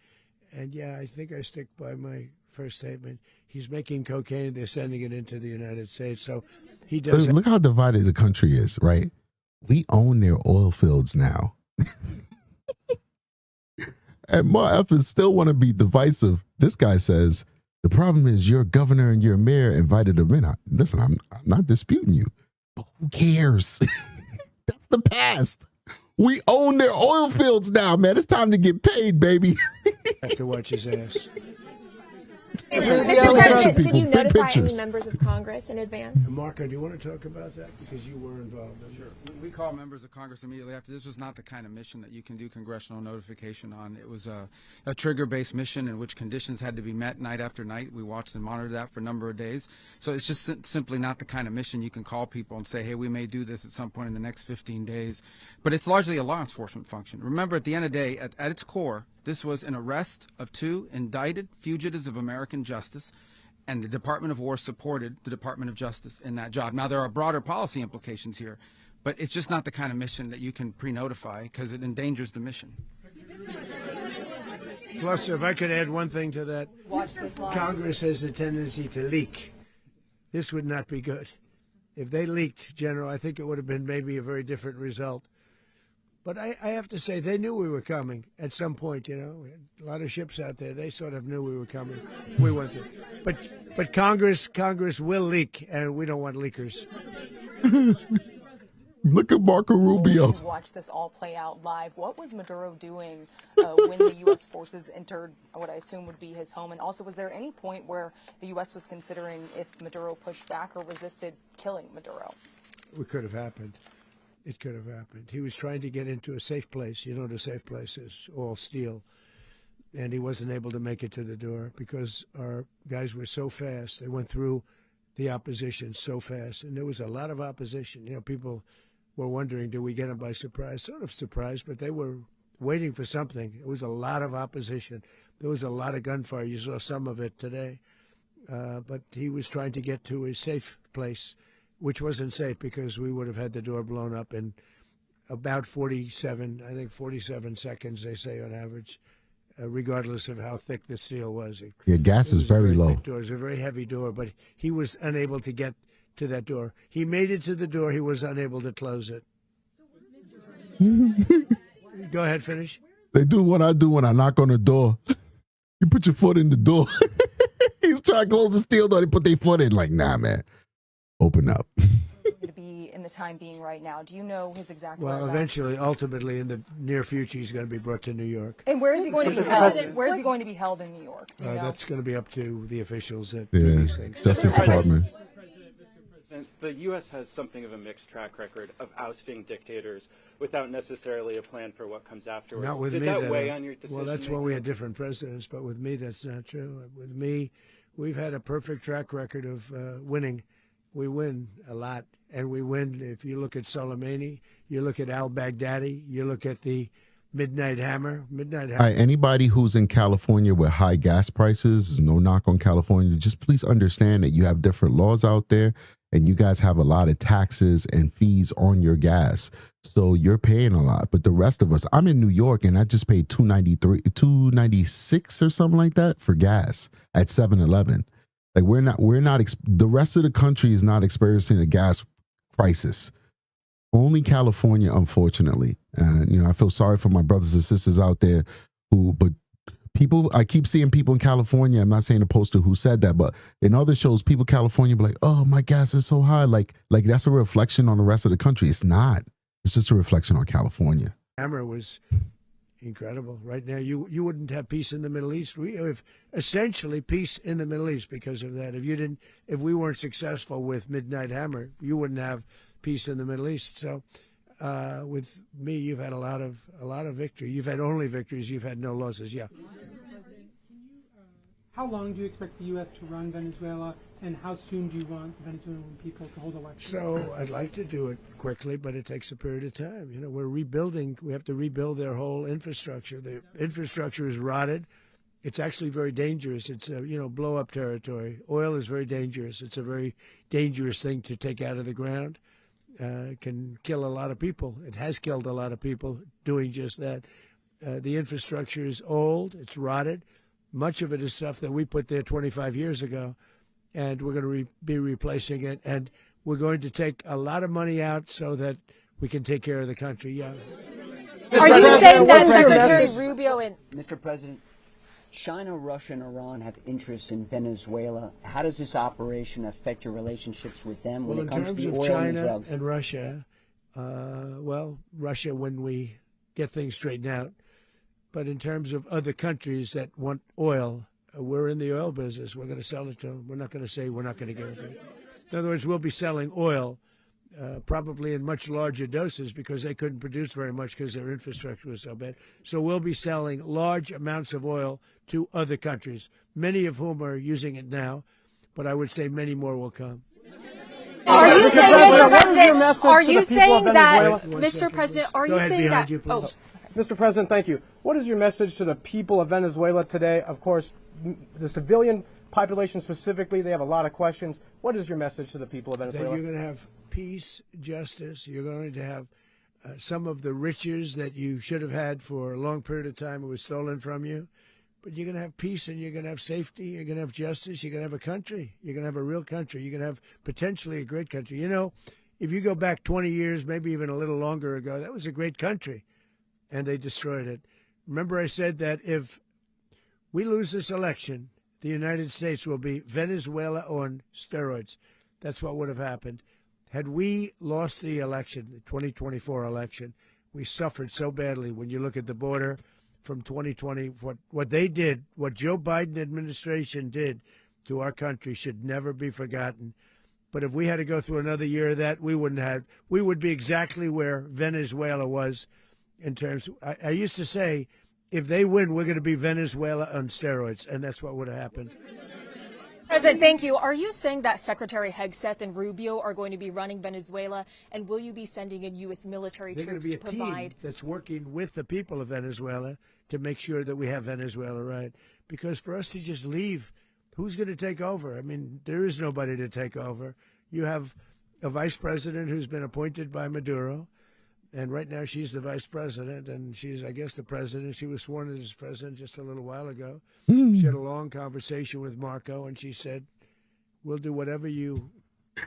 And, yeah, I think I stick by my first statement. He's making cocaine. They're sending it into the United States. So he does. Look how divided the country is, right? We own their oil fields now. And more efforts still want to be divisive. This guy says, the problem is your governor and your mayor invited them in. Listen, I'm not disputing you. But who cares? That's the past. We own their oil fields now, man. It's time to get paid, baby. Have to watch his ass. Mr. President, did you notify any members of Congress in advance? Marco, do you want to talk about that? Because you were involved in it. Sure. We called members of Congress immediately after. This was not the kind of mission that you can do congressional notification on. It was a trigger-based mission in which conditions had to be met night after night. We watched and monitored that for a number of days. So it's just simply not the kind of mission you can call people and say, hey, we may do this at some point in the next 15 days. But it's largely a law enforcement function. Remember, at the end of the day, at its core, this was an arrest of 2 indicted fugitives of American justice, and the Department of War supported the Department of Justice in that job. Now, there are broader policy implications here, but it's just not the kind of mission that you can pre-notify because it endangers the mission. Plus, if I could add one thing to that, Congress has a tendency to leak. This would not be good. If they leaked, General, I think it would have been maybe a very different result. But I have to say, they knew we were coming at some point, you know. We had a lot of ships out there. They sort of knew we were coming. We went there. But Congress will leak, and we don't want leakers. Look at Marco Rubio. Watch this all play out live. What was Maduro doing when the U.S. forces entered what I assume would be his home? And also, was there any point where the U.S. was considering if Maduro pushed back or resisted killing Maduro? It could have happened. It could have happened. He was trying to get into a safe place. You know what a safe place is, all steel. And he wasn't able to make it to the door because our guys were so fast. They went through the opposition so fast. And there was a lot of opposition. You know, people were wondering, do we get them by surprise? Sort of surprised, but they were waiting for something. It was a lot of opposition. There was a lot of gunfire. You saw some of it today. But he was trying to get to a safe place, which wasn't safe because we would have had the door blown up in about 47 seconds, they say on average, regardless of how thick the steel was. Yeah, gas is very low. It was a very heavy door, but he was unable to get to that door. He made it to the door. He was unable to close it. Go ahead, finish. They do what I do when I knock on the door. You put your foot in the door. He's trying to close the steel door. They put their foot in like, nah, man. Open up. To be in the time being right now, do you know his exact Well, whereabouts? eventually, ultimately, in the near future, he's going to be brought to New York. And where is he going to be held? Where is he going to be held in New York? Do you know? That's going to be up to the officials that do these things. Justice Department. Mr. President, the U.S. has something of a mixed track record of ousting dictators without necessarily a plan for what comes afterwards. Not with Did me. that weigh on your decision? Well, that's when we had different presidents, but with me, that's not true. With me, we've had a perfect track record of winning. We win a lot, and we win. If you look at Soleimani, you look at al-Baghdadi, you look at the Midnight Hammer. All right, anybody who's in California with high gas prices, no knock on California, just please understand that you have different laws out there, and you guys have a lot of taxes and fees on your gas. So you're paying a lot. But the rest of us, I'm in New York, and I just paid $2.96 or something like that for gas at 7-Eleven. Like the rest of the country is not experiencing a gas crisis. Only California, unfortunately. And, you know, I feel sorry for my brothers and sisters out there but I keep seeing people in California. I'm not saying a poster who said that, but in other shows, people in California be like, oh, my gas is so high. Like that's a reflection on the rest of the country. It's not. It's just a reflection on California. Hammer was incredible. Right now, you wouldn't have peace in the Middle East. We have essentially peace in the Middle East because of that. If we weren't successful with Midnight Hammer, you wouldn't have peace in the Middle East. So, with me, you've had a lot of victory. You've had only victories. You've had no losses. Yeah. How long do you expect the U.S. to run Venezuela, and how soon do you want the Venezuelan people to hold elections? So I'd like to do it quickly, but it takes a period of time. You know, we're rebuilding. We have to rebuild their whole infrastructure. The infrastructure is rotted. It's actually very dangerous. It's blow-up territory. Oil is very dangerous. It's a very dangerous thing to take out of the ground. It can kill a lot of people. It has killed a lot of people doing just that. The infrastructure is old. It's rotted. Much of it is stuff that we put there 25 years ago, and we're going to be replacing it. And we're going to take a lot of money out so that we can take care of the country. Yeah. Are you saying that Secretary Rubio and Mr. President, China, Russia, and Iran have interests in Venezuela. How does this operation affect your relationships with them when it comes to the oil and drugs? In terms of China and Russia, well, Russia when we get things straightened out. But in terms of other countries that want oil, we're in the oil business. We're going to sell it to them. We're not going to say we're not going to give it. In other words, we'll be selling oil probably in much larger doses because they couldn't produce very much because their infrastructure was so bad. So we'll be selling large amounts of oil to other countries, many of whom are using it now, but I would say many more will come. Are you saying, Mr. President, are you saying that, Mr. President, are you saying that, Mr. President, thank you. What is your message to the people of Venezuela today? Of course, the civilian population specifically, they have a lot of questions. What is your message to the people of Venezuela? That you're going to have peace, justice. You're going to have some of the riches that you should have had for a long period of time. It was stolen from you. But you're going to have peace and you're going to have safety. You're going to have justice. You're going to have a country. You're going to have a real country. You're going to have potentially a great country. You know, if you go back 20 years, maybe even a little longer ago, that was a great country. And they destroyed it. Remember I said that if we lose this election, the United States will be Venezuela on steroids. That's what would have happened. Had we lost the election, the 2024 election, we suffered so badly when you look at the border from 2020. What they did, what Joe Biden administration did to our country should never be forgotten. But if we had to go through another year of that, we would be exactly where Venezuela was in terms. I used to say, if they win, we're going to be Venezuela on steroids, and that's what would have happened. President, thank you. Are you saying that Secretary Hegseth and Rubio are going to be running Venezuela, and will you be sending in U.S. military They're troops going to to be a provide? team that's working with the people of Venezuela to make sure that we have Venezuela right. Because for us to just leave, who's going to take over? I mean, there is nobody to take over. You have a vice president who's been appointed by Maduro, and right now she's the vice president, and she's, I guess, the president. She was sworn in as president just a little while ago. She had a long conversation with Marco, and she said, we'll do whatever you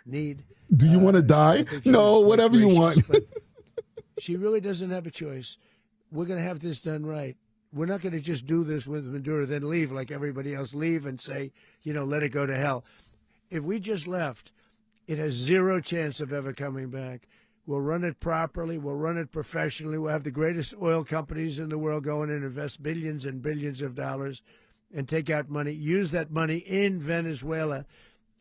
need. Do you want to die? No, whatever you want. But she really doesn't have a choice. We're going to have this done right. We're not going to just do this with Maduro, then leave like everybody else, leave and say, let it go to hell. If we just left, it has zero chance of ever coming back. We'll run it properly. We'll run it professionally. We'll have the greatest oil companies in the world go in and invest billions and billions of dollars and take out money, use that money in Venezuela.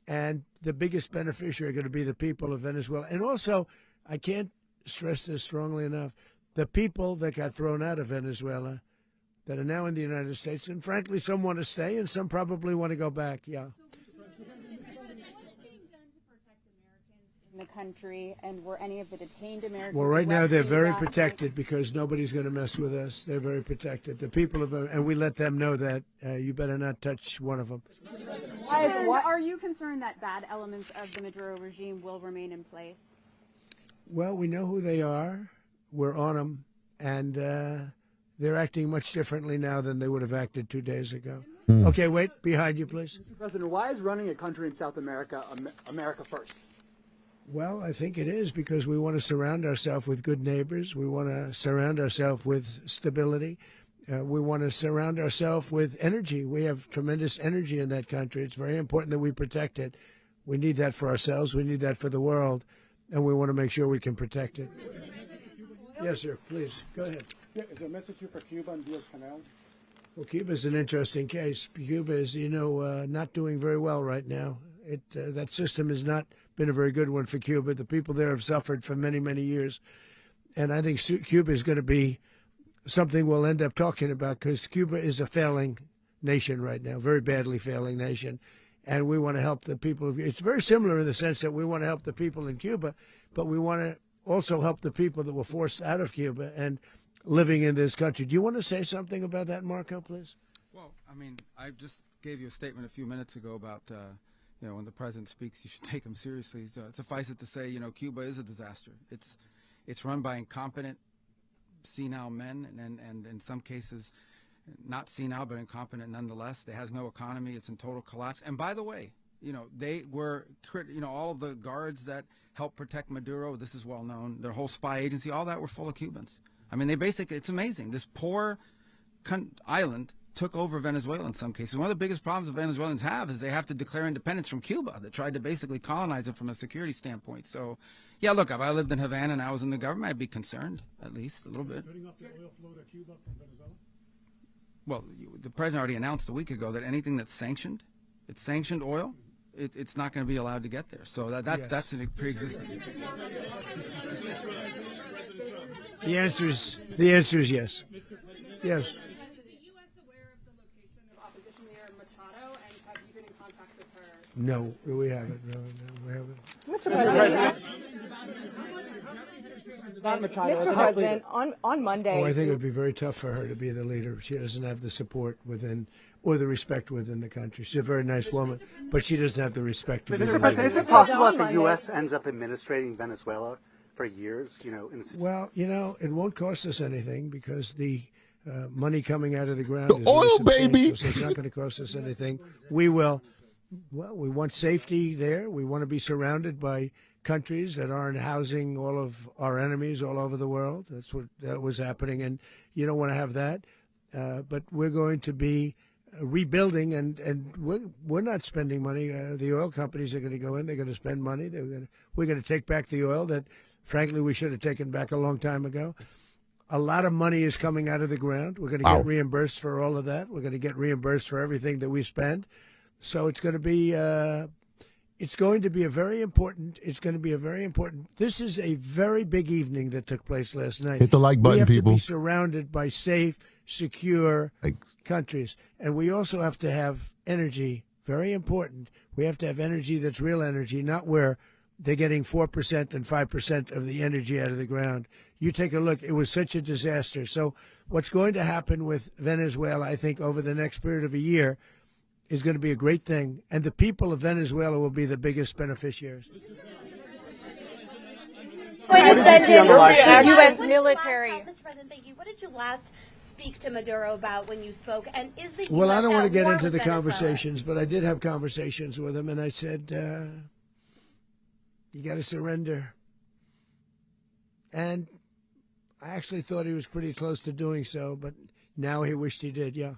And the biggest beneficiary are going to be the people of Venezuela. And also, I can't stress this strongly enough, the people that got thrown out of Venezuela that are now in the United States. And frankly, some want to stay and some probably want to go back. Yeah. In the country, and were any of the detained Americans? Well, right now they're very protected because nobody's going to mess with us. They're very protected. The people of, and we let them know that you better not touch one of them. Are you concerned that bad elements of the Maduro regime will remain in place? Well, we know who they are. We're on them, and they're acting much differently now than they would have acted 2 days ago. Okay, wait, behind you, please. Mr. President, why is running a country in South America America first? Well, I think it is because we want to surround ourselves with good neighbors. We want to surround ourselves with stability. We want to surround ourselves with energy. We have tremendous energy in that country. It's very important that we protect it. We need that for ourselves. We need that for the world. And we want to make sure we can protect it. Yes, sir. Please, go ahead. Yeah, is there a message here for Cuba and Diaz-Canel? Well, Cuba is an interesting case. Cuba is, not doing very well right now. That system has not been a very good one for Cuba. The people there have suffered for many, many years. And I think Cuba is going to be something we'll end up talking about because Cuba is a failing nation right now, very badly failing nation. And we want to help the people. It's very similar in the sense that we want to help the people in Cuba, but we want to also help the people that were forced out of Cuba and living in this country. Do you want to say something about that, Marco, please? Well, I mean, I just gave you a statement a few minutes ago about when the president speaks, you should take him seriously. So suffice it to say, Cuba is a disaster. It's run by incompetent, senile men, and in some cases, not senile but incompetent nonetheless. It has no economy. It's in total collapse. And by the way, they were, all of the guards that helped protect Maduro. This is well known. Their whole spy agency, all that were full of Cubans. I mean, it's amazing. This poor island took over Venezuela in some cases. One of the biggest problems the Venezuelans have is they have to declare independence from Cuba that tried to basically colonize it from a security standpoint. So, yeah, look, if I lived in Havana and I was in the government, I'd be concerned, at least a little bit. Cutting off the oil flow to Cuba from Venezuela? Well, the president already announced a week ago that anything that's sanctioned, it's sanctioned oil, it's not going to be allowed to get there. So that's a pre-existing. The answer is yes. Yes. No, we haven't. No, we haven't. Mr. President. Mr. President, on Monday. Oh, I think it would be very tough for her to be the leader. She doesn't have the support within or the respect within the country. She's a very nice woman, but she doesn't have the respect to be the leader. Mr. President, is it possible that the U.S. ends up administrating Venezuela for years? Well, it won't cost us anything because the money coming out of the ground The is oil, substantial, baby. so it's not going to cost us anything. We will. Well, we want safety there. We want to be surrounded by countries that aren't housing all of our enemies all over the world. That's what that was happening, and you don't want to have that. But we're going to be rebuilding, and we're not spending money. The oil companies are going to go in. They're going to spend money. We're going to take back the oil that, frankly, we should have taken back a long time ago. A lot of money is coming out of the ground. We're going to get reimbursed for all of that. We're going to get reimbursed for everything that we spend. So it's going to be a very important. This is a very big evening that took place last night. Hit the like button, we have people. to be surrounded by safe, secure countries, and we also have to have energy. Very important. We have to have energy that's real energy, not where they're getting 4% and 5% of the energy out of the ground. You take a look. It was such a disaster. So what's going to happen with Venezuela, I think, over the next period of a year, is going to be a great thing, and the people of Venezuela will be the biggest beneficiaries. Going to send in the U.S. military. Mr. President, thank you. What did you last speak to Maduro about when you spoke? And is the Well, US I don't want to get at war into with the Venezuela? conversations, but I did have conversations with him, and I said, you got to surrender. And I actually thought he was pretty close to doing so, but now he wished he did, yeah.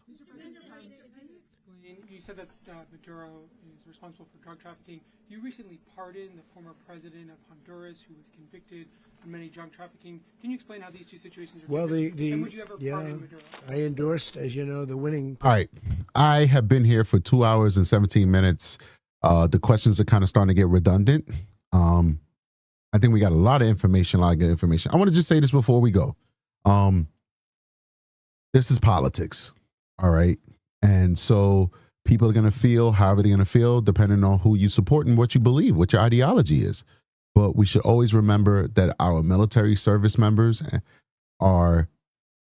You said that Maduro is responsible for drug trafficking. You recently pardoned the former president of Honduras who was convicted of many drug trafficking. Can you explain how these two situations are different? And would you ever pardon Maduro? I endorsed, as you know, the winning. All right. I have been here for 2 hours and 17 minutes. The questions are kind of starting to get redundant. I think we got a lot of information, a lot of good information. I want to just say this before we go. This is politics. All right. And so people are going to feel however they're going to feel, depending on who you support and what you believe, what your ideology is. But we should always remember that our military service members are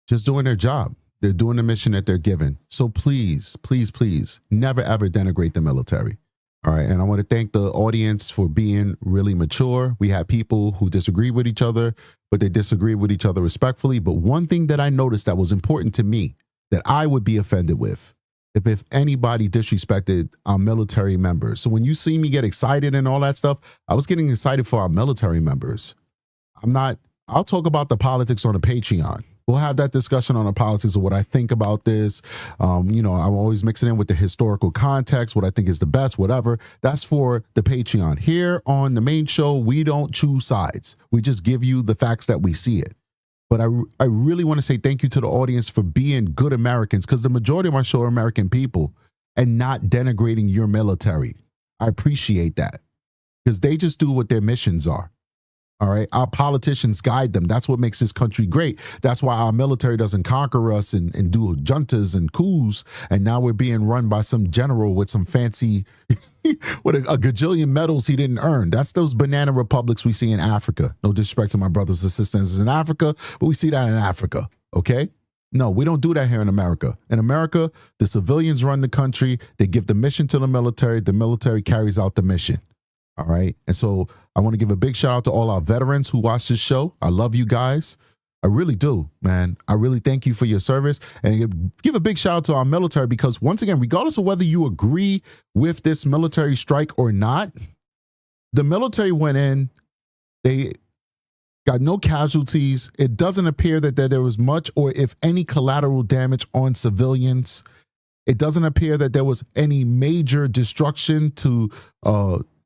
just doing their job. They're doing the mission that they're given. So please, please, please, never, ever denigrate the military. All right. And I want to thank the audience for being really mature. We had people who disagree with each other, but they disagree with each other respectfully. But one thing that I noticed that was important to me that I would be offended with, if anybody disrespected our military members. So when you see me get excited and all that stuff, I was getting excited for our military members. I'll talk about the politics on a Patreon. We'll have that discussion on the politics of what I think about this. I'm always mixing in with the historical context, what I think is the best, whatever. That's for the Patreon. Here on the main show, we don't choose sides. We just give you the facts that we see it. But I really want to say thank you to the audience for being good Americans, because the majority of my show are American people, and not denigrating your military. I appreciate that, because they just do what their missions are. All right. Our politicians guide them. That's what makes this country great. That's why our military doesn't conquer us and do juntas and coups. And now we're being run by some general with some fancy, with a gajillion medals he didn't earn. That's those banana republics we see in Africa. No disrespect to my brothers and sisters in Africa, but we see that in Africa. Okay. No, we don't do that here in America. In America, the civilians run the country. They give the mission to the military carries out the mission. All right. And so I want to give a big shout out to all our veterans who watch this show. I love you guys. I really do, man. I really thank you for your service, and give a big shout out to our military, because once again, regardless of whether you agree with this military strike or not, the military went in, they got no casualties. It doesn't appear that there was much or if any collateral damage on civilians. It doesn't appear that there was any major destruction to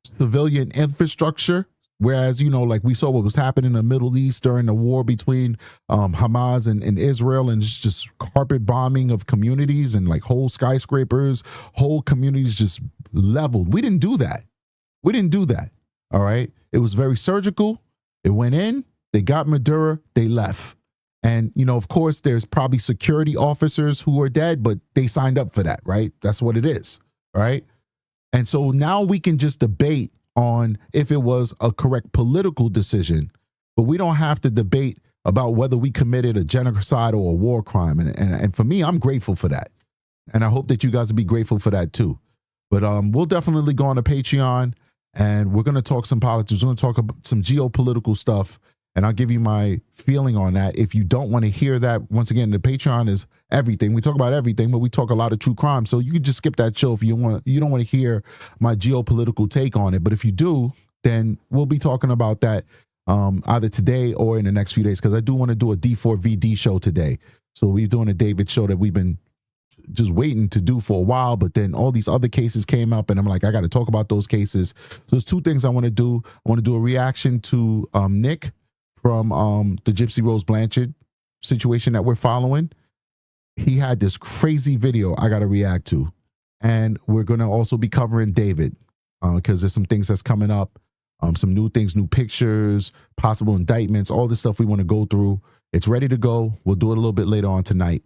civilian infrastructure. Whereas, like we saw what was happening in the Middle East during the war between Hamas and Israel, and just carpet bombing of communities and like whole skyscrapers, whole communities just leveled. We didn't do that. All right. It was very surgical. It went in, they got Maduro, they left. And, of course, there's probably security officers who are dead, but they signed up for that, right? That's what it is, right? And so now we can just debate on if it was a correct political decision, but we don't have to debate about whether we committed a genocide or a war crime. And for me, I'm grateful for that. And I hope that you guys will be grateful for that too. But we'll definitely go on to Patreon and we're going to talk some politics. We're going to talk about some geopolitical stuff. And I'll give you my feeling on that. If you don't want to hear that, once again, the Patreon is everything. We talk about everything, but we talk a lot of true crime. So you can just skip that show if you don't want to hear my geopolitical take on it. But if you do, then we'll be talking about that either today or in the next few days, because I do want to do a D4VD show today. So we're doing a David show that we've been just waiting to do for a while, but then all these other cases came up and I'm like, I got to talk about those cases. So there's two things I want to do. I want to do a reaction to Nick from the Gypsy Rose Blanchard situation that we're following. He had this crazy video I got to react to. And we're going to also be covering David because there's some things that's coming up, some new things, new pictures, possible indictments, all this stuff we want to go through. It's ready to go. We'll do it a little bit later on tonight.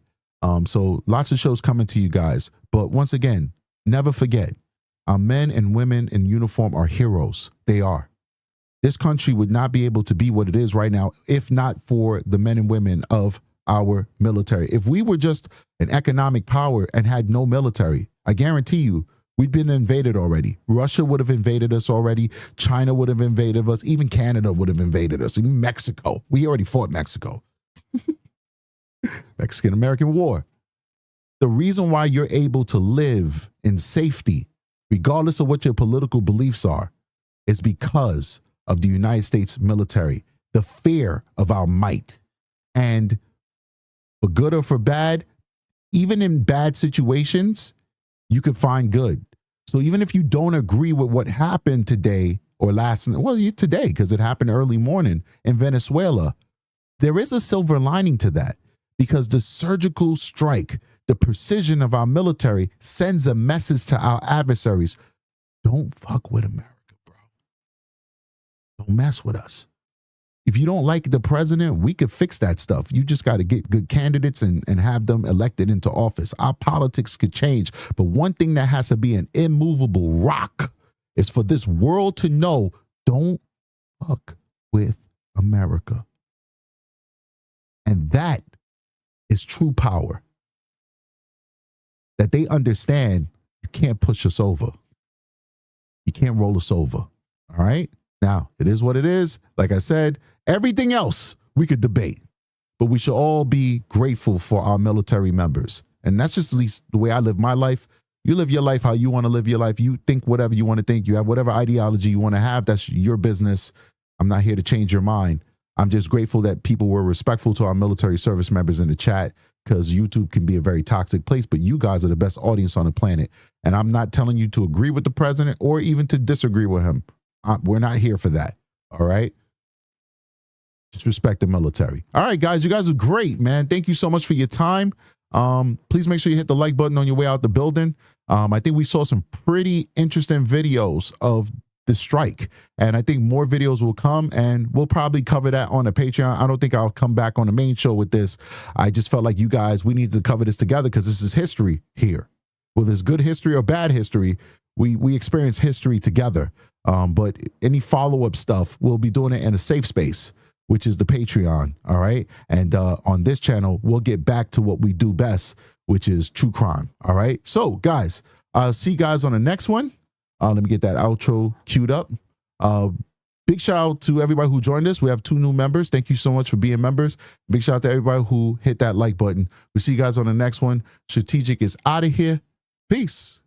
So lots of shows coming to you guys. But once again, never forget, our men and women in uniform are heroes. They are. This country would not be able to be what it is right now if not for the men and women of our military. If we were just an economic power and had no military, I guarantee you we'd been invaded already. Russia would have invaded us already. China would have invaded us. Even Canada would have invaded us. Even Mexico. We already fought Mexico. Mexican-American War. The reason why you're able to live in safety, regardless of what your political beliefs are, is because of the United States military, the fear of our might. And for good or for bad, even in bad situations, you can find good. So even if you don't agree with what happened today or today, because it happened early morning in Venezuela, there is a silver lining to that, because the surgical strike, the precision of our military sends a message to our adversaries. Don't fuck with America. Don't mess with us. If you don't like the president, we could fix that stuff. You just got to get good candidates and have them elected into office. Our politics could change. But one thing that has to be an immovable rock is for this world to know, don't fuck with America. And that is true power. That they understand you can't push us over. You can't roll us over. All right? Now, it is what it is. Like I said, everything else we could debate, but we should all be grateful for our military members. And that's just at least the way I live my life. You live your life how you want to live your life. You think whatever you want to think. You have whatever ideology you want to have. That's your business. I'm not here to change your mind. I'm just grateful that people were respectful to our military service members in the chat, because YouTube can be a very toxic place, but you guys are the best audience on the planet. And I'm not telling you to agree with the president or even to disagree with him. We're not here for that. All right. Just respect the military. All right, guys, you guys are great, man. Thank you so much for your time. Please make sure you hit the like button on your way out the building. I think we saw some pretty interesting videos of the strike, and I think more videos will come, and we'll probably cover that on the Patreon. I don't think I'll come back on the main show with this. I just felt like you guys, we need to cover this together because this is history here. Whether it's good history or bad history, we experience history together. But any follow-up stuff, we'll be doing it in a safe space, which is the Patreon. All right. And on this channel, we'll get back to what we do best, which is true crime. All right. So, guys, I'll see you guys on the next one. Let me get that outro queued up. Big shout out to everybody who joined us. We have 2 new members. Thank you so much for being members. Big shout out to everybody who hit that like button. We'll see you guys on the next one. Strategic is out of here. Peace.